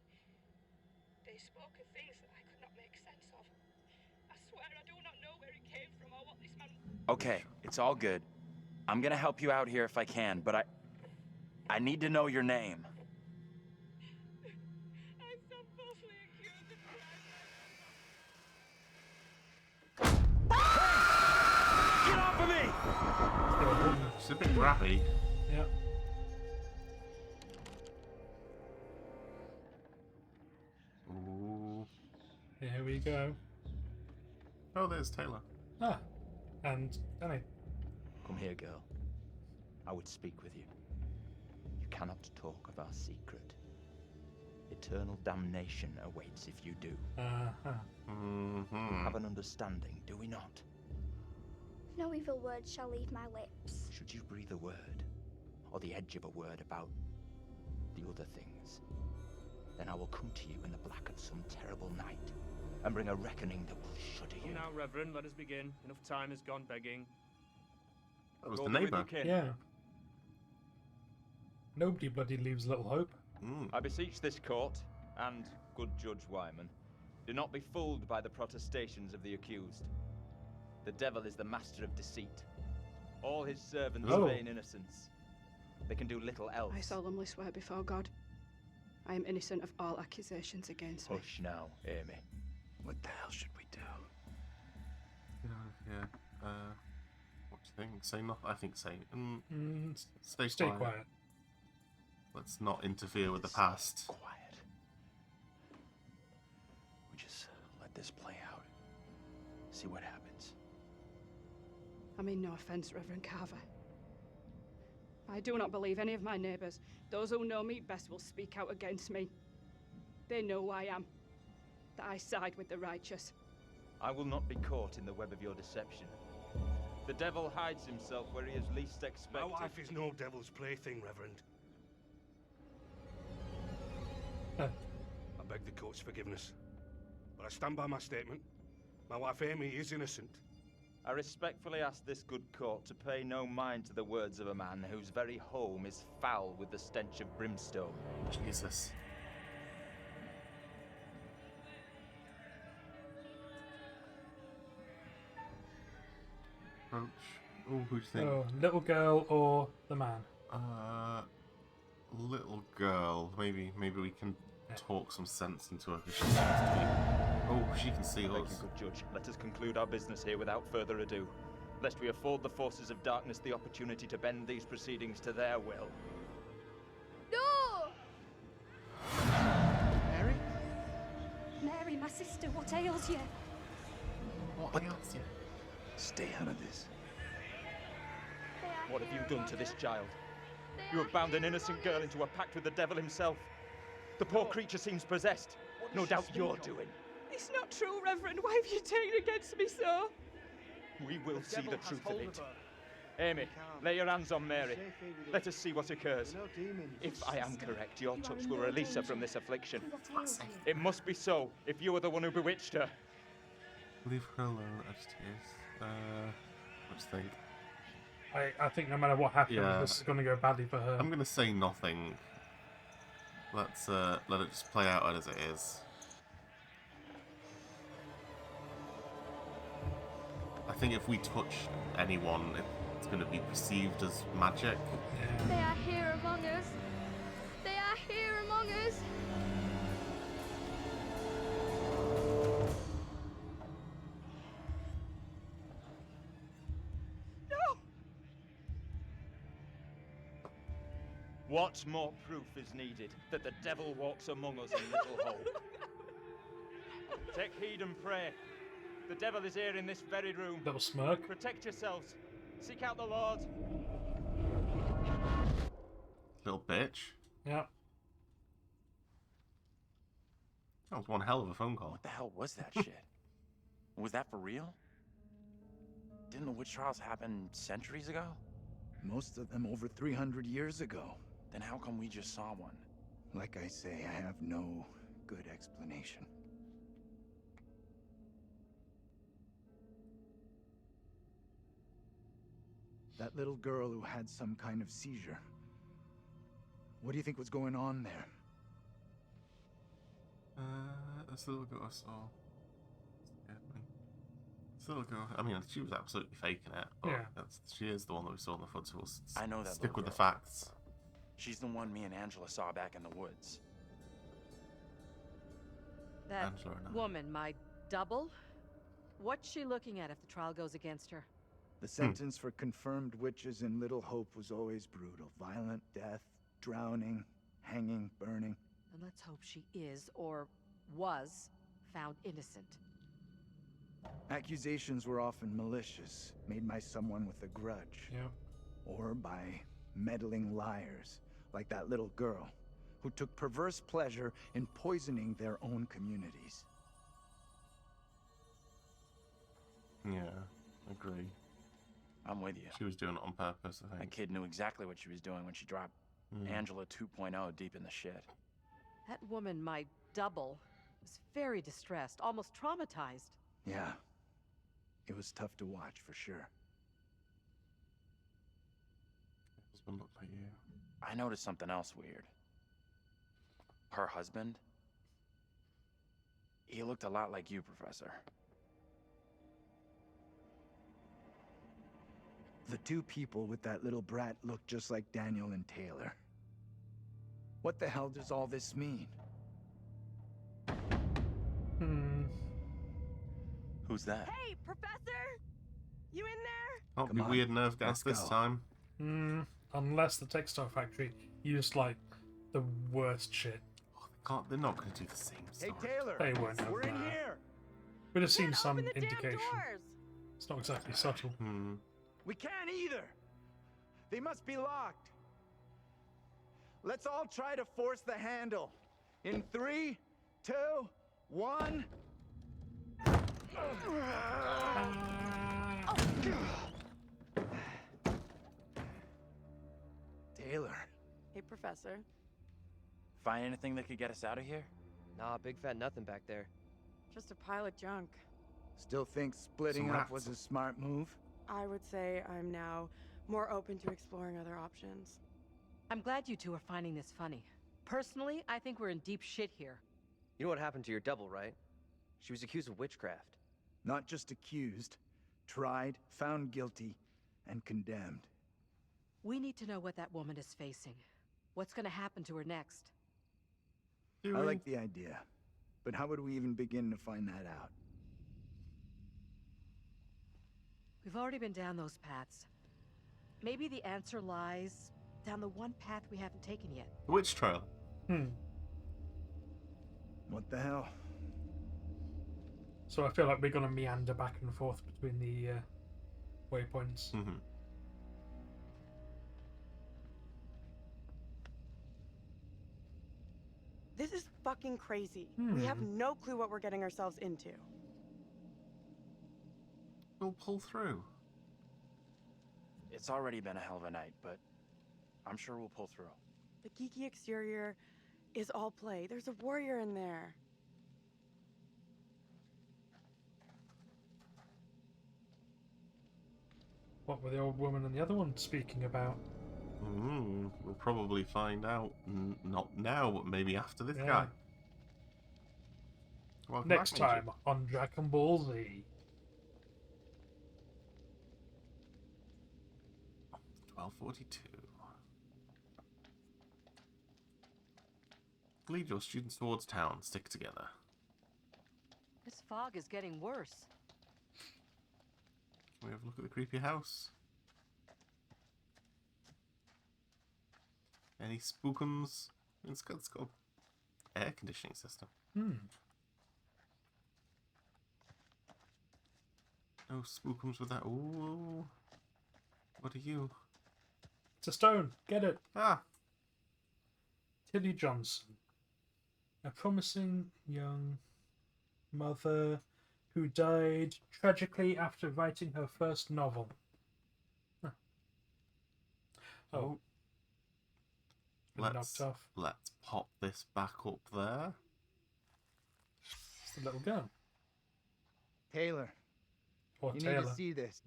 They spoke of things that I could not make sense of. I swear I do not know where it came from or what this man... Okay, it's all good. I'm gonna help you out here if I can, but I need to know your name. I'm so falsely accused of Get off of me! It's a bit rappy. Yeah. Ooh. Here we go. Oh, there's Taylor. Ah, and Danny. Come here, girl. I would speak with you. You cannot talk of our secret. Eternal damnation awaits if you do. Uh-huh. We have an understanding, do we not? No evil word shall leave my lips. Should you breathe a word, or the edge of a word about the other things, then I will come to you in the black of some terrible night, and bring a reckoning that will shudder you. Now, Reverend, let us begin. Enough time has gone begging. That was Go the with neighbour. your kin. Yeah. Nobody bloody leaves little hope. I beseech this court, and good Judge Wyman, do not be fooled by the protestations of the accused. The devil is the master of deceit. All his servants feign innocence. They can do little else. I solemnly swear before God, I am innocent of all accusations against me. Hush now, Amy. What the hell should we do? Yeah. What do you think? Say nothing. I think say. Stay quiet. Let's not interfere with the past. Quiet. We just let this play out. See what happens. I mean no offense, Reverend Carver. I do not believe any of my neighbors. Those who know me best will speak out against me. They know who I am. That I side with the righteous. I will not be caught in the web of your deception. The devil hides himself where he is least expected. My wife is no devil's plaything, Reverend. I beg the court's forgiveness, but I stand by my statement. My wife Amy is innocent. I respectfully ask this good court to pay no mind to the words of a man whose very home is foul with the stench of brimstone. Jesus. Approach. Oh, who do you think? Oh, little girl or the man? Little girl. Maybe we can talk some sense into her. 'Cause she seems to be... Oh, she can see Thank us. you, good judge. Let us conclude our business here without further ado, lest we afford the forces of darkness the opportunity to bend these proceedings to their will. No! Mary? Mary, my sister, what ails you? What ails you? Stay out of this. What have you done to this child? You have bound an innocent girl into a pact with the devil himself. The poor creature seems possessed. No doubt you're doing. It's not true, Reverend. Why have you taken against me so? We will see the truth of it. Amy, lay your hands on Mary. Let us see what occurs. If I am correct, your touch will release her from this affliction. It must be so, if you are the one who bewitched her. Leave her alone, agitators. What do you think? I think no matter what happens, this is going to go badly for her. I'm going to say nothing. Let's let it just play out as it is. I think if we touch anyone, it's going to be perceived as magic. They are here among us. They are here among us. No! What more proof is needed that the devil walks among us in Little Hole? Take heed and pray. The devil is here in this very room. Little smirk. Protect yourselves. Seek out the Lord. Little bitch. Yeah. That was one hell of a phone call. What the hell was that shit? Was that for real? Didn't the witch trials happen centuries ago? Most of them over 300 years ago. Then how come we just saw one? Like I say, I have no good explanation. That little girl who had some kind of seizure. What do you think was going on there? This little girl I saw. Scared me. This little girl. I mean, she was absolutely faking it. But Yeah. She is the one that we saw in the footage. We'll I know that stick little with the girl. facts. She's the one me and Angela saw back in the woods. That Angela and I. woman, my double? What's she looking at if the trial goes against her? The sentence for confirmed witches in Little Hope was always brutal. Violent death, drowning, hanging, burning. And let's hope she is, or was, found innocent. Accusations were often malicious, made by someone with a grudge. Yeah. Or by meddling liars, like that little girl, who took perverse pleasure in poisoning their own communities. Yeah, agree. I'm with you. She was doing it on purpose, I That think. kid knew exactly what she was doing when she dropped Angela 2.0 deep in the shit. That woman, my double, was very distressed, almost traumatized. Yeah. It was tough to watch, for sure. Husband looked like you. I noticed something else weird. Her husband? He looked a lot like you, Professor. The two people with that little brat looked just like Daniel and Taylor. What the hell does all this mean? Who's that? Hey, Professor! You in there? Can't Come be on, weird nerve gas let's this go. time. Unless the textile factory used like the worst shit. They're not going to do the same Hey, stuff. Taylor! They won't have We're in that. here! We'd have seen some Open the damn indication. doors! It's not exactly subtle. We can't either! They must be locked. Let's all try to force the handle. In 3, 2, 1... Taylor. Hey, Professor. Find anything that could get us out of here? Nah, big fat nothing back there. Just a pile of junk. Still think splitting Some up rats. was a smart move? I would say I'm now more open to exploring other options. I'm glad you two are finding this funny. Personally, I think we're in deep shit here. You know what happened to your double, right? She was accused of witchcraft. Not just accused, tried, found guilty, and condemned. We need to know what that woman is facing. What's gonna happen to her next? I like the idea, but how would we even begin to find that out? We've already been down those paths. Maybe the answer lies down the one path we haven't taken yet. The witch trail. What the hell? So I feel like we're gonna meander back and forth between the waypoints. This is fucking crazy. We have no clue what we're getting ourselves into. We'll pull through. It's already been a hell of a night, but I'm sure we'll pull through. The geeky exterior is all play. There's a warrior in there. What were the old woman and the other one speaking about? We'll probably find out. Not now, but maybe after this Yeah. guy. Welcome Next back, Ninja. time on Dragon Ball Z. 1242. Lead your students towards town. Stick together. This fog is getting worse. Can we have a look at the creepy house? Any spookums? It's got air conditioning system. No spookums with that. Ooh. What are you? It's a stone. Get it. Ah. Tilly Johnson. A promising young mother who died tragically after writing her first novel. Huh. Oh. Been knocked off. Let's pop this back up there. It's the little gun. Taylor. Or You Taylor. need to see this.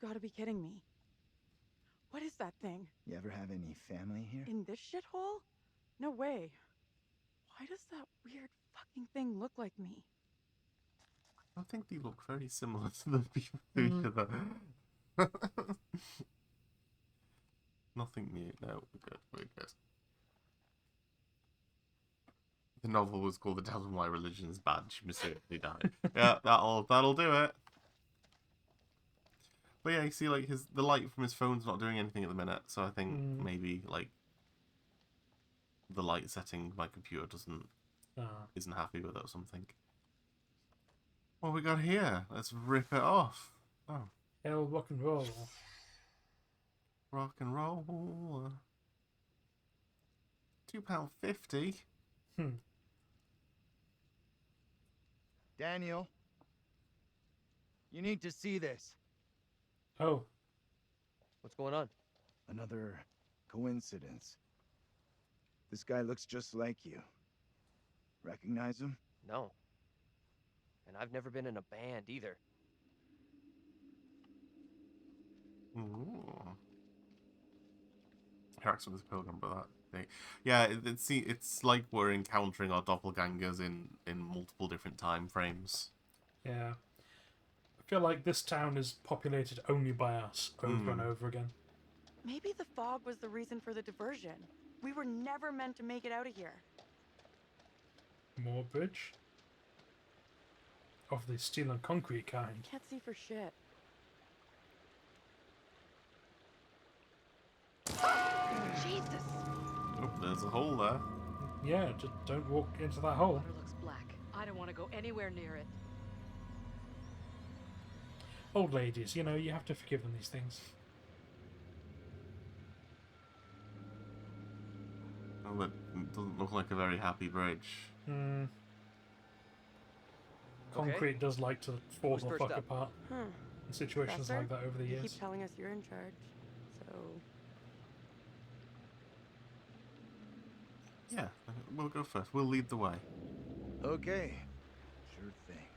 gotta be kidding me. What is that thing? You ever have any family here? In this shithole? No way. Why does that weird fucking thing look like me? I think they look very similar to the people to each other. Nothing new. No, we're good. We're good. The novel was called "The Tell Them Why Religion Is Bad." She mysteriously died. Yeah, that'll do it. But yeah, you see, like the light from his phone's not doing anything at the minute, so I think maybe like the light setting my computer isn't happy with it or something. What we got here? Let's rip it off. Oh, hell, rock and roll. Rock and roll. £2.50. Daniel, you need to see this. Oh. What's going on? Another coincidence. This guy looks just like you. Recognize him? No. And I've never been in a band either. Ooh. Interaction with the pilgrim, but that thing. Yeah, it's like we're encountering our doppelgangers in multiple different time frames. Yeah. I feel like this town is populated only by us over and over again. Maybe the fog was the reason for the diversion. We were never meant to make it out of here. More bridge? Of the steel and concrete kind. Can't see for shit. Jesus! Oh, there's a hole there. Yeah, just don't walk into that hole. Water looks black. I don't want to go anywhere near it. Old ladies, you know, you have to forgive them these things. Oh, that doesn't look like a very happy bridge. Concrete does like to fall the fuck up? apart in situations Professor, like that over the you years. keep telling us you're in charge, so... Yeah, we'll go first. We'll lead the way. Okay. Sure thing.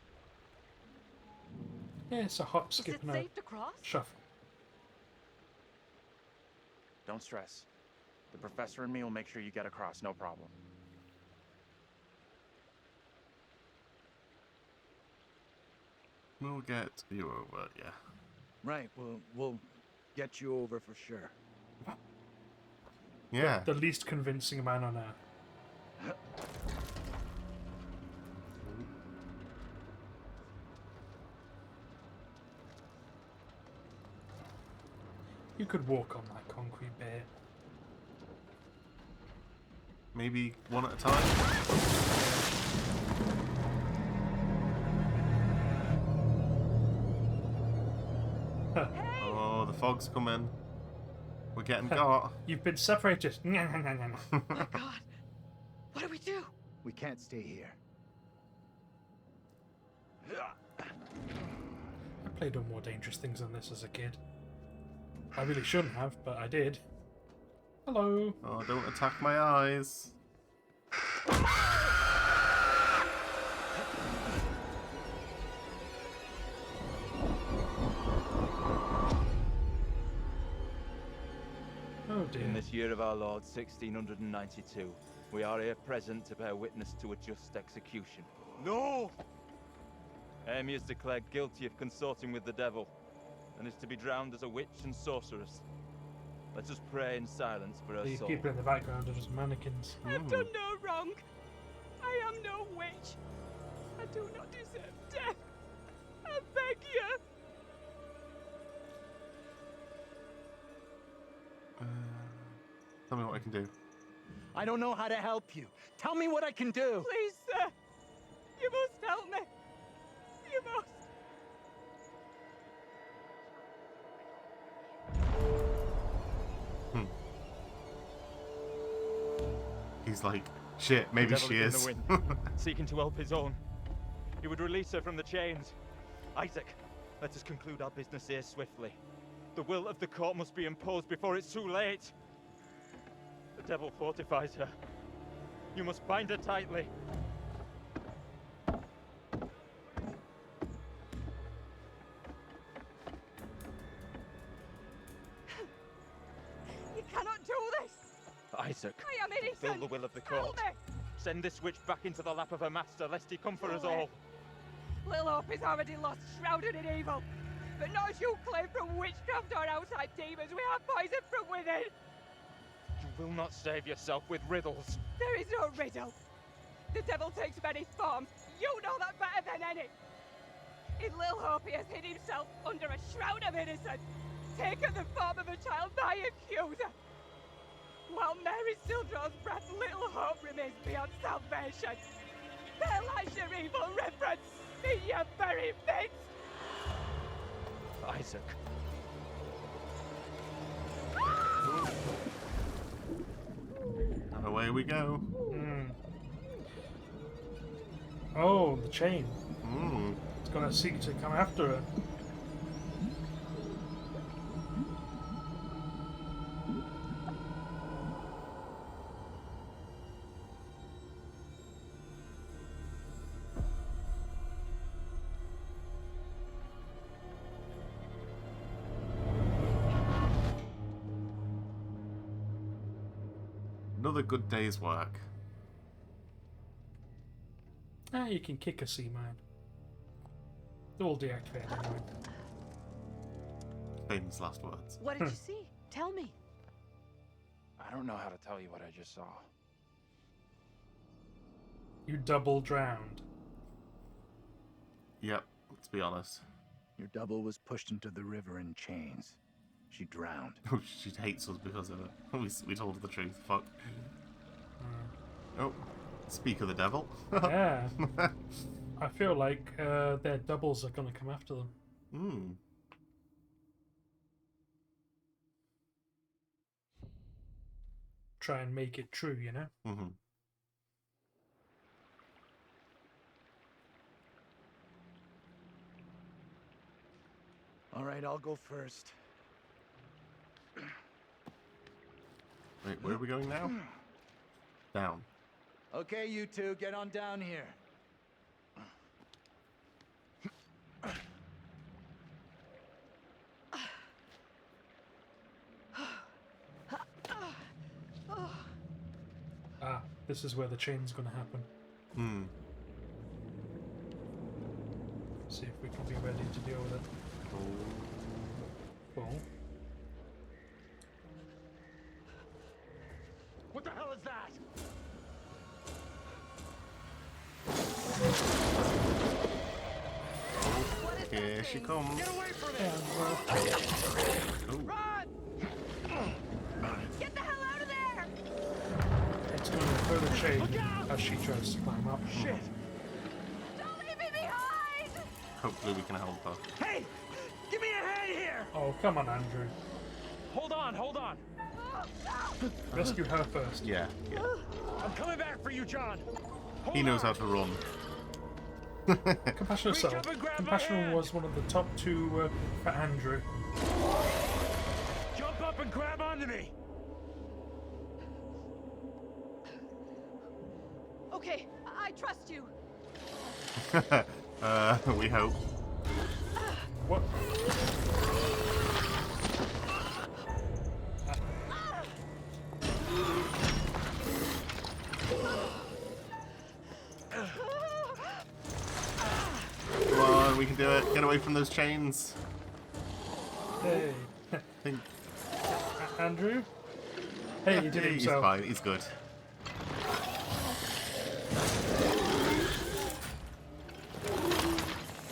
Yeah, it's a hop, skip, and a safe to cross? shuffle. Don't stress. The professor and me will make sure you get across, no problem. We'll get you over, yeah. Right, we'll get you over for sure. Yeah. The least convincing man on earth. You could walk on that concrete bit. Maybe one at a time? Oh, the fog's coming. We're getting got. You've been separated. Oh my god. What do we do? We can't stay here. I played on more dangerous things than this as a kid. I really shouldn't have, but I did. Hello. Oh, don't attack my eyes. Oh dear. In this year of our Lord, 1692, we are here present to bear witness to a just execution. No! Amy is declared guilty of consorting with the devil, and is to be drowned as a witch and sorceress. Let us pray in silence for her The soul. people in the background are just mannequins. I've done no wrong. I am no witch. I do not deserve death. I beg you. Tell me what I can do. I don't know how to help you. Tell me what I can do. Please, sir. You must help me. You must. He's like, shit, maybe The devil she in is. the wind, seeking to help his own. He would release her from the chains. Isaac, let us conclude our business here swiftly. The will of the court must be imposed before it's too late. The devil fortifies her. You must bind her tightly. Isaac, I am innocent. fulfill the will of the Help court. me. Send this witch back into the lap of her master, lest he come for us No way. all. Little Hope is already lost, shrouded in evil. But not as you claim from witchcraft or outside demons. We have poison from within. You will not save yourself with riddles. There is no riddle. The devil takes many forms. You know that better than any. In Little Hope, he has hid himself under a shroud of innocence, taken the form of a child, my accuser. While Mary still draws breath, Little Hope remains beyond salvation. There lies your evil reverence in your very midst. Isaac. And away we go. Oh, the chain. Mm. It's gonna seek to come after it. Another good day's work. You can kick a sea mine. They're all deactivated anyway. Famous last words. What did you see? Tell me. I don't know how to tell you what I just saw. You double drowned. Yep, let's be honest. Your double was pushed into the river in chains. She drowned. Oh, she hates us because of it. We told her the truth. Fuck. Oh, speak of the devil. Yeah. I feel like their doubles are going to come after them. Hmm. Try and make it true, you know? Mm-hmm. All right, I'll go first. Wait, where are we going now? Down. Okay, you two, get on down here. Ah, this is where the chain's going to happen. Hmm. See if we can be ready to deal with it. Cool. What the hell is that? Here she comes. Get away from it! Ooh. Get the hell out of there! It's going to throw the chain as she tries to climb up. Shit! Don't leave me behind! Hopefully we can help her. Hey! Give me a hand here! Oh, come on, Andrew. Hold on, hold on. Rescue her first. Yeah, yeah. I'm coming back for you, John. He knows how to run. Compassionate Reach Soul. up and grab my Compassionate hand. was one of the top two for Andrew. Jump up and grab onto me. Okay, I trust you. We hope. What? Come on, we can do it. Get away from those chains. Hey. Think... Andrew? Hey, he did it He's himself. fine. He's good.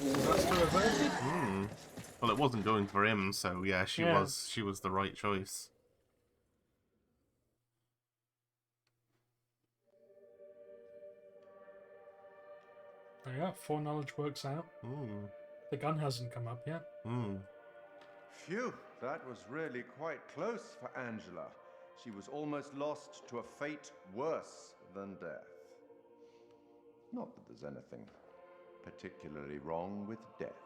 That's the reverted? Hmm. Well, it wasn't going for him, so yeah, she Yeah. was the right choice. Yeah, foreknowledge works out. Hmm. The gun hasn't come up yet. Hmm. Phew, that was really quite close for Angela. She was almost lost to a fate worse than death. Not that there's anything particularly wrong with death.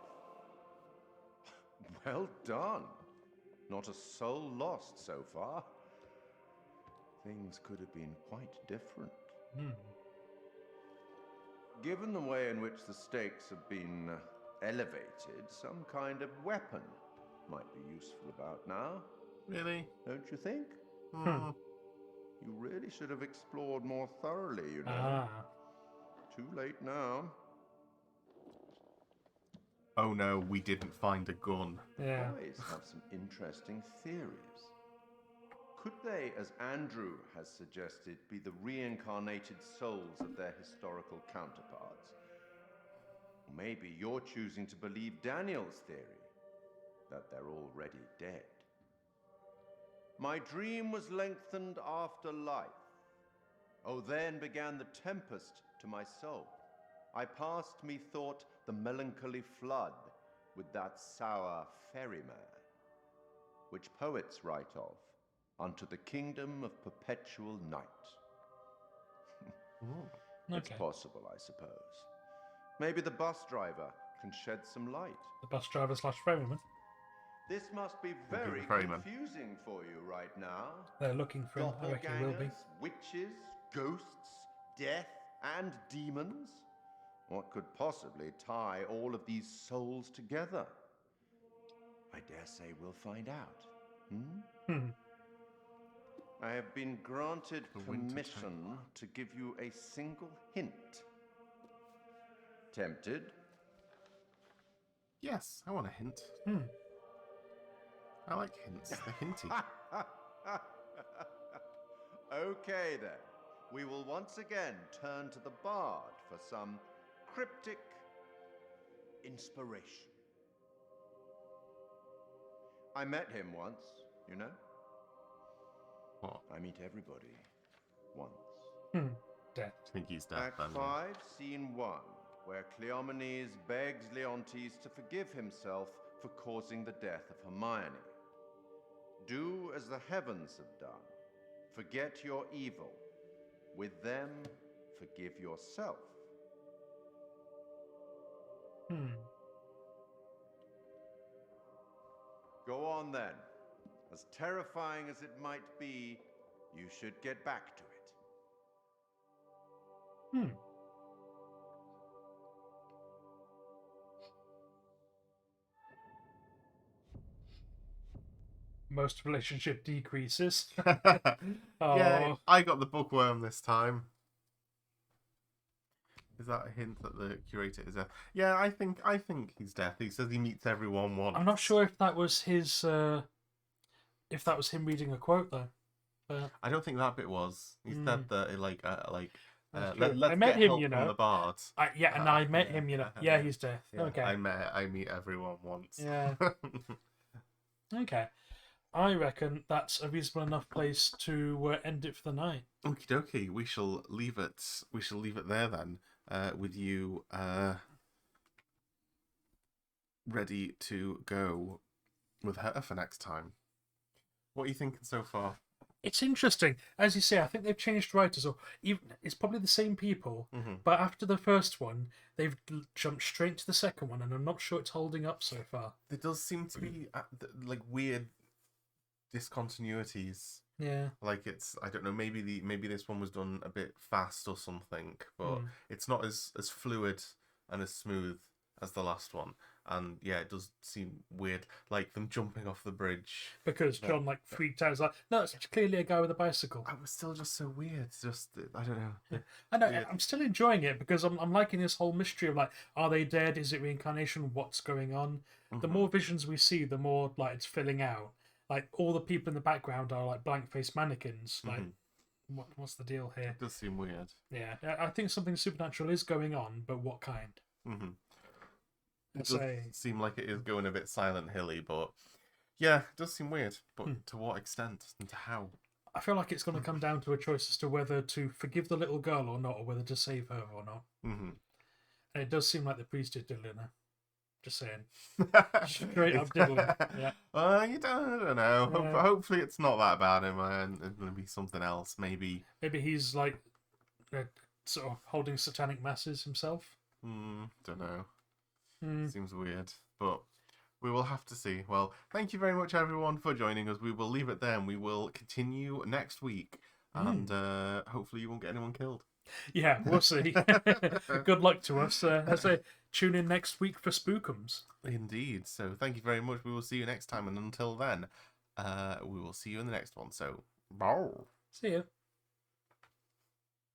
Well done. Not a soul lost so far. Things could have been quite different. Hmm. Given the way in which the stakes have been elevated, some kind of weapon might be useful about now. Really? Don't you think? Hmm. You really should have explored more thoroughly, you know. Ah. Too late now. Oh no, we didn't find a gun. Yeah. Boys have some interesting theories. Could they, as Andrew has suggested, be the reincarnated souls of their historical counterparts? Maybe you're choosing to believe Daniel's theory, that they're already dead. My dream was lengthened after life. Oh, then began the tempest to my soul. I passed, methought, the melancholy flood with that sour ferryman, which poets write of, unto the kingdom of perpetual night. It's possible, I suppose. Maybe the bus driver can shed some light. The bus driver / ferryman. This must be very ferryman. confusing for you right now. They're looking for him. I reckon it will be. Doppelgangers, witches, ghosts, death, and demons. What could possibly tie all of these souls together? I dare say we'll find out. I have been granted permission to give you a single hint. Tempted? Yes, I want a hint. I like hints. They're hinty. Okay then. We will once again turn to the bard for some cryptic inspiration. I met him once, you know? What? I meet everybody once. Death. I think he's dead. Act 5, Scene 1, where Cleomenes begs Leontes to forgive himself for causing the death of Hermione. Do as the heavens have done. Forget your evil. With them, forgive yourself. Go on then. As terrifying as it might be, you should get back to it. Most relationship decreases. Yeah, I got the bookworm this time. Is that a hint that the curator is death? Yeah, I think he's death. He says he meets everyone once. I'm not sure if that was his. If that was him reading a quote though. I don't think that bit was. He said that let's I met get him, help you from know. the bard. I met him, you know. Yeah, he's death. Yeah, Okay. I meet everyone once. Yeah. Okay. I reckon that's a reasonable enough place to end it for the night. Okie dokie. We shall leave it. We shall leave it there then. With you ready to go with her for next time. What are you thinking so far? It's interesting. As you say, I think they've changed writers, or even it's probably the same people, but after the first one, they've jumped straight to the second one, and I'm not sure it's holding up so far. There does seem to be like weird discontinuities. Yeah. Like I don't know, maybe this one was done a bit fast or something, but it's not as fluid and as smooth as the last one. And yeah, it does seem weird, like them jumping off the bridge. Because John freaked out. He's like, no, it's clearly a guy with a bicycle. It was still just so weird. Just I don't know. I know. I'm still enjoying it because I'm liking this whole mystery of like, are they dead? Is it reincarnation? What's going on? The more visions we see, the more like it's filling out. Like all the people in the background are like blank-faced mannequins. Like, what's the deal here? It does seem weird. Yeah, I think something supernatural is going on, but what kind? It does seem like it is going a bit Silent Hilly, but yeah, it does seem weird. But to what extent and to how? I feel like it's going to come down to a choice as to whether to forgive the little girl or not, or whether to save her or not. And it does seem like the priest is diddling her. Just saying. Straight up diddling. Yeah. I don't know. Yeah. Hopefully it's not that bad, and it's going to be something else. Maybe he's like sort of holding satanic masses himself. Don't know. Seems weird, but we will have to see. Well, thank you very much, everyone, for joining us. We will leave it there, and we will continue next week, and hopefully you won't get anyone killed. Yeah, we'll see. Good luck to us. I say, tune in next week for Spookums. Indeed. So thank you very much. We will see you next time, and until then, we will see you in the next one. So, bye. See you.